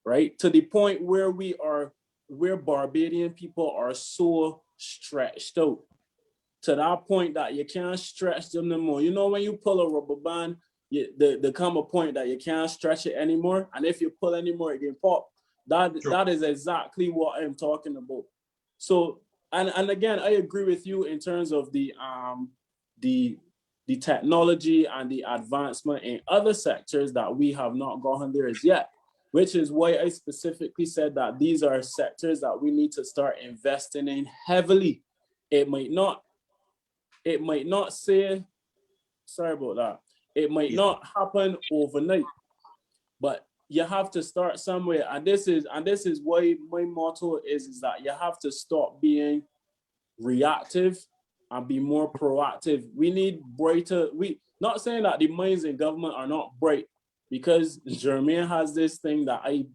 S5: right? To the point where where Barbadian people are so stretched out, to that point that you can't stretch them no more. You know, when you pull a rubber band, there come a point that you can't stretch it anymore. And if you pull anymore, it can pop. That is exactly what I'm talking about. So, and again, I agree with you in terms of the the technology and the advancement in other sectors that we have not gotten there as yet, which is why I specifically said that these are sectors that we need to start investing in heavily. It might not say, sorry about that. It might not happen overnight, but you have to start somewhere. And this is why my motto is that you have to stop being reactive and be more proactive. We need brighter, not saying that the minds in government are not bright, because Jermaine has this thing that I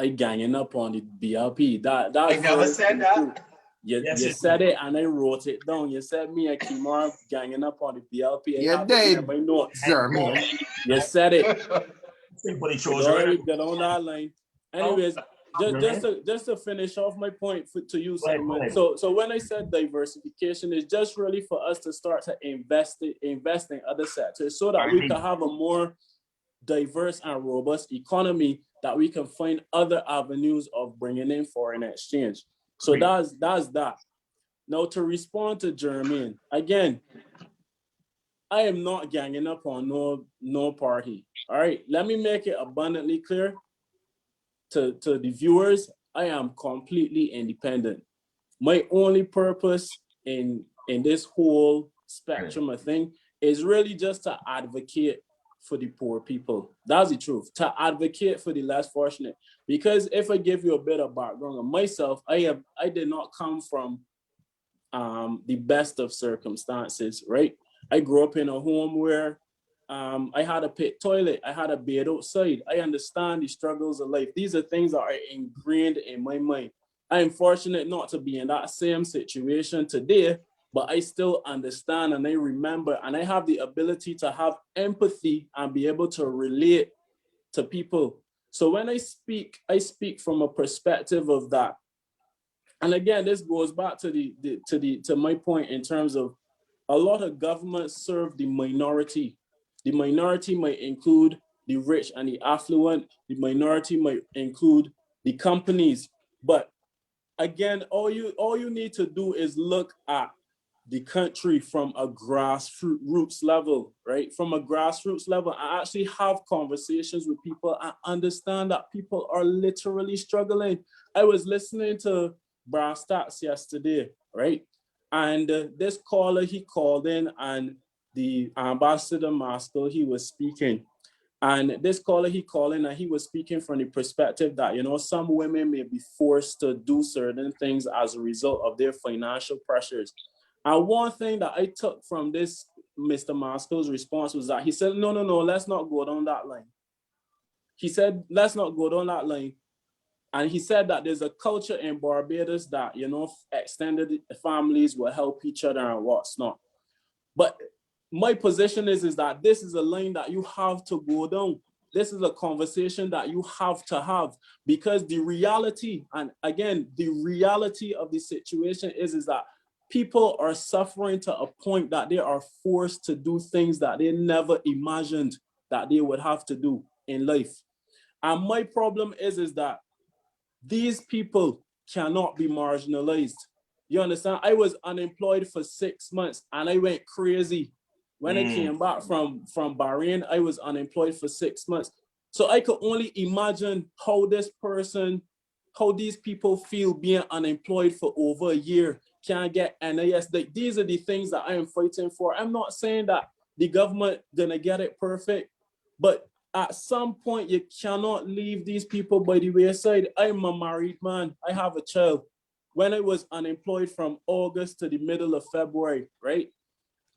S5: ganging up on the BLP.
S6: I never said that.
S5: You said it and I wrote it down. You said me and Kimar ganging up on the BLP.
S1: Yeah, Dave.
S5: My notes.
S1: Jermaine.
S5: You said it.
S2: Right?
S5: Get on that line. Anyways, just to finish off my point to you, Simon. So when I said diversification, it's just really for us to start to invest in other sectors so that we can have a more diverse and robust economy, that we can find other avenues of bringing in foreign exchange. So that's that. Now, to respond to Jermaine, again, I am not ganging up on no party. All right, let me make it abundantly clear to the viewers, I am completely independent. My only purpose in this whole spectrum of thing is really just to advocate for the poor people. That's the truth, to advocate for the less fortunate. Because if I give you a bit of background on myself, I did not come from the best of circumstances, right? I grew up in a home where I had a pit toilet, I had a bed outside. I understand the struggles of life. These are things that are ingrained in my mind. I am fortunate not to be in that same situation today, but I still understand and I remember, and I have the ability to have empathy and be able to relate to people. So when I speak from a perspective of that. And again, this goes back to my point in terms of a lot of governments serve the minority. The minority might include the rich and the affluent. The minority might include the companies. But again, all you need to do is look at the country from a grassroots level, right? From a grassroots level, I actually have conversations with people. I understand that people are literally struggling. I was listening to Brass Stats yesterday, right? And this caller, he called in, and the Ambassador Maskell, he was speaking. And this caller, he called in and he was speaking from the perspective that, some women may be forced to do certain things as a result of their financial pressures. And one thing that I took from this Mr. Maskell's response was that he said, no, let's not go down that line. He said, let's not go down that line. And he said that there's a culture in Barbados that, extended families will help each other and what's not. But my position is that this is a line that you have to go down. This is a conversation that you have to have, because the reality, and again, the reality of the situation is that people are suffering to a point that they are forced to do things that they never imagined that they would have to do in life. And my problem is that these people cannot be marginalized. You understand? I was unemployed for 6 months and I went crazy. When I came back from Bahrain, I was unemployed for 6 months. So I could only imagine how these people feel being unemployed for over a year, can't get NIS. These are the things that I am fighting for. I'm not saying that the government gonna get it perfect, but at some point you cannot leave these people by the wayside. I'm a married man, I have a child. When I was unemployed from August to the middle of February, right?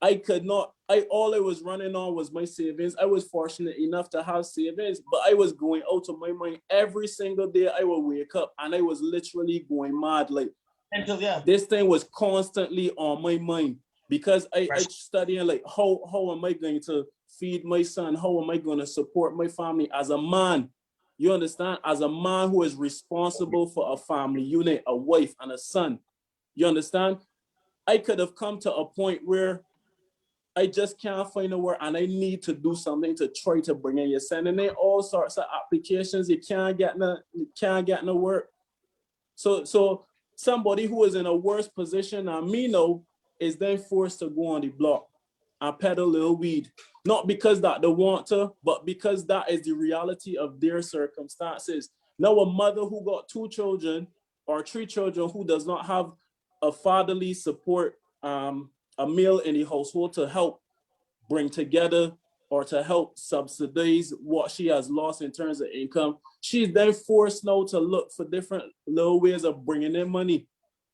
S5: All I was running on was my savings. I was fortunate enough to have savings, but I was going out of my mind. Every single day I would wake up and I was literally going mad. Like, this thing was constantly on my mind, because I studying like, how am I going to feed my son? How am I going to support my family as a man? You understand? As a man who is responsible for a family unit, a wife and a son. You understand? I could have come to a point where I just can't find a word and I need to do something to try to bring in. You're sending in all sorts of applications. You can't get no work. So somebody who is in a worse position than me now, is then forced to go on the block and peddle little weed, not because that they want to, but because that is the reality of their circumstances. Now, a mother who got 2 children or 3 children who does not have a fatherly support, a male in the household to help bring together or to help subsidize what she has lost in terms of income, she's then forced now to look for different little ways of bringing in money.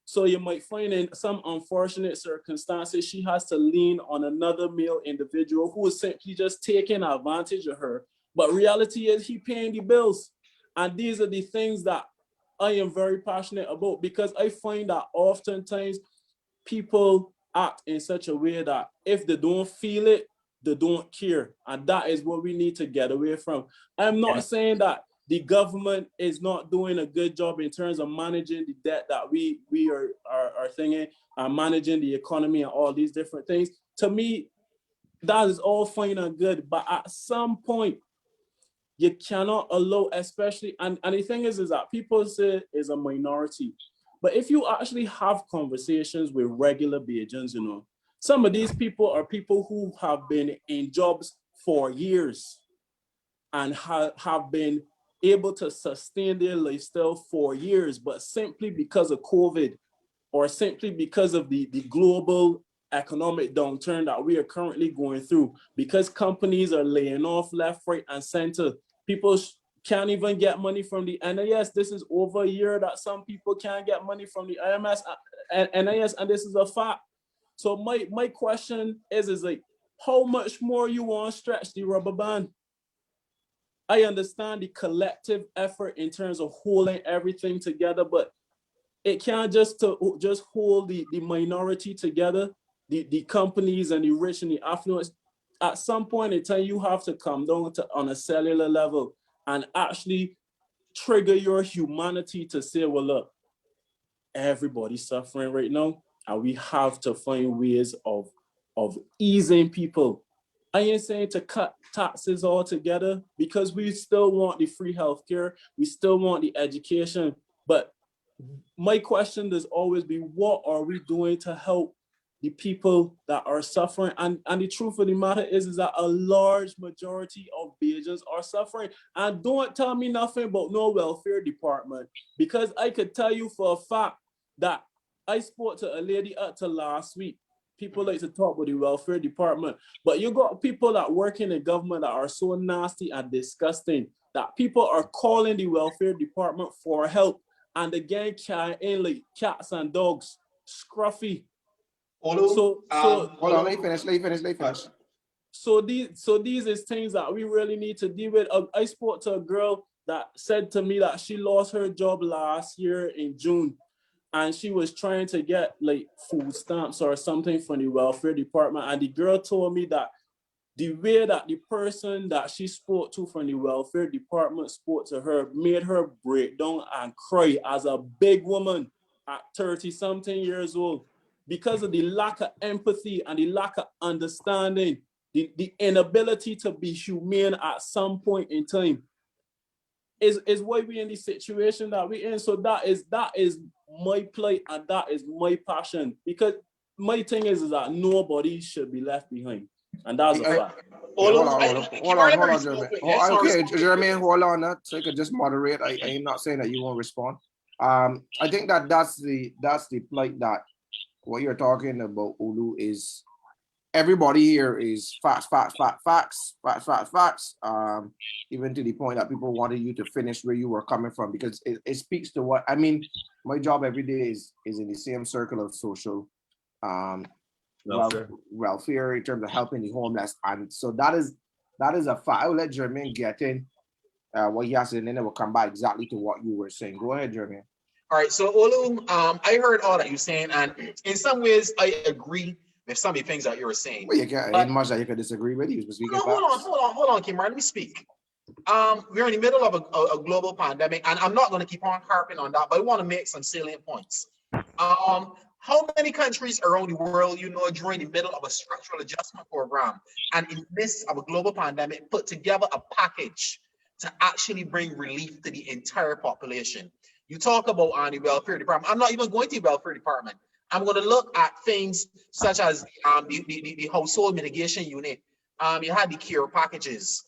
S5: So you might find in some unfortunate circumstances, she has to lean on another male individual who is simply just taking advantage of her. But reality is he paying the bills. And these are the things that I am very passionate about, because I find that oftentimes people act in such a way that if they don't feel it, they don't care. And that is what we need to get away from. I'm not saying that the government is not doing a good job in terms of managing the debt that we are thinking, and managing the economy and all these different things. To me, that is all fine and good. But at some point, you cannot allow, especially, and the thing is that people say is a minority. But if you actually have conversations with regular Bajans, you know, some of these people are people who have been in jobs for years and have been able to sustain their lifestyle for years, but simply because of COVID or simply because of the global economic downturn that we are currently going through, because companies are laying off left, right, and center. People can't even get money from the NIS. This is over a year that some people can't get money from the IMS and NIS, and this is a fact. So my question is like, how much more you want to stretch the rubber band? I understand the collective effort in terms of holding everything together, but it can't just hold the minority together, the companies and the rich and the affluent. At some point in time, you have to come down to on a cellular level and actually trigger your humanity to say, well, look, everybody's suffering right now, and we have to find ways of easing people. I ain't saying to cut taxes altogether, because we still want the free healthcare, we still want the education, but my question does always be, what are we doing to help the people that are suffering? And the truth of the matter is that a large majority of Bajans are suffering. And don't tell me nothing about no welfare department, because I could tell you for a fact that I spoke to a lady up to last week. People like to talk about the welfare department, but you got people that work in the government that are so nasty and disgusting that people are calling the welfare department for help. And again, carry in like cats and dogs, scruffy.
S1: Hold on, let me finish.
S5: So these is things that we really need to deal with. I spoke to a girl that said to me that she lost her job last year in June, and she was trying to get like food stamps or something from the welfare department. And the girl told me that the way that the person that she spoke to from the welfare department spoke to her made her break down and cry as a big woman at 30-something years old, because of the lack of empathy and the lack of understanding, the inability to be humane at some point in time is why we're in the situation that we're in. So that is my plight, and that is my passion, because my thing is that nobody should be left behind. And that's a fact.
S1: Hold on, Jeremy. Okay, Jeremy, hold on. So you could just moderate. I am not saying that you won't respond. I think that's the plight that what you're talking about, Olu, is everybody here is facts. Even to the point that people wanted you to finish where you were coming from, because it speaks to what I mean. My job every day is in the same circle of social welfare in terms of helping the homeless, and so that is a fact. I'll let Jermaine get in what he has to, and then we'll come back exactly to what you were saying. Go ahead, Jermaine.
S6: All right, so Olu, I heard all that you're saying, and in some ways I agree with some of the things that you were saying.
S1: Well, you can, ain't much that you could disagree with. Hold
S6: on, Kimar, let me speak. We're in the middle of a global pandemic, and I'm not going to keep on harping on that, but I want to make some salient points. How many countries around the world, during the middle of a structural adjustment program and in the midst of a global pandemic, put together a package to actually bring relief to the entire population? You talk about the welfare department. I'm not even going to the welfare department. I'm going to look at things such as the household mitigation unit. You had the care packages.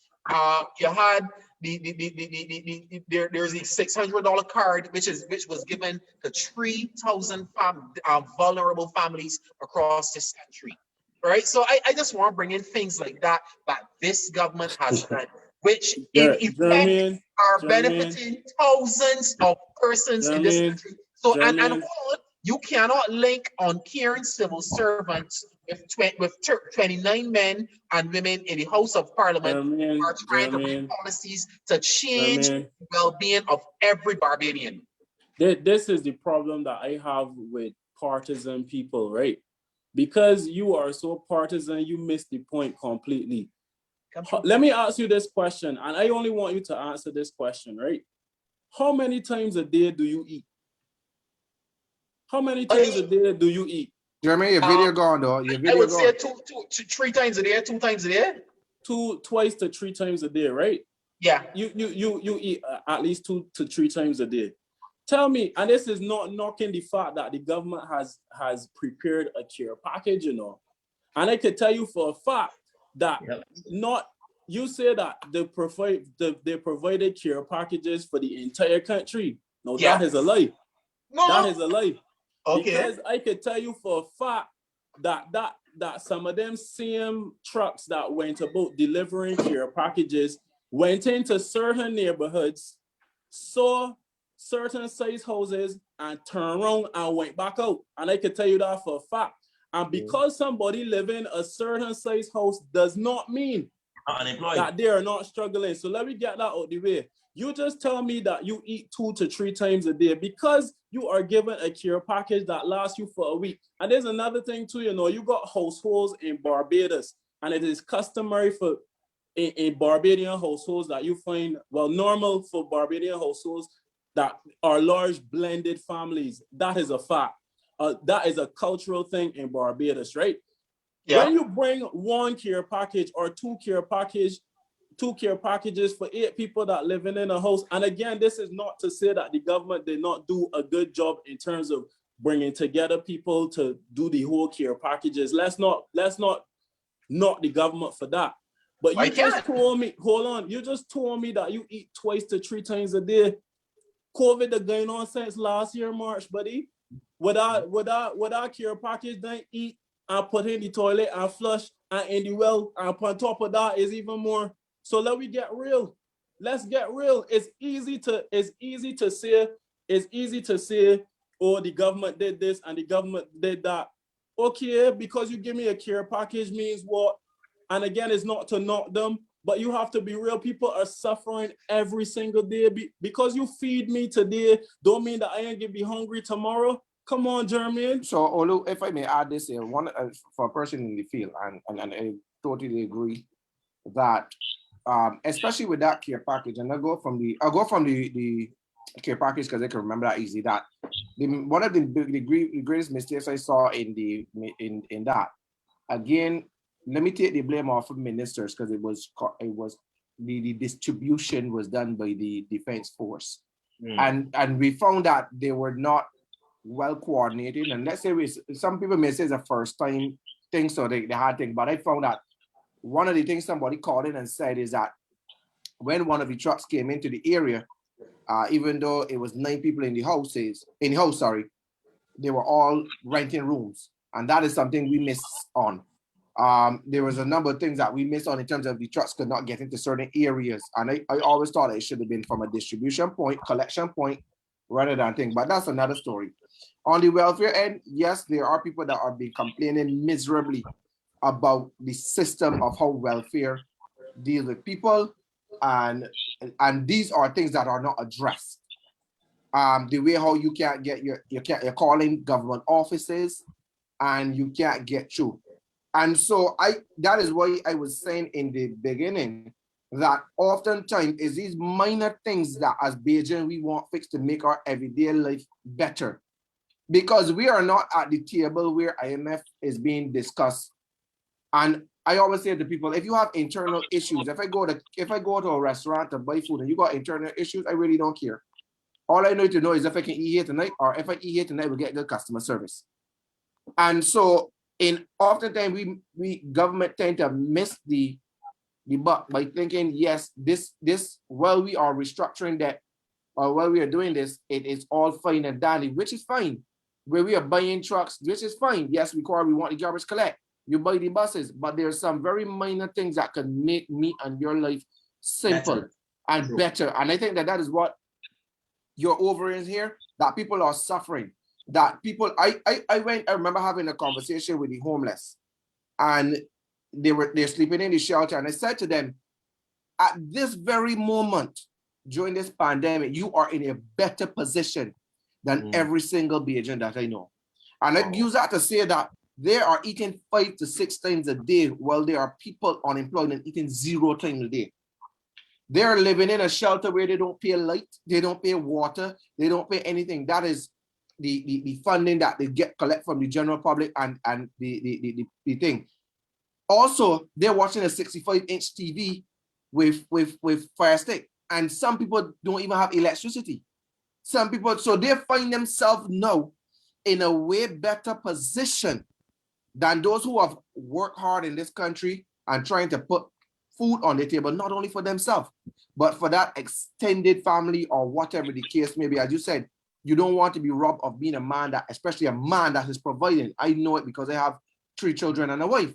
S6: You had there's the $600 card, which was given to 3,000 vulnerable families across this country. Right. So I just want to bring in things like that this government has done, which in effect are benefiting thousands of persons in this country. So and hold on, you cannot link on caring civil servants with 29 men and women in the House of Parliament who are trying to bring policies to change the well-being of every Barbadian.
S5: This is the problem that I have with partisan people, right? Because you are so partisan, you miss the point completely. Let me ask you this question, and I only want you to answer this question, right? How many times a day do you eat? How many times a day do you eat?
S1: Jeremy, your video gone though. Your video
S6: I would
S1: gone.
S6: say 3 times a day, 2 times a day.
S5: Twice to 3 times a day, right?
S6: Yeah.
S5: You eat at least 2 to 3 times a day. Tell me, and this is not knocking the fact that the government has prepared a care package, you know, and I can tell you for a fact that you say that they provided care packages for the entire country. No, that is a lie. No. That is a lie. Okay. Because I could tell you for a fact that some of them same trucks that went about delivering care packages went into certain neighborhoods, saw certain size houses, and turned around and went back out. And I could tell you that for a fact. And because somebody live in a certain size house does not mean that they are not struggling. So let me get that out the way. You just tell me that you eat 2 to 3 times a day because you are given a care package that lasts you for a week. And there's another thing too, you know, you got households in Barbados, and it is customary for in Barbadian households that you find, well, normal for Barbadian households that are large blended families. That is a fact. That is a cultural thing in Barbados, right? Yeah. When you bring 1 care package or 2 care packages for 8 people that living in a house, and again, this is not to say that the government did not do a good job in terms of bringing together people to do the whole care packages. Let's not knock the government for that. But you just told me, hold on, you just told me that you eat 2 to 3 times a day. COVID is going on since last year, March, buddy. Would our care package then eat and put in the toilet and flush and in the well, and on top of that is even more. So let me get real. Let's get real. It's easy to say, oh, the government did this and the government did that. Okay, because you give me a care package means what? And again, it's not to knock them, but you have to be real. People are suffering every single day. Because you feed me today, don't mean that I ain't gonna be hungry tomorrow. Come on, Jermaine.
S1: So, Olu, if I may add this here, one for a person in the field, and I totally agree that, especially with that care package, and I'll go from the care package because I can remember that easy. That one of the greatest mistakes I saw in that, again, let me take the blame off of ministers because it was the distribution was done by the defense force, and we found that they were not well coordinated. And let's say some people may say it's a first time thing, so they had things, but I found that one of the things somebody called in and said is that when one of the trucks came into the area, even though it was 9 people in the house, they were all renting rooms, and that is something we missed on. There was a number of things that we missed on in terms of the trucks could not get into certain areas, and I always thought it should have been from a distribution point, collection point, rather than thing. But that's another story. On the welfare end, yes, there are people that are being complaining miserably about the system of how welfare deals with people, and these are things that are not addressed. The way how you can't get you're calling government offices and you can't get through. And so that is why I was saying in the beginning that oftentimes is these minor things that as Bajan we want fixed to make our everyday life better. Because we are not at the table where IMF is being discussed. And I always say to people, if you have internal issues, if I go to a restaurant to buy food and you got internal issues, I really don't care. All I need to know is if I can eat here tonight, or if I eat here tonight, we'll get good customer service. And so in oftentimes we government tend to miss the buck by thinking, yes, this while we are restructuring that, or while we are doing this, it is all fine and dandy, which is fine. Where we are buying trucks, which is fine. Yes, we want the garbage collect. You buy the buses, but there are some very minor things that can make me and your life simple and better. And I think that is what you're over in here, that people are suffering. That people, I remember having a conversation with the homeless, and they're sleeping in the shelter. And I said to them, at this very moment, during this pandemic, you are in a better position than every single Bajan that I know. And I use that to say that they are eating 5 to 6 times a day, while there are people unemployed and eating 0 times a day. They're living in a shelter where they don't pay light, they don't pay water, they don't pay anything. That is the funding that they collect from the general public and the thing. Also, they're watching a 65-inch TV with Fire Stick, and some people don't even have electricity. Some people, so they find themselves now in a way better position than those who have worked hard in this country and trying to put food on the table, not only for themselves, but for that extended family or whatever the case may be. As you said, you don't want to be robbed of being a man that, especially a man that is providing. I know it because I have 3 children and a wife.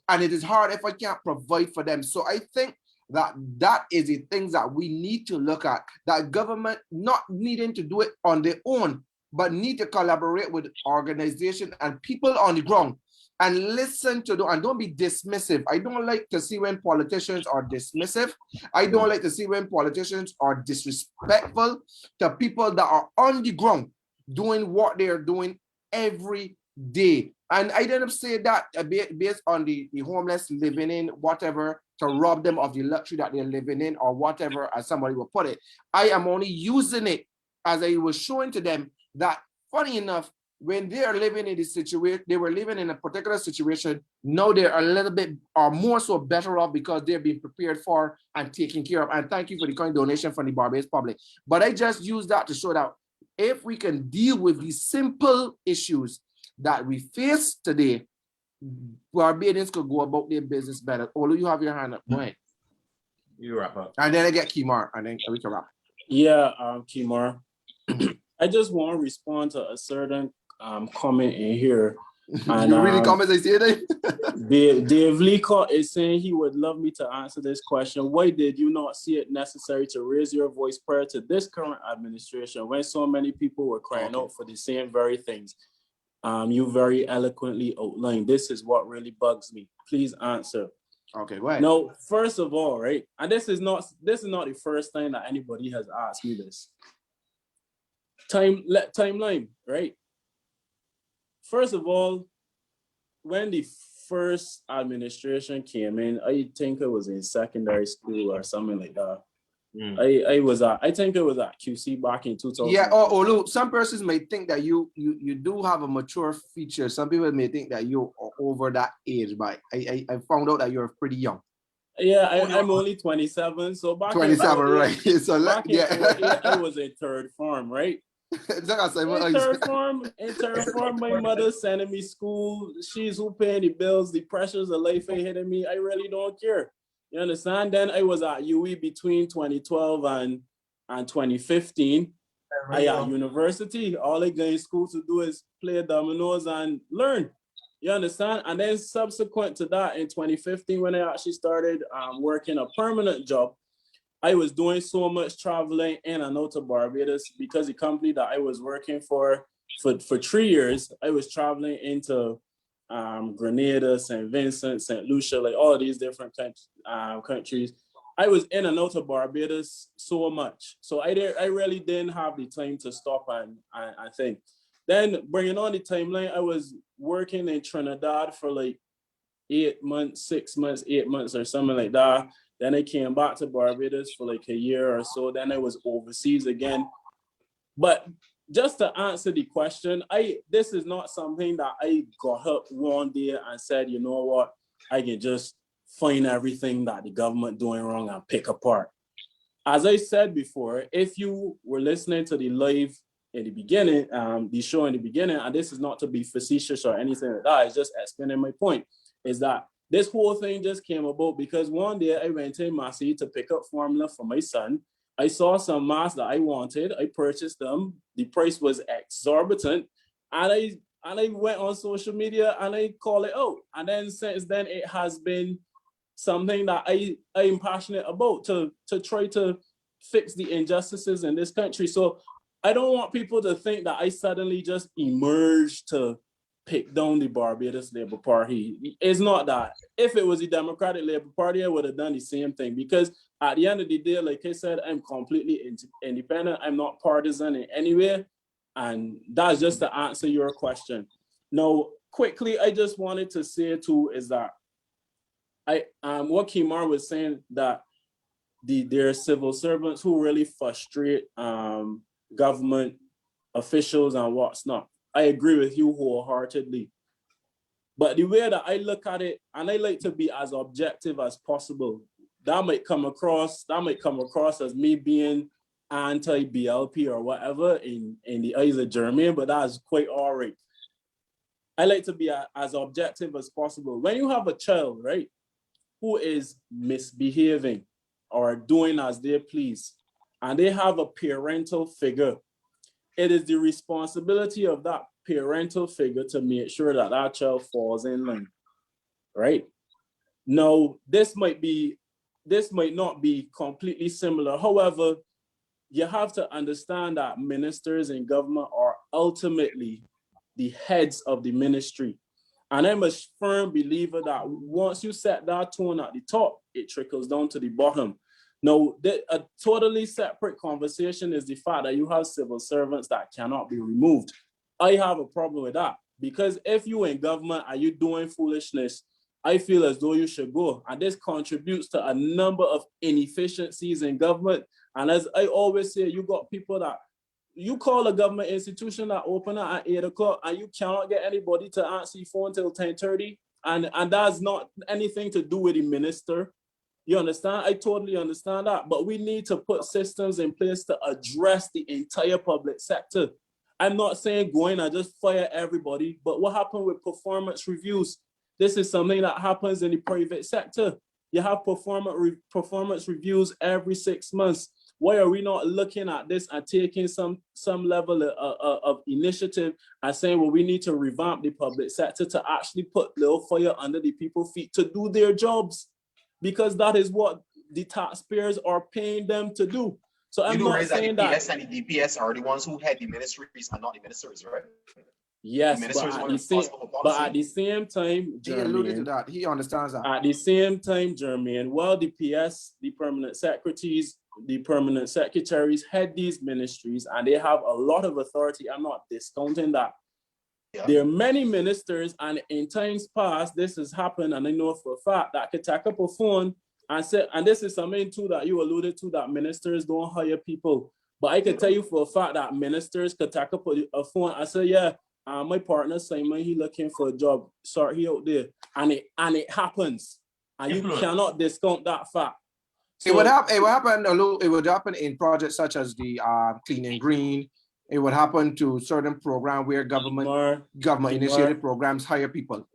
S1: And it is hard if I can't provide for them. So I think that is the things that we need to look at, that government not needing to do it on their own, but need to collaborate with organizations and people on the ground and listen to them, and don't be dismissive. I don't like to see when politicians are dismissive. I don't like to see when politicians are disrespectful to people that are on the ground doing what they are doing every day. And I didn't say that based on the homeless living in whatever, to rob them of the luxury that they're living in or whatever, as somebody will put it. I am only using it as I was showing to them that, funny enough, when they are living in this situation, they were living in a particular situation, now they're a little bit or more so better off because they're being prepared for and taken care of. And thank you for the kind donation from the Barbados public. But I just use that to show that if we can deal with these simple issues that we face today, Barbadians could go about their business better. Olu, you have your hand up. Go ahead.
S2: You wrap up.
S1: And then I get Kimar, and then we can wrap.
S5: Yeah, Kimar. I just want to respond to a certain comment in here. And,
S1: you really comment, I see it.
S5: Dave Leacock is saying he would love me to answer this question. Why did you not see it necessary to raise your voice prior to this current administration when so many people were crying out for the same very things? You very eloquently outlined. This is what really bugs me. Please answer.
S1: Okay, go ahead.
S5: No, first of all, right, and this is not the first time that anybody has asked me this. Timeline, right? First of all, when the first administration came in, I think it was in secondary school or something like that. I think it was at QC back in 2000.
S1: Yeah, Olu, some persons may think that you do have a mature feature. Some people may think that you're over that age, but I found out that you're pretty young.
S5: Yeah, I'm only 27, so back
S1: 27,
S5: in 08,
S1: right? So
S5: back in 08, I was in third form, right? In third form, my mother sending me school. She's who paying the bills. The pressures of life ain't hitting me. I really don't care. You understand? Then I was at UE between 2012 and 2015. I at university. All I go in school to do is play dominoes and learn. You understand? And then subsequent to that, in 2015, when I actually started working a permanent job, I was doing so much traveling in and out of Barbados because the company that I was working for 3 years, I was traveling into Grenada, St. Vincent, St. Lucia, like all these different countries. I was in and out of Barbados so much. So I really didn't have the time to stop and think. Then bringing on the timeline, I was working in Trinidad for like 8 months, 6 months, 8 months or something like that. Then I came back to Barbados for like a year or so. Then I was overseas again. But just to answer the question, this is not something that I got up one day and said, you know what, I can just find everything that the government doing wrong and pick apart. As I said before, if you were listening to the live in the beginning, and this is not to be facetious or anything like that, it's just explaining my point, is that this whole thing just came about because one day I went to Massey to pick up formula for my son. I saw some masks that I wanted. I purchased them. The price was exorbitant. And I went on social media and I call it out. And then since then, it has been something that I am passionate about to try to fix the injustices in this country. So I don't want people to think that I suddenly just emerged to pick down the Barbados Labour Party. It's not that. If it was the Democratic Labour Party, I would have done the same thing, because at the end of the day, like I said, I'm completely independent. I'm not partisan in any way. And that's just to answer your question. Now, quickly, I just wanted to say too is that what Kimar was saying, that there are civil servants who really frustrate government officials and what's not. I agree with you wholeheartedly. But the way that I look at it, and I like to be as objective as possible, that might come across as me being anti-BLP or whatever in the eyes of Jermaine, but that's quite all right. I like to be as objective as possible. When you have a child, right, who is misbehaving or doing as they please, and they have a parental figure, it is the responsibility of that parental figure to make sure that that child falls in line, right? Now, this might not be completely similar. However, you have to understand that ministers in government are ultimately the heads of the ministry. And I'm a firm believer that once you set that tone at the top, it trickles down to the bottom. Now, a totally separate conversation is the fact that you have civil servants that cannot be removed. I have a problem with that, because if you're in government and you're doing foolishness, I feel as though you should go. And this contributes to a number of inefficiencies in government. And as I always say, you got people that you call a government institution that open at 8 o'clock and you cannot get anybody to answer your phone until 10:30. And that's not anything to do with the minister. You understand? I totally understand that. But we need to put systems in place to address the entire public sector. I'm not saying go in and just fire everybody, but what happened with performance reviews? This is something that happens in the private sector. You have performance reviews every 6 months. Why are we not looking at this and taking some level of initiative and saying, well, we need to revamp the public sector to actually put little fire under the people's feet to do their jobs? Because that is what the taxpayers are paying them to do. So I'm not saying that
S6: the PS and the DPS are the ones who head the ministries and not the ministers, right?
S5: Yes, but at the same time,
S1: he alluded to that. He understands that.
S5: At the same time, Jermaine, well, the PS, the permanent secretaries, the permanent secretaries head these ministries and they have a lot of authority. I'm not discounting that. Yeah. There are many ministers, and in times past, this has happened, and I know for a fact that could take up a phone and say, and this is something too that you alluded to, that ministers don't hire people. But I can tell you for a fact that ministers could take up a phone and say, yeah, my partner Simon, he looking for a job. Sorry, he out there, and it happens, and you cannot discount that fact. So,
S1: it would happen in projects such as the Clean and Green. It would happen to certain programs where government initiated programs hire people.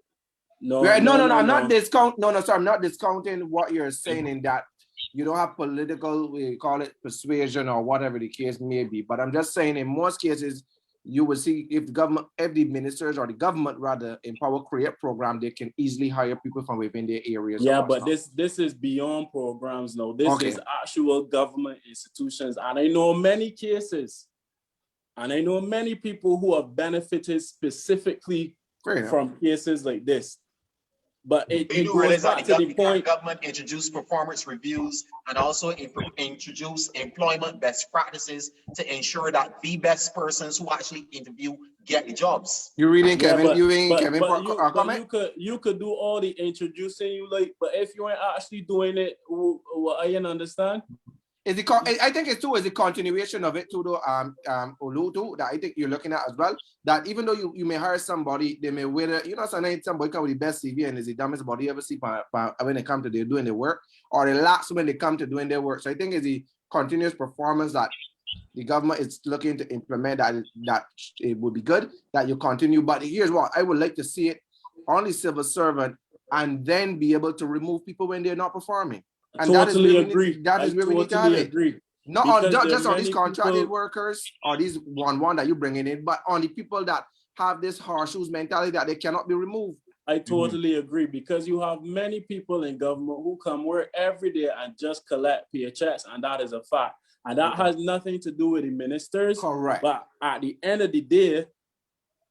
S1: I'm not discounting what you're saying in that you don't have political, we call it persuasion or whatever the case may be. But I'm just saying in most cases, you will see if the ministers or the government rather in power create program, they can easily hire people from within their areas.
S5: Yeah, but this is beyond programs now. This is actual government institutions. And I know many cases, and I know many people who have benefited specifically from cases like this. But it goes back to the point.
S6: Government introduced performance reviews and also introduce employment best practices to ensure that the best persons who actually interview get the jobs.
S1: You reading Kevin?
S5: You could do all the introducing you like, but if you ain't actually doing it, I didn't understand.
S1: I think it's a continuation of it too, though, Olu, that I think you're looking at as well. That even though you may hire somebody, they may sometimes somebody come with the best CV and is the dumbest body you ever see when they come to doing their work, or they lax when they come to doing their work. So I think it's the continuous performance that the government is looking to implement that it would be good that you continue. But here's what I would like to see it on the civil servant, and then be able to remove people when they're not performing. And
S5: Totally agree.
S1: That is where we need to have it.
S5: Agree.
S1: Not on just on these contracted workers or these one that you're bringing in, but on the people that have this horseshoes mentality that they cannot be removed.
S5: I totally agree, because you have many people in government who come work every day and just collect paychecks, and that is a fact. And that has nothing to do with the ministers.
S1: Correct.
S5: But at the end of the day,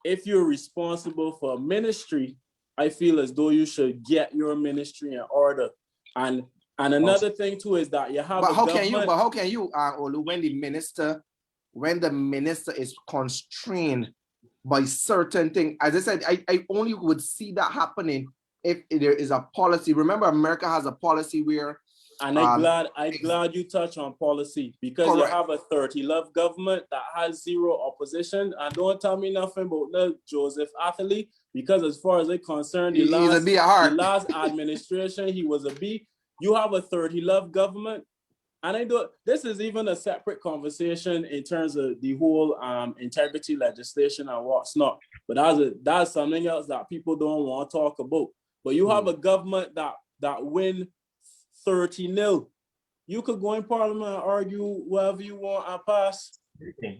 S5: if you're responsible for a ministry, I feel as though you should get your ministry in order. And another thing too is that you have.
S1: But how can you, Olu, when the minister is constrained by certain things? As I said, I only would see that happening if there is a policy. Remember, America has a policy where.
S5: And I'm glad you touch on policy, because you have a 30-love government that has zero opposition. And don't tell me nothing about no Joseph Atherley, because as far as I'm concerned, the last administration, he was a B. You have a 30-love government. And this is even a separate conversation in terms of the whole integrity legislation and what's not. But that's something else that people don't want to talk about. But you have a government that win 30-0. You could go in parliament and argue whatever you want and pass.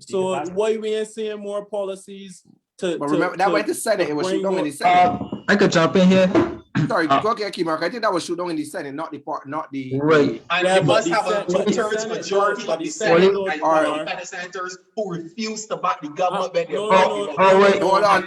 S5: So why we ain't seeing more policies to? But remember that went to Senate. It was shoot down in the Senate.
S4: I could jump in here.
S1: Sorry, go ahead, Mark. I think that was shoot down in the Senate, not the
S4: right.
S6: And you must have a 2/3 majority of the Senate and independent senators who refuse to back the government.
S1: Hold on,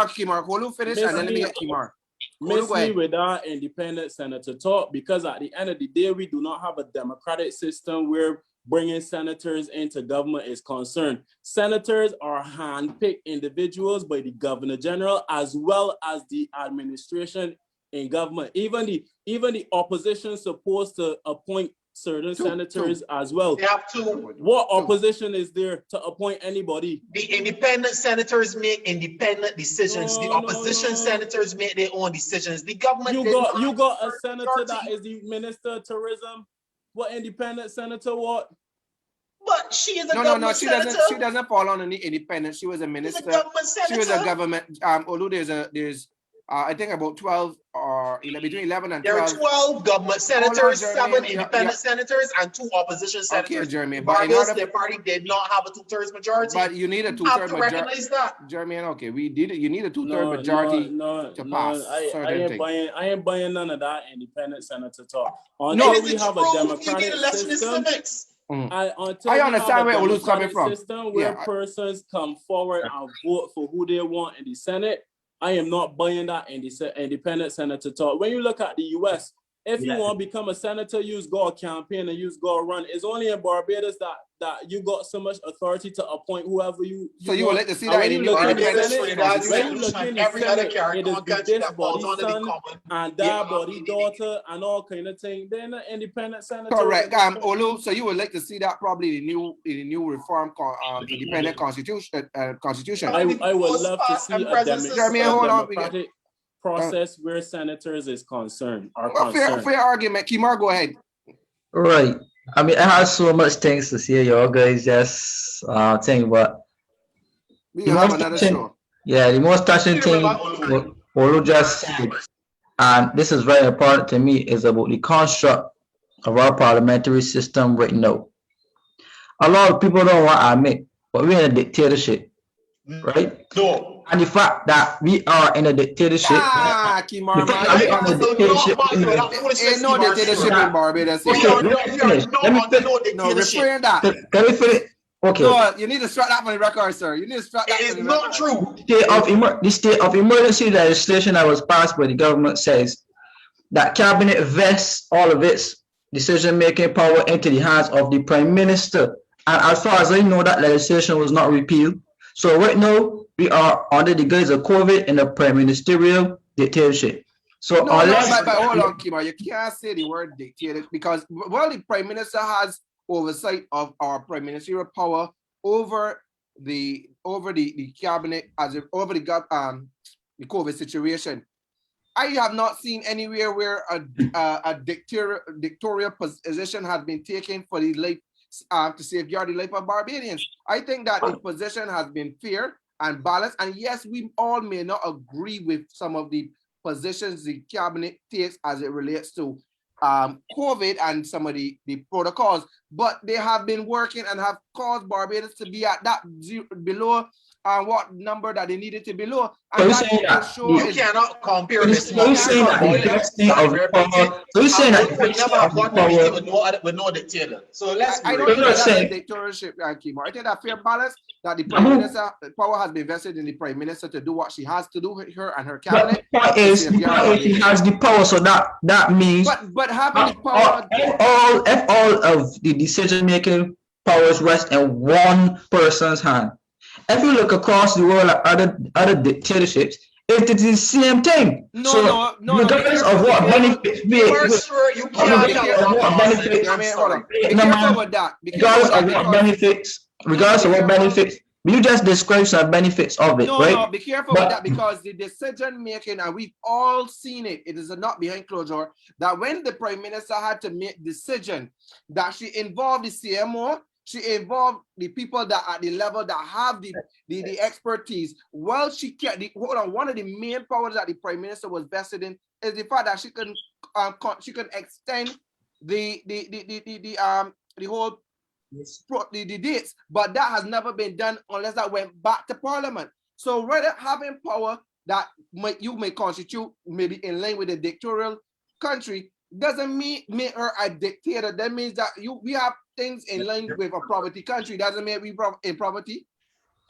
S1: Kimar. Hold on, finish, and then let me get Kimar.
S5: Miss me with that independent senator talk, because at the end of the day, we do not have a democratic system where bringing senators into government is concerned. Senators are handpicked individuals by the governor general as well as the administration in government. Even the opposition is supposed to appoint certain senators as well.
S6: They have to.
S5: What opposition is there to appoint anybody?
S6: The independent senators make independent decisions. The opposition senators make their own decisions. The government.
S5: You got a senator that is the minister of tourism. What independent senator? What?
S6: But she is a government senator.
S1: She doesn't fall on any independent. She was a minister. She was a government. Although there's I think about 12 or between 11 and 12.
S6: There are 12 government senators, 7 independent senators, and 2 opposition senators.
S1: Okay, Jeremy.
S6: Barbados, their party did not have a 2/3 majority.
S1: But you need a 2/3 majority.
S6: Recognize that.
S1: Jeremy, okay, you need a 2/3 majority to pass.
S5: I ain't buying none of that independent senator talk.
S6: Until we have a democratic system.
S5: I understand where Olu's coming from. System where persons come forward and vote for who they want in the Senate. I am not buying that in the independent senator talk. When you look at the US, if you want to become a senator, you just go campaign and you just go run. It's only in Barbados that you got so much authority to appoint whoever you
S1: so you would like to see that in your independent
S6: Senate, every other character that falls under the common
S5: and that body daughter and all kind of thing. They're not independent senator.
S1: Correct. Olu, so you would like to see that probably in the new reform independent constitution.
S5: I would love to see a democratic process where senators is concerned.
S1: Fair argument. Kimar, go ahead.
S4: All right. I mean, I have so much things to say. You guys just think, but
S1: we have another show.
S4: Yeah, the most touching thing Olu just said, and this is very important to me, is about the construct of our parliamentary system right now. A lot of people don't want to admit, but we're in a dictatorship, right?
S6: No.
S4: And the fact that we are in a dictatorship,
S1: no dictatorship in Barbados. No, refrain that.
S4: Can we finish? Okay.
S1: No, you need to strike that from the record, sir. You need to strike that.
S6: It is not true.
S4: The state of emergency legislation that was passed by the government says that cabinet vests all of its decision-making power into the hands of the prime minister. And as far as I know, that legislation was not repealed. So right now, we are under the guise of COVID in a prime ministerial dictatorship. So
S1: but hold on, Kimar, you can't say the word dictator because the prime minister has oversight of our prime ministerial power over the cabinet over the COVID situation. I have not seen anywhere where a dictatorial position has been taken for the life to safeguard the life of Barbadians. I think that the position has been fair and balanced. And yes, we all may not agree with some of the positions the cabinet takes as it relates to COVID and some of the protocols, but they have been working and have caused Barbados to be at that below what number that they needed to be below. And that
S6: you cannot compare this.
S4: So you're saying that the vesting of power. So you're saying that
S6: we never have one meeting with no dictator. So let's.
S1: I don't think that's a dictatorship, Kimo. I think that fair balance that the prime minister power has been vested in the prime minister to do what she has to do, her and her cabinet.
S4: But the point is, she has the power, so that means.
S1: But having the power.
S4: If all of the decision making powers rest in one person's hand. If you look across the world at other dictatorships, it is the same thing.
S1: No.
S4: Regardless of what benefits
S6: Be
S4: regardless of what benefits, you just describe some benefits of it, right?
S1: No, be careful with that, because the decision making, and we've all seen it, it is not behind closed door, that when the prime minister had to make decision, that she involved the CMO, she involved the people that at the level that have the expertise. Well, one of the main powers that the prime minister was vested in is the fact that she can extend the whole the dates, but that has never been done unless that went back to parliament. So rather having power that you may constitute maybe in line with a dictatorial country doesn't make her a dictator. That means that we have things in line with a poverty country. Doesn't mean we in poverty.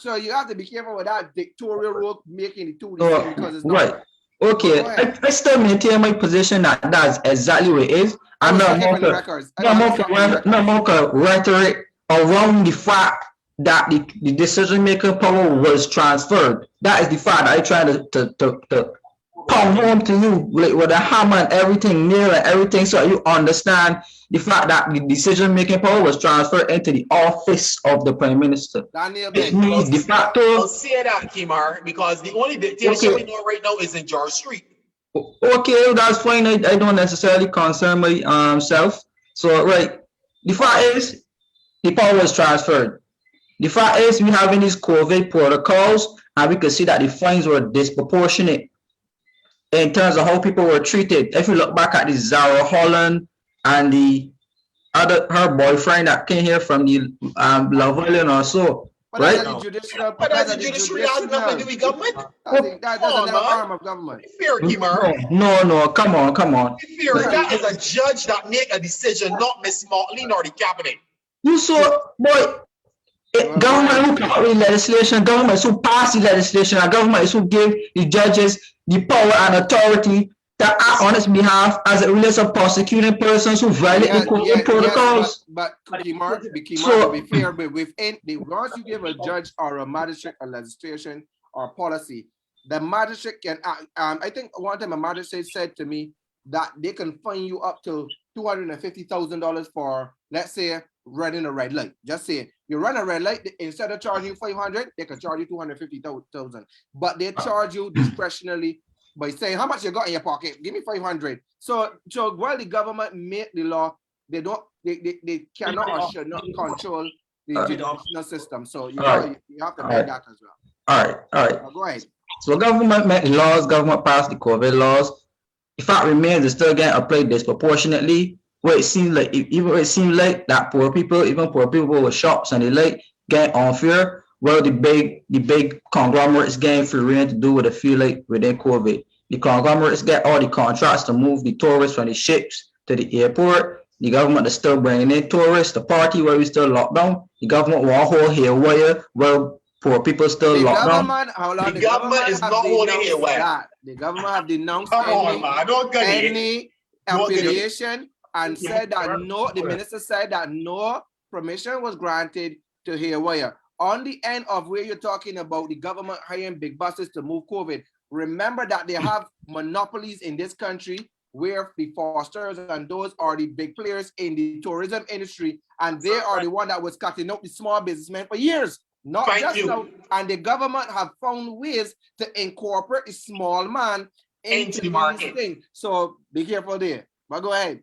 S1: So you have to be careful with that dictatorial role making the two the same, because it's not
S4: right. Okay, I still maintain my position that that's exactly what it is. I'm not more rhetoric around the fact that the decision making power was transferred. That is the fact that I try to pound home to you with a hammer and everything, nail and everything, so you understand the fact that the decision making power was transferred into the office of the prime minister. It means de facto.
S6: I'll say that, Kimar, because the only dictatorship we know right now is in George Street.
S4: Okay, that's fine. I don't necessarily concern myself. So right, the fact is the power was transferred. The fact is we having these COVID protocols, and we could see that the fines were disproportionate in terms of how people were treated. If you look back at the Zara Holland and the her boyfriend that came here from the Love Island or so,
S1: but
S4: right?
S6: That's the judiciary has nothing to do with government.
S1: That doesn't have arm of government.
S6: Fair, Kimar.
S4: No, come on.
S6: Fair, that is a judge that make a decision, not Miss Motley nor the cabinet.
S4: You saw, boy. Government who pass legislation, government who pass the legislation, and government who give the judges the power and authority to act on its behalf as it relates to prosecuting persons who violate the COVID protocols.
S1: But Kimar, to be fair, but within once you give a judge or a magistrate a legislation or policy, the magistrate can I think one time a magistrate said to me that they can fine you up to $250,000 for, let's say, running a red light. Just say you run a red light, instead of charging you $500, they can charge you $250,000. But they charge you discretionally by saying how much you got in your pocket. Give me $500. So while the government made the law, they cannot or should not control the judicial system. So you have to make that as well.
S4: All right.
S1: Go ahead.
S4: So government made laws, government passed the COVID laws. The fact remains it's still getting applied disproportionately. Where it seems like that poor people with shops and the like get unfair. Well, the big conglomerates getting free rein to do what they feel like within COVID. The conglomerates get all the contracts to move the tourists from the ships to the airport. The government is still bringing in tourists. The party where we still locked down. The government won't hold haywire. Well, poor people still locked down.
S6: The government is not holding haywire.
S1: The government have denounced
S6: any
S1: affiliation. And said that no, the minister said that no permission was granted to haywire. On the end of where you're talking about the government hiring big buses to move COVID, remember that they have monopolies in this country where the fosters and those are the big players in the tourism industry, and they are the one that was cutting out the small businessmen for years. Not just now. And the government have found ways to incorporate the small man
S6: into the market.
S1: Thing. So be careful there. But go ahead.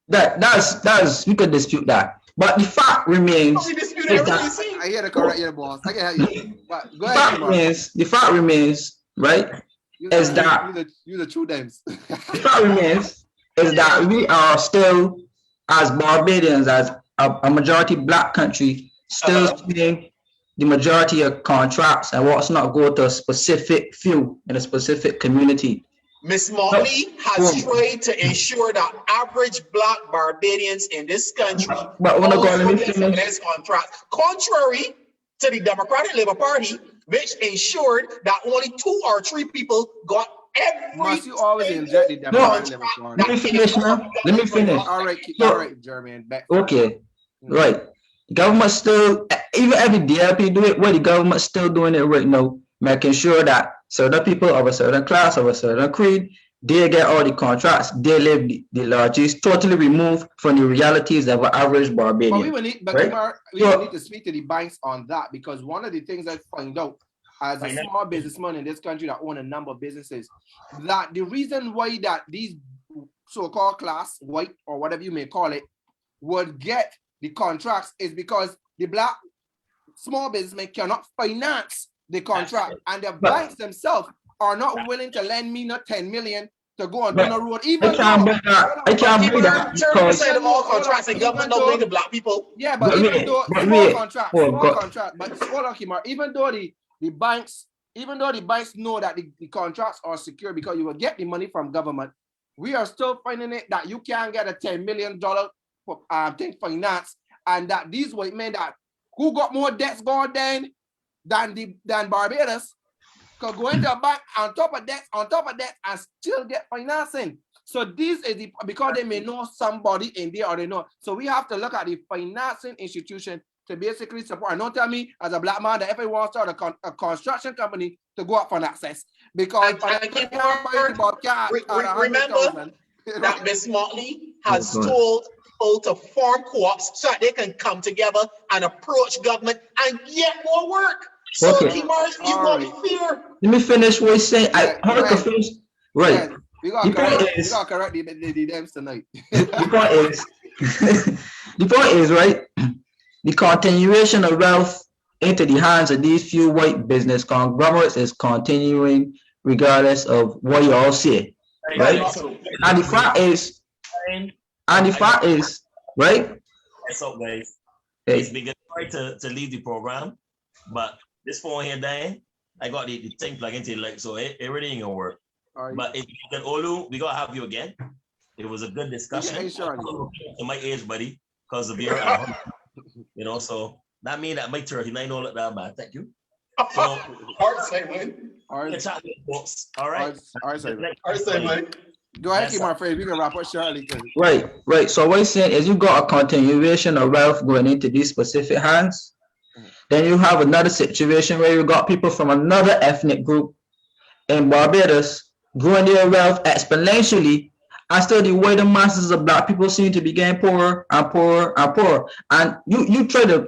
S4: That's you could dispute that. But the fact remains.
S1: I hear the correct your boss. I can help you. But go ahead.
S4: The fact remains, right?
S1: You the true names.
S4: The fact remains is that we are still, as Barbadians, as a majority black country, still seeing the majority of contracts and what's not go to a specific few in a specific community.
S6: Ms. Motley has tried to ensure that average black Barbadians in this country
S4: but let me finish.
S6: Contracts, contrary to the Democratic Labour Party, which ensured that only 2 or 3 people got every.
S1: Must you always inject the Democratic Labour Party?
S4: Let me finish now. Let me finish.
S1: All right, Jeremy.
S4: Okay, right. The government still, even every DLP do it, the government still doing it right now, making sure that certain people of a certain class, of a certain creed, they get all the contracts, they live the largest, totally removed from the realities of an average Barbadian.
S1: But we will need, will need to speak to the banks on that, because one of the things I find out as a small businessman in this country that own a number of businesses, that the reason why that these so-called class, white or whatever you may call it, would get the contracts is because the black small businessmen cannot finance the contract, and the banks themselves are not willing to lend me not 10 million to go on the road. Even
S4: I can't believe that.
S6: 30% of all contracts in government don't lend to black people.
S1: Yeah, but even though small contract, but hold on, Kimar, even though the banks know that the contracts are secure because you will get the money from government, we are still finding it that you can't get a $10 million thing finance, and that these white men that who got more debts going than Barbados could go into a bank on top of that and still get financing. So this is because they may know somebody in there or they know. So we have to look at the financing institution to basically support. And don't tell me as a black man that if I want to start a construction company to go up for access, because
S6: remember that Ms. Motley has told people to form co-ops so that they can come together and approach government and get more work. So Kimar, you got me fear.
S4: Let me finish what he's saying. I heard the finish. Right.
S1: We got to correct the names tonight.
S4: The point is, right, the continuation of wealth into the hands of these few white business conglomerates is continuing regardless of what you all say, right? And the fact is, right?
S2: What's up, guys? It's been good to leave the program, but this phone here, Dan, I got the thing plugged into it, so it really ain't gonna work. But if you can, Olu, we gotta have you again. It was a good discussion. To my age, buddy, because of your, so that means that my 39 don't look that bad. Thank you. So,
S6: hard segment.
S2: All right.
S6: Segment.
S1: Go ahead, keep my friend. We can wrap up shortly.
S4: Right. So what I'm saying is you got a continuation of wealth going into these specific hands. Then you have another situation where you got people from another ethnic group in Barbados growing their wealth exponentially, and still the wider masses of black people seem to be getting poorer and poorer and poorer. And you try to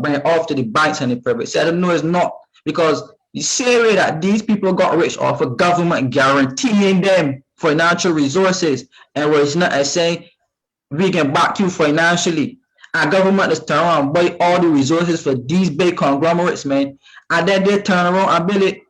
S4: bring it off to the banks and the private sector. No, it's not, because the same way that these people got rich off of government guaranteeing them financial resources, and where it's not as saying we can back you financially, and government is turn around and buy all the resources for these big conglomerates, man, and then they turn around and build it,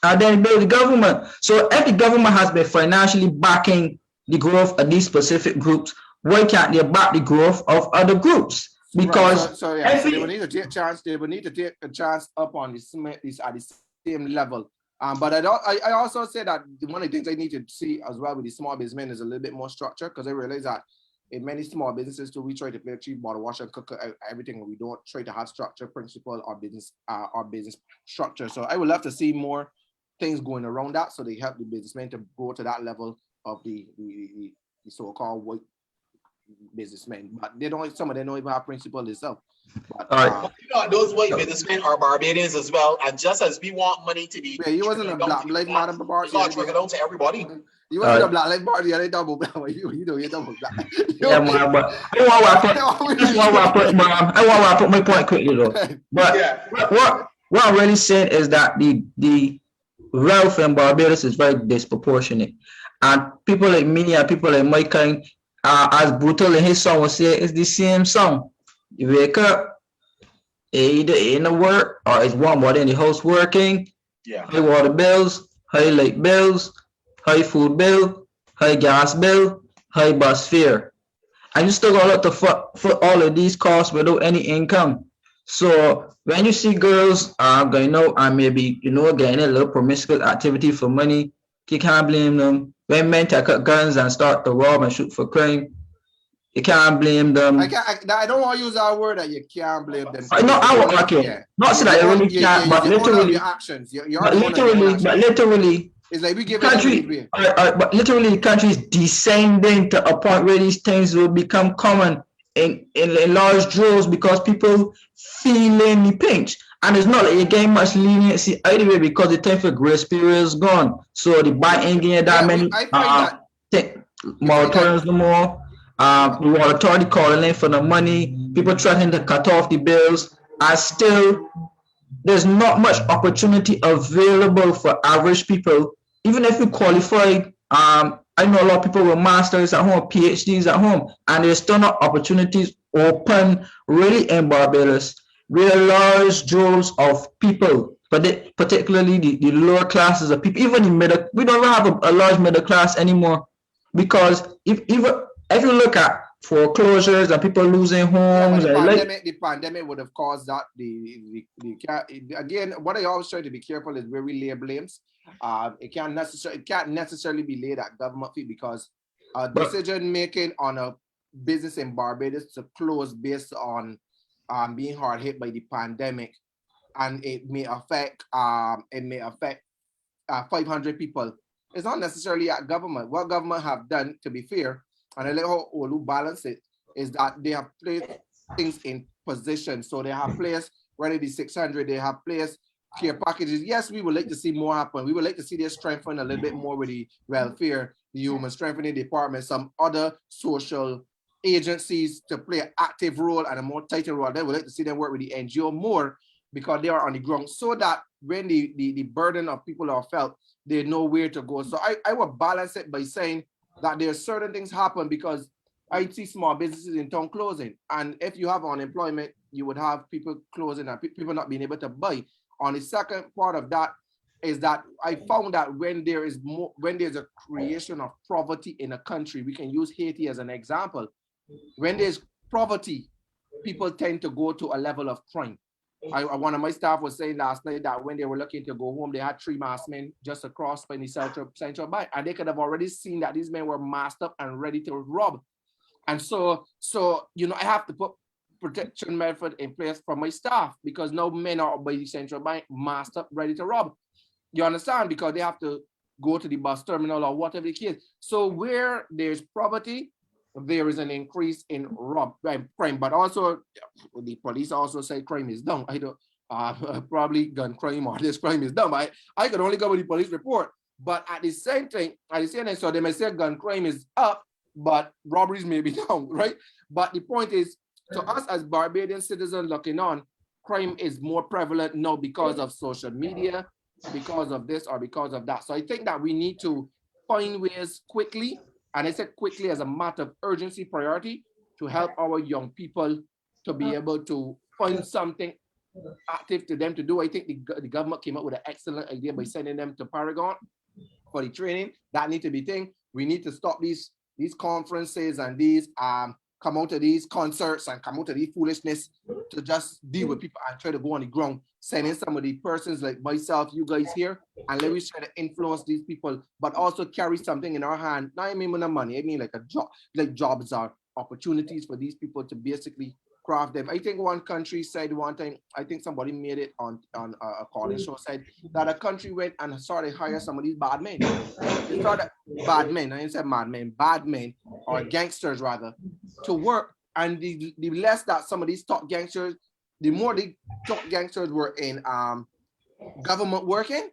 S4: and then build the government. So if the government has been financially backing the growth of these specific groups, why can't they back the growth of other groups? Because
S1: so they will need to take a chance. They will need to take a chance up on this at the same level. But I also say that one of the things I need to see as well with the small businessmen is a little bit more structure, because I realize that in many small businesses too, we try to play cheap bottle washer, cook everything. We don't try to have structure, principle, or business structure. So I would love to see more things going around that, so they help the businessmen to go to that level of the so-called white businessmen. But they don't. Some of them don't even have principle themselves. But,
S6: those white businessmen are Barbadians as well, and just as we want money to be,
S1: he wasn't a black life matter party.
S6: Trickle down to everybody.
S1: You wasn't a black life party, and they double black. You know, you're double black.
S4: Yeah, man, but I want to put my point quickly though. But what I'm really saying is that the wealth in Barbados is very disproportionate. And people like me and people like my kind, as brutal in his song would say, it's the same song. You wake up, either in the work or it's one more in the house working,
S6: Yeah.
S4: high water bills, high light bills, high food bill, high gas bill, high bus fare. And you still got to look to foot all of these costs without any income. So when you see girls going out and maybe, getting a little promiscuous activity for money, you can't blame them. When men take up guns and start to rob and shoot for crime, you can't blame them.
S1: I don't want to use that word that you can't blame them.
S4: Okay. Not so that you really can't, but literally
S1: your actions.
S4: But literally,
S1: it's like we give
S4: country, but literally, countries descending to a point where these things will become common in large droves because people feeling the pinch. And it's not like you get much leniency either because the time for grace period is gone. So the buy ain't getting that many moratoriums no more. The water authority calling in for the money. People threatening to cut off the bills. And still, there's not much opportunity available for average people. Even if you qualified, I know a lot of people with masters at home, PhDs at home, and there's still not opportunities open really in Barbados. Where large droves of people, but particularly the lower classes of people, even the middle, we don't have a large middle class anymore. Because if you look at foreclosures and people losing homes,
S1: the pandemic would have caused that. Again, what I always try to be careful is where we lay blames. It can't necessarily be laid at government feet because decision making on a business in Barbados to close based on being hard hit by the pandemic, and it may affect 500 people. It's not necessarily at government. What government have done, to be fair, and I like how Olu balance it, is that they have placed things in position. So they have placed ready the 600, they have placed care packages. Yes, we would like to see more happen. We would like to see this strengthen a little bit more with the welfare, the human strengthening department, some other social agencies to play an active role and a more tighter role. They would like to see them work with the NGO more because they are on the ground, so that when the burden of people are felt, they know where to go. So I would balance it by saying that there are certain things happen because I see small businesses in town closing. And if you have unemployment, you would have people closing and people not being able to buy. On the second part of that is that I found that when there's a creation of poverty in a country, we can use Haiti as an example. When there's poverty, people tend to go to a level of crime. One of my staff was saying last night that when they were looking to go home, they had 3 masked men just across from the central bank, and they could have already seen that these men were masked up and ready to rob. And so I have to put protection method in place for my staff because no men are by the central bank masked up, ready to rob. You understand? Because they have to go to the bus terminal or whatever the case. So where there's poverty, there is an increase in crime, but also the police also say crime is down. I don't probably gun crime or this crime is down. I could only go with the police report. But at the same time, so they may say gun crime is up, but robberies may be down, right? But the point is, to us as Barbadian citizens looking on, crime is more prevalent now because of social media, because of this or because of that. So I think that we need to find ways quickly, and I said quickly as a matter of urgency, priority, to help our young people to be able to find something active to them to do. I think the government came up with an excellent idea by sending them to Paragon for the training. That need to be thing. We need to stop these conferences and these come out to these concerts and come out to these foolishness to just deal with people and try to go on the ground, sending some of the persons like myself, you guys here, and let me try to influence these people, but also carry something in our hand. Not I mean with the money, I mean like a job, like jobs are opportunities for these people to basically craft them. I think one country said one time, I think somebody made it on a calling show, said that a country went and started hire some of these bad men. They started bad men, I didn't say mad men, bad men, or gangsters rather, to work. And the less that some of these top gangsters, the more the top gangsters were in government working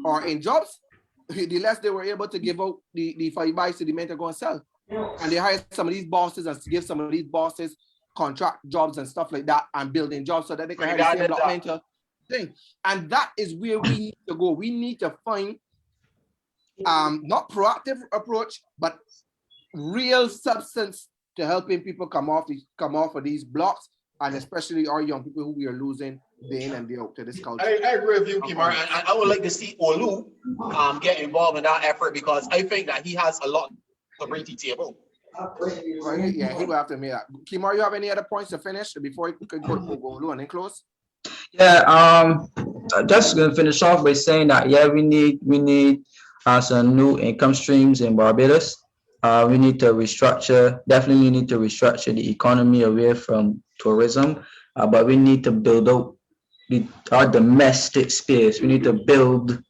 S1: or in jobs, the less they were able to give out the 5 buys to the men to go and sell. And they hired some of these bosses and give some of these bosses contract jobs and stuff like that and building jobs so that they can hire the same block men to thing. And that is where we need to go. We need to find not proactive approach, but real substance to helping people come off of these blocks, and especially our young people who we are losing day in and day out to this culture.
S6: I agree with you, Kimar, and I would like to see Olu get involved in that effort, because I think that he has a lot to bring to the table.
S1: Yeah, he will have to make that. Kimar, you have any other points to finish before we could go Olu and then close?
S4: Yeah, just gonna finish off by saying that we need some new income streams in Barbados. We need to definitely need to restructure the economy away from tourism, but we need to build out our domestic space. We need to build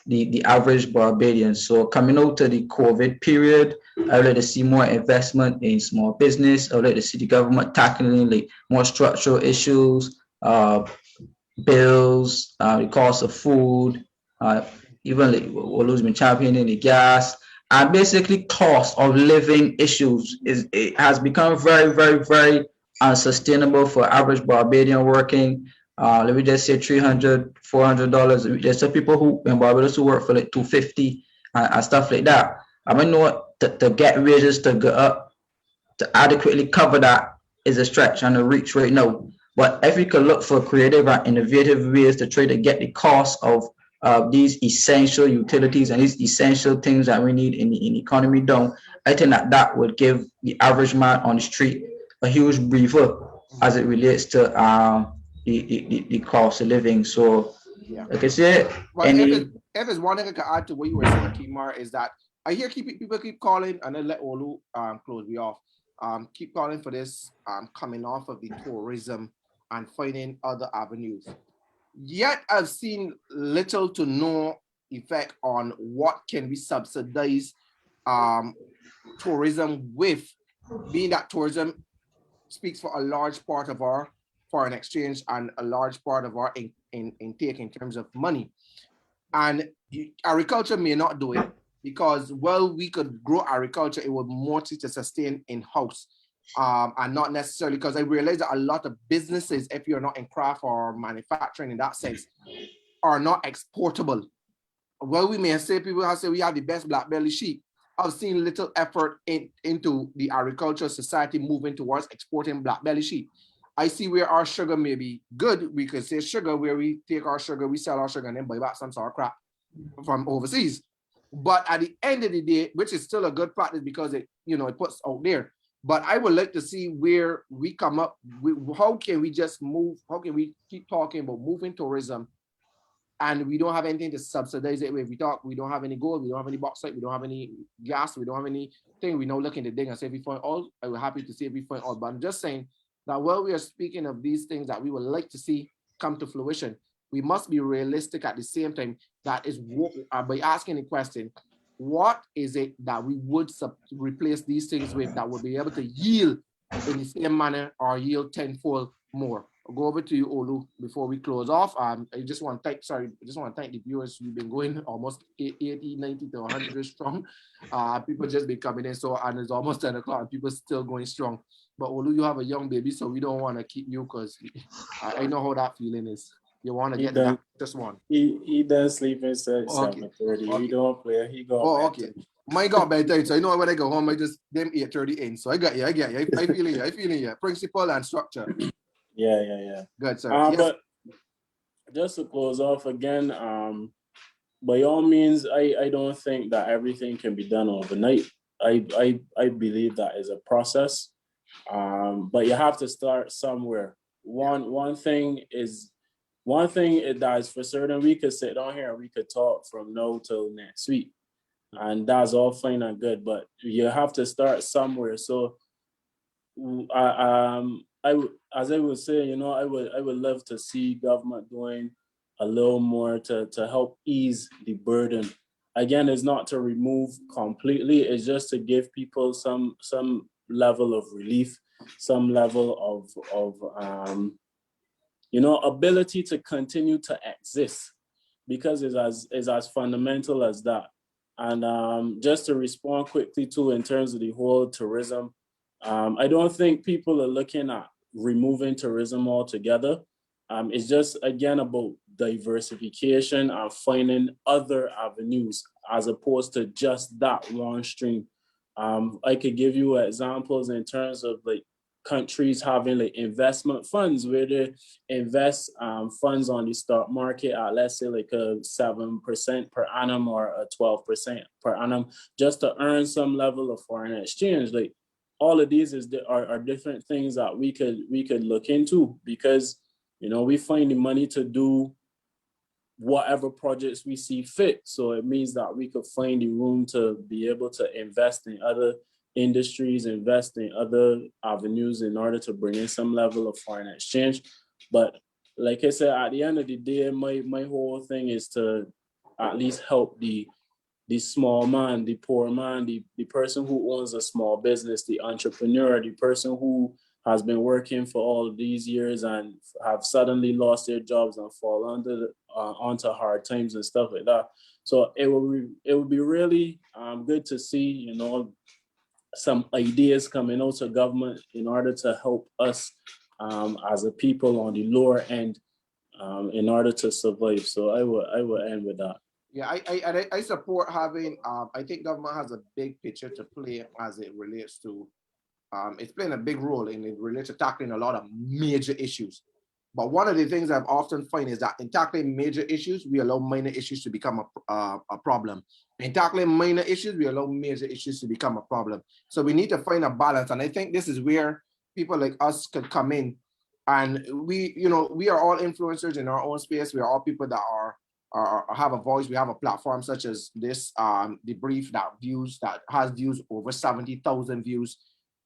S4: the average Barbadian. So coming out to the COVID period, I would like to see more investment in small business. I would like to see the government tackling like more structural issues, bills, the cost of food, even like Olujimi championing the gas, and basically cost of living issues it has become very, very, very unsustainable for average Barbadian working. Let me just say $300, $400. There's some people who in Barbados who work for like $250 and stuff like that. I mean, know to get wages to go up to adequately cover that is a stretch and a reach right now. But if we could look for creative and innovative ways to try to get the cost of these essential utilities and these essential things that we need in the economy down, I think that would give the average man on the street a huge breather as it relates to the cost of living. So, like I said,
S1: well, if it's one thing I can add to what you were saying, Kimar, is that I hear people keep calling, and then let Olu close me off. Keep calling for this coming off of the tourism and finding other avenues. Yet I've seen little to no effect on what can we subsidize tourism with, being that tourism speaks for a large part of our foreign exchange and a large part of our intake in terms of money. And agriculture may not do it because, well, we could grow agriculture, it would mostly to sustain in-house. And not necessarily, because I realize that a lot of businesses, if you're not in craft or manufacturing in that sense, are not exportable. Well, we may say, people have said we have the best black belly sheep. I've seen little effort into the agricultural society moving towards exporting black belly sheep. I see where our sugar may be good. We could say sugar, where we take our sugar, we sell our sugar, and then buy back some sort of crap from overseas. But at the end of the day, which is still a good practice because it puts out there. But I would like to see where we come up with, how can we just move, how can we keep talking about moving tourism and we don't have anything to subsidize it with. We don't have any gold, we don't have any bauxite, we don't have any gas, we don't have anything. We now looking to dig and say if we find all, I will happy to see if we find all. But I'm just saying that while we are speaking of these things that we would like to see come to fruition, we must be realistic at the same time. That is by asking the question, what is it that we would replace these things with that would be able to yield in the same manner or yield tenfold more? I'll go over to you, Olu, before we close off. I just want to thank the viewers. We've been going almost 80, 90 to 100 strong. People just been coming in, and it's almost 10 o'clock and people still going strong. But Olu, you have a young baby, so we don't want to keep you because I know how that feeling is. You want to get that just one.
S5: He does sleep inside 7:30.
S1: Okay.
S5: He don't play. He go.
S1: Oh, okay. My God, bedtime. So I know when I go home, I just them 8:30 in. So I got you. I feeling you. Principle and structure.
S5: Yeah.
S1: Good, sir.
S5: Yes. But just to close off again, by all means, I don't think that everything can be done overnight. I believe that is a process. But you have to start somewhere. One thing that is for certain, we could sit down here and we could talk from now till next week, and that's all fine and good. But you have to start somewhere. So, as I would say, I would love to see government doing a little more to help ease the burden. Again, it's not to remove completely. It's just to give people some level of relief, some level of ability to continue to exist, because it's as fundamental as that. And just to respond quickly too, in terms of the whole tourism, I don't think people are looking at removing tourism altogether. It's just, again, about diversification and finding other avenues as opposed to just that one stream. I could give you examples in terms of like countries having like investment funds where they invest funds on the stock market at, let's say, like a 7% per annum or a 12% per annum, just to earn some level of foreign exchange. Like all of these are different things that we could look into, because we find the money to do whatever projects we see fit. So it means that we could find the room to be able to invest in other industries, invest in other avenues in order to bring in some level of foreign exchange. But like I said, at the end of the day, my whole thing is to at least help the small man, the poor man, the person who owns a small business, the entrepreneur, the person who has been working for all of these years and have suddenly lost their jobs and fall onto hard times and stuff like that. So it would be really good to see, some ideas coming out of government in order to help us as a people on the lower end in order to survive. So I will end with that.
S1: Yeah, I support having, I think government has a big picture to play as it relates to, it's playing a big role in it relates to tackling a lot of major issues. But one of the things I've often find is that in tackling major issues, we allow minor issues to become a problem. In tackling minor issues, we allow major issues to become a problem. So we need to find a balance. And I think this is where people like us could come in. And we are all influencers in our own space. We are all people that have a voice. We have a platform such as this, DeBrief, that has views over 70,000 views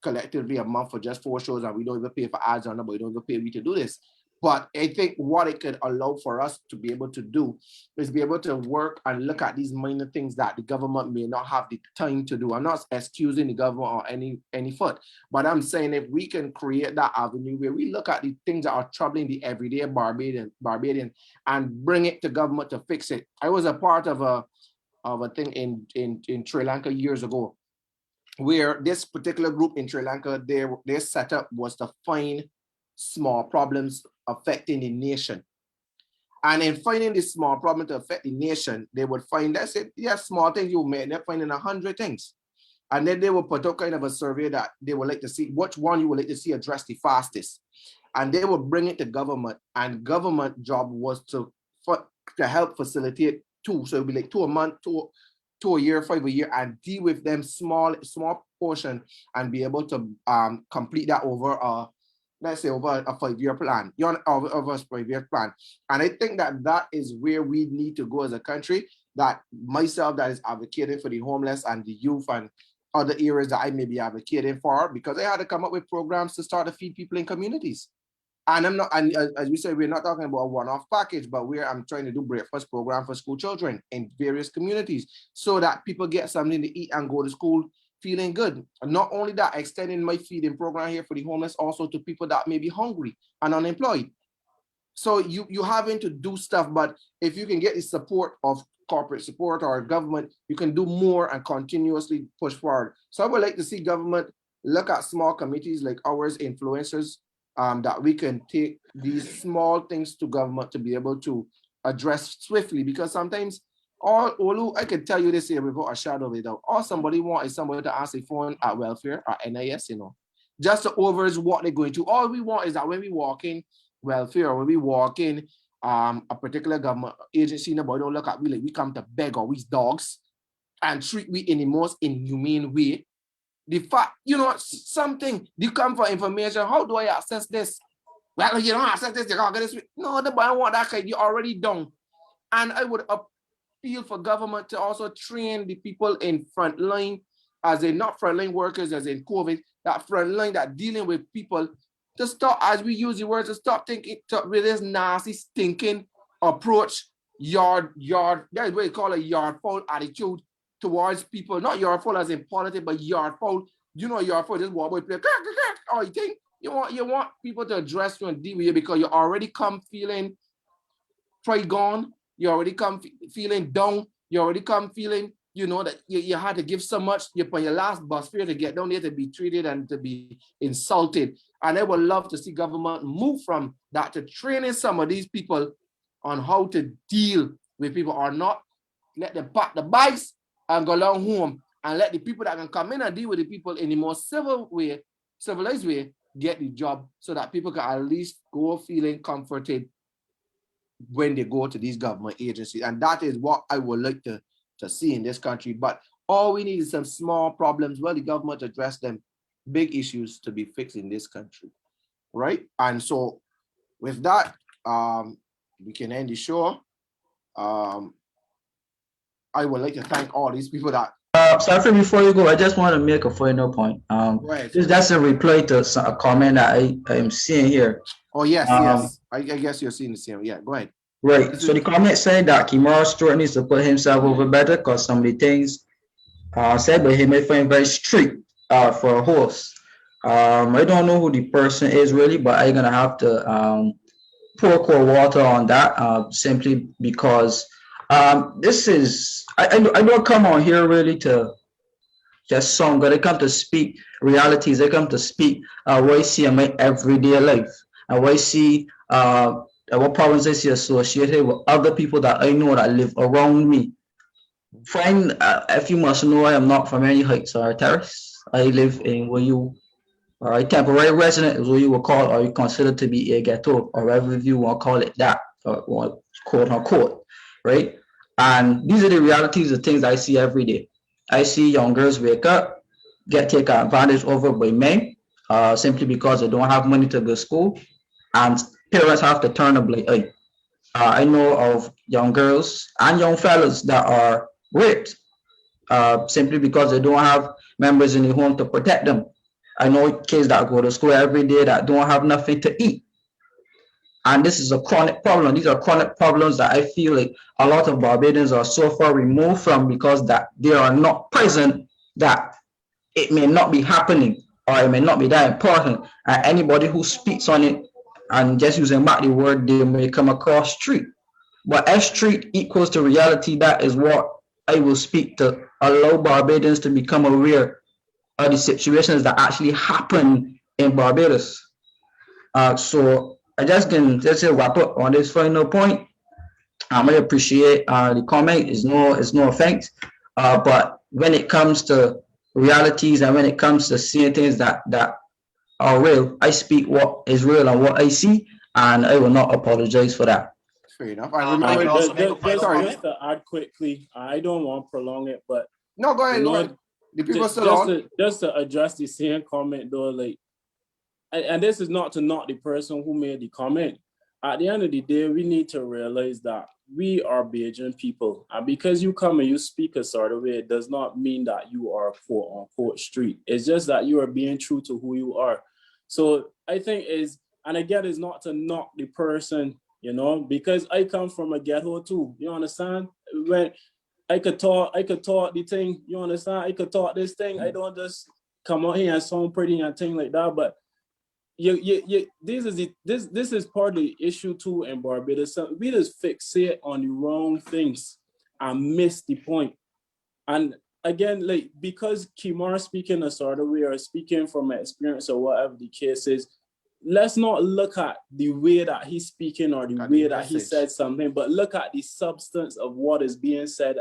S1: collectively a month for just 4 shows, and we don't even pay for ads on them, but we don't even pay me to do this. But I think what it could allow for us to be able to do is be able to work and look at these minor things that the government may not have the time to do. I'm not excusing the government or any foot, but I'm saying if we can create that avenue where we look at the things that are troubling the everyday Barbadian and bring it to government to fix it. I was a part of a thing in Sri Lanka years ago, where this particular group in Sri Lanka, their setup was to find small problems affecting the nation. And in finding this small problem to affect the nation, they would find, that's it, small things you may end up finding 100 things. And then they will put up kind of a survey that they would like to see, which one you would like to see addressed the fastest. And they will bring it to government, and government job was to help facilitate 2. So it'll be like 2 a month, 2 a year, 5 a year, and deal with them small portion and be able to complete that over let's say over a 5-year plan, over a 5-year plan. And I think that is where we need to go as a country, that myself that is advocating for the homeless and the youth and other areas that I may be advocating for, because I had to come up with programs to start to feed people in communities. And as we said, we're not talking about a one-off package, but I'm trying to do breakfast program for school children in various communities so that people get something to eat and go to school feeling good. And not only that, extending my feeding program here for the homeless also to people that may be hungry and unemployed. So you having to do stuff, but if you can get the support of corporate support or government, you can do more and continuously push forward. So I would like to see government look at small committees like ours, influencers, that we can take these small things to government to be able to address swiftly, because sometimes I can tell you this here without a shadow of a doubt, all somebody want is somebody to answer the phone at welfare or NIS, just to over what they're going to. All we want is that when we walk in welfare or when we walk in a particular government agency, nobody don't look at we like we come to beg or we dogs and treat we in the most inhumane way. The fact, something, you come for information, how do I access this? Well, you don't access this, you can't get this. No, the boy want that kind, you already done. And I would appeal for government to also train the people in front line, as in not frontline workers, as in COVID, that front line that dealing with people, to stop, as we use the word, to stop thinking with this nasty, stinking approach, yard, that is what you call a yard foul attitude towards people, not yard foul as in politics, but yard foul. Yard foul, just walk away, play, oh, you think you want people to address you and deal with you because you already come feeling pride gone, you already come feeling down, you already come feeling, that you had to give so much, you're on your last bus fare to get down there to be treated and to be insulted. And I would love to see government move from that to training some of these people on how to deal with people or not. Let them pack the bikes and go along home, and let the people that can come in and deal with the people in the more civilized way, get the job, so that people can at least go feeling comforted when they go to these government agencies. And that is what I would like to see in this country. But all we need is some small problems. Well, the government address them, big issues to be fixed in this country, right? And so with that, we can end the show. I would like to thank all these people that.
S4: Sorry, before you go, I just want to make a final point.
S1: Right.
S4: That's a reply to a comment that I am seeing here.
S1: Oh yes, yes. I guess you're seeing the same. Yeah, go ahead.
S4: Right. So the comment said that Kimara Stewart needs to put himself over better because some of the things said by him I find very strict for a host. I don't know who the person is really, but I'm gonna have to pour cold water on that simply because this is I don't come on here really to just song, but I come to speak realities. I come to speak what I see in my everyday life and what I see what problems I see associated with other people that I know that live around me. Friend, if you must know, I am not from any heights or terrace. I live in where you are a temporary resident, is what you will call or you consider to be a ghetto, or whatever you want to call it that, or quote unquote, right? And these are the realities of things I see every day. I see young girls wake up, get taken advantage over by men, simply because they don't have money to go to school, and parents have to turn a blind eye. I know of young girls and young fellas that are raped simply because they don't have members in the home to protect them. I know kids that go to school every day that don't have nothing to eat. And this is a chronic problem. These are chronic problems that I feel like a lot of Barbadians are so far removed from because that they are not present, that it may not be happening or it may not be that important. And anybody who speaks on it and just using back the word, they may come across street. But as street equals to reality, that is what I will speak to allow Barbadians to become aware of the situations that actually happen in Barbados. So I just can just wrap up on this final point. I appreciate the comment. It's no offense, but when it comes to realities and when it comes to seeing things that are real, I speak what is real and what I see, and I will not apologize for that.
S1: Fair enough. I remember.
S5: Just to add quickly, I don't want to prolong it, but
S1: no, go ahead.
S5: You know,
S1: go ahead. The people still on.
S5: Just to address the same comment though, like, and this is not to knock the person who made the comment. At the end of the day, we need to realize that we are Bajan people, and because you come and you speak a sort of way, it does not mean that you are quote unquote street. It's just that you are being true to who you are. So I think and again, it's not to knock the person, you know, because I come from a ghetto too. You understand? When I could talk the thing, you understand? I could talk this thing. I don't just come out here and sound pretty and thing like that. But this is part of the issue too in Barbados. So we just fixate on the wrong things and miss the point. And again, like, because Kimar speaking a sort of way or speaking from experience or whatever the case is, let's not look at the way that he's speaking or the way that he said something, but look at the substance of what is being said.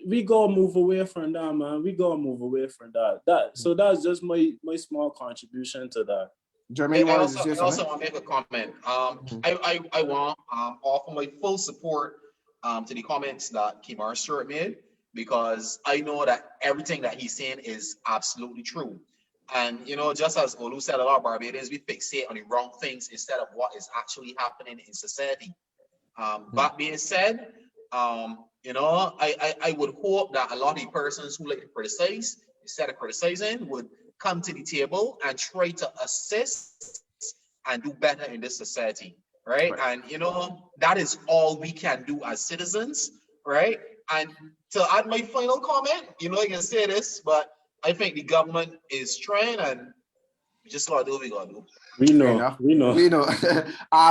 S5: We gotta move away from that, man. We gotta move away from that. So that's just my small contribution to that.
S1: Jeremy,
S6: I also want to make a comment. I want offer my full support to the comments that Kimar Stewart made, because I know that everything that he's saying is absolutely true. And you know, just as Olu said, a lot of Barbadians, we fixate on the wrong things instead of what is actually happening in society. That being said, you know, I would hope that a lot of the persons who like to criticize, instead of criticizing, would come to the table and try to assist and do better in this society, right? And you know, that is all we can do as citizens, right? And to add my final comment, you know, I can say this, but I think the government is trying, and we just gotta do what we gotta do.
S5: We know.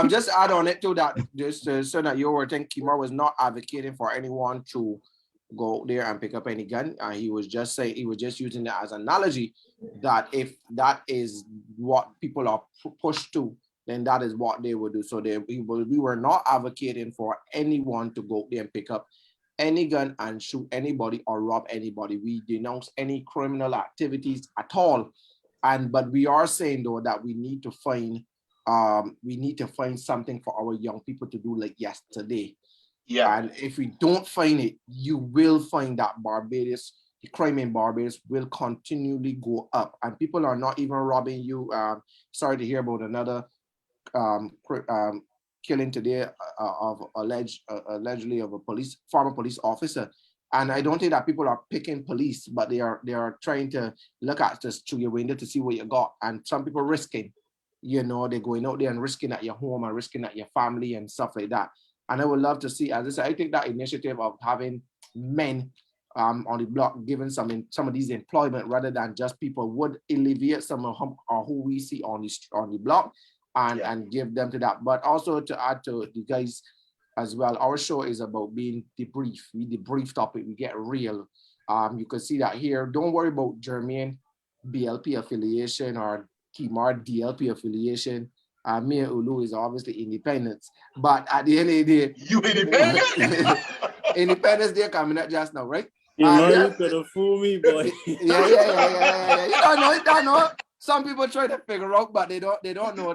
S1: Just add on it to that, just so that you were thinking Kimar was not advocating for anyone to go there and pick up any gun. He was just using it as an analogy that if that is what people are pushed to then that is what they would do. So we were not advocating for anyone to go there and pick up any gun and shoot anybody or rob anybody. We denounce any criminal activities at all. But we are saying though that we need to find something for our young people to do like yesterday.
S6: Yeah.
S1: And if we don't find it, you will find that the crime in Barbados will continually go up, and people are not even robbing you. Sorry to hear about another killing today of allegedly of a former police officer. And I don't think that people are picking police, but they are trying to look at this through your window to see what you got. And some people risking, they're going out there and risking at your home and risking at your family and stuff like that. And I would love to see, as I said, I think that initiative of having men on the block giving some of these employment rather than just people would alleviate some of who we see on the block and give them to that. But also to add to the guys as well, our show is about being debrief. We debrief topic, we get real. You can see that here. Don't worry about Jermaine BLP affiliation or Kimar DLP affiliation. Me and Olu is obviously independence, but at the end of the day,
S6: you independent.
S1: Independence Day coming up just now, right?
S5: You could have fooled me, boy.
S1: Yeah. You don't know. Some people try to figure out, but they don't know.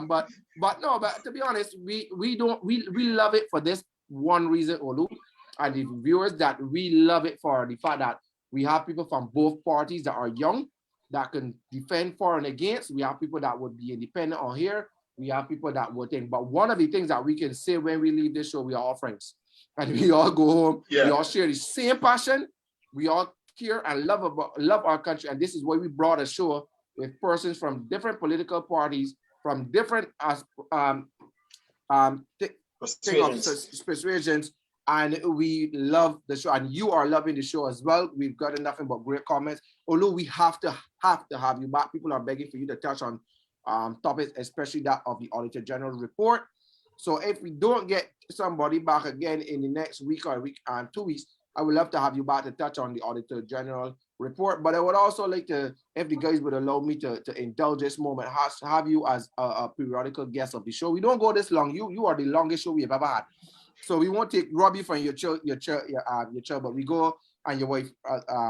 S1: But to be honest, we love it for this one reason, Olu, and the viewers, that we love it for the fact that we have people from both parties that are young, that can defend for and against. We have people that would be independent on here. We have people that would think. But one of the things that we can say when we leave this show, we are all friends. And we all go home. Yeah. We all share the same passion. We all care and love our country. And this is why we brought a show with persons from different political parties, from different persuasions. And we love the show, and you are loving the show as well. We've gotten nothing but great comments. Although we have to have you back. People are begging for you to touch on topics, especially that of the Auditor General report. So if we don't get somebody back again in the next week or 2 weeks, I would love to have you back to touch on the Auditor General report. But I would also like to, if the guys would allow me to indulge this moment, have you as a periodical guest of the show. We don't go this long. You are the longest show we have ever had. So we won't take Robbie from your child, but we go, and your wife,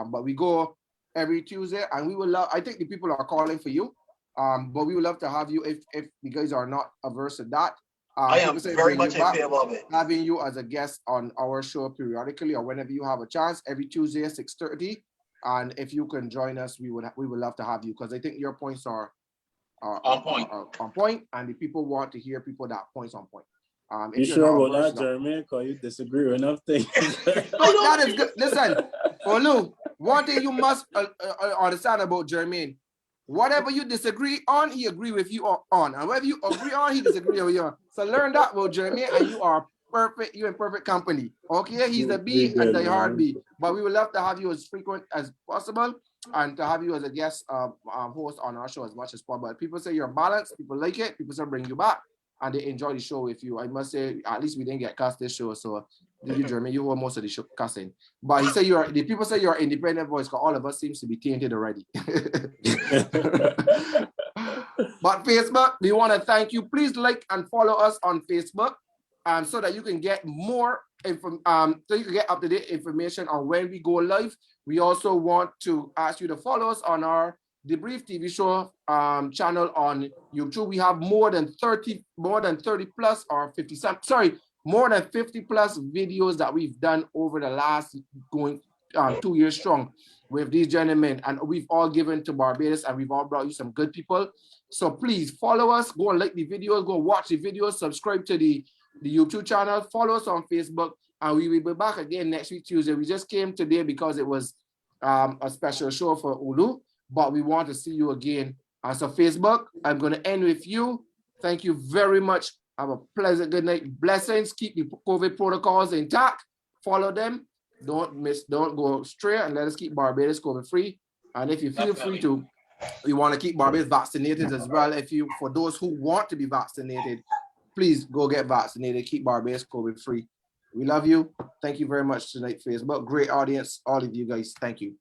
S1: but we go every Tuesday, and we will love. I think the people are calling for you, but we would love to have you if you guys are not averse to that.
S6: I am very much in favor of it.
S1: Having you as a guest on our show periodically or whenever you have a chance, every Tuesday at 6:30, and if you can join us, we would love to have you, because I think your points are
S6: on point.
S1: On point, and the people want to hear people that points on point.
S5: You sure about that, Jermaine? Because you disagree with enough things.
S1: That is good. Listen, Olu, one thing you must understand about Jermaine: whatever you disagree on, he agree with you on, and whatever you agree on, he disagree with you on. So learn that about Jermaine, and you are perfect. You're in perfect company. Okay, he's the B and the hard B. But we would love to have you as frequent as possible, and to have you as a guest host on our show as much as possible. People say you're balanced. People like it. People say bring you back, and they enjoy the show with you. I must say, at least we didn't get cast this show, so did you, Jeremy? You were most of the show casting. But he said the people say you're an independent voice, because all of us seems to be tainted already. But Facebook, we want to thank you. Please like and follow us on Facebook, so that you can get more so you can get up-to-date information on when we go live. We also want to ask you to follow us on our DeBrief TV show channel on YouTube. We have more than 30 plus or 50 more than 50 plus videos that we've done over the last 2 years strong with these gentlemen, and we've all given to Barbados, and we've all brought you some good people. So please follow us, go and like the videos, go watch the videos, subscribe to the YouTube channel, follow us on Facebook, and we will be back again next week Tuesday. We just came today because it was a special show for Olu, but we want to see you again. So Facebook, I'm going to end with you. Thank you very much. Have a pleasant good night. Blessings. Keep the COVID protocols intact. Follow them. Don't go astray, and let us keep Barbados COVID free. And if you feel free to, we want to keep Barbados vaccinated as well. For those who want to be vaccinated, please go get vaccinated. Keep Barbados COVID free. We love you. Thank you very much tonight, Facebook. Great audience, all of you guys. Thank you.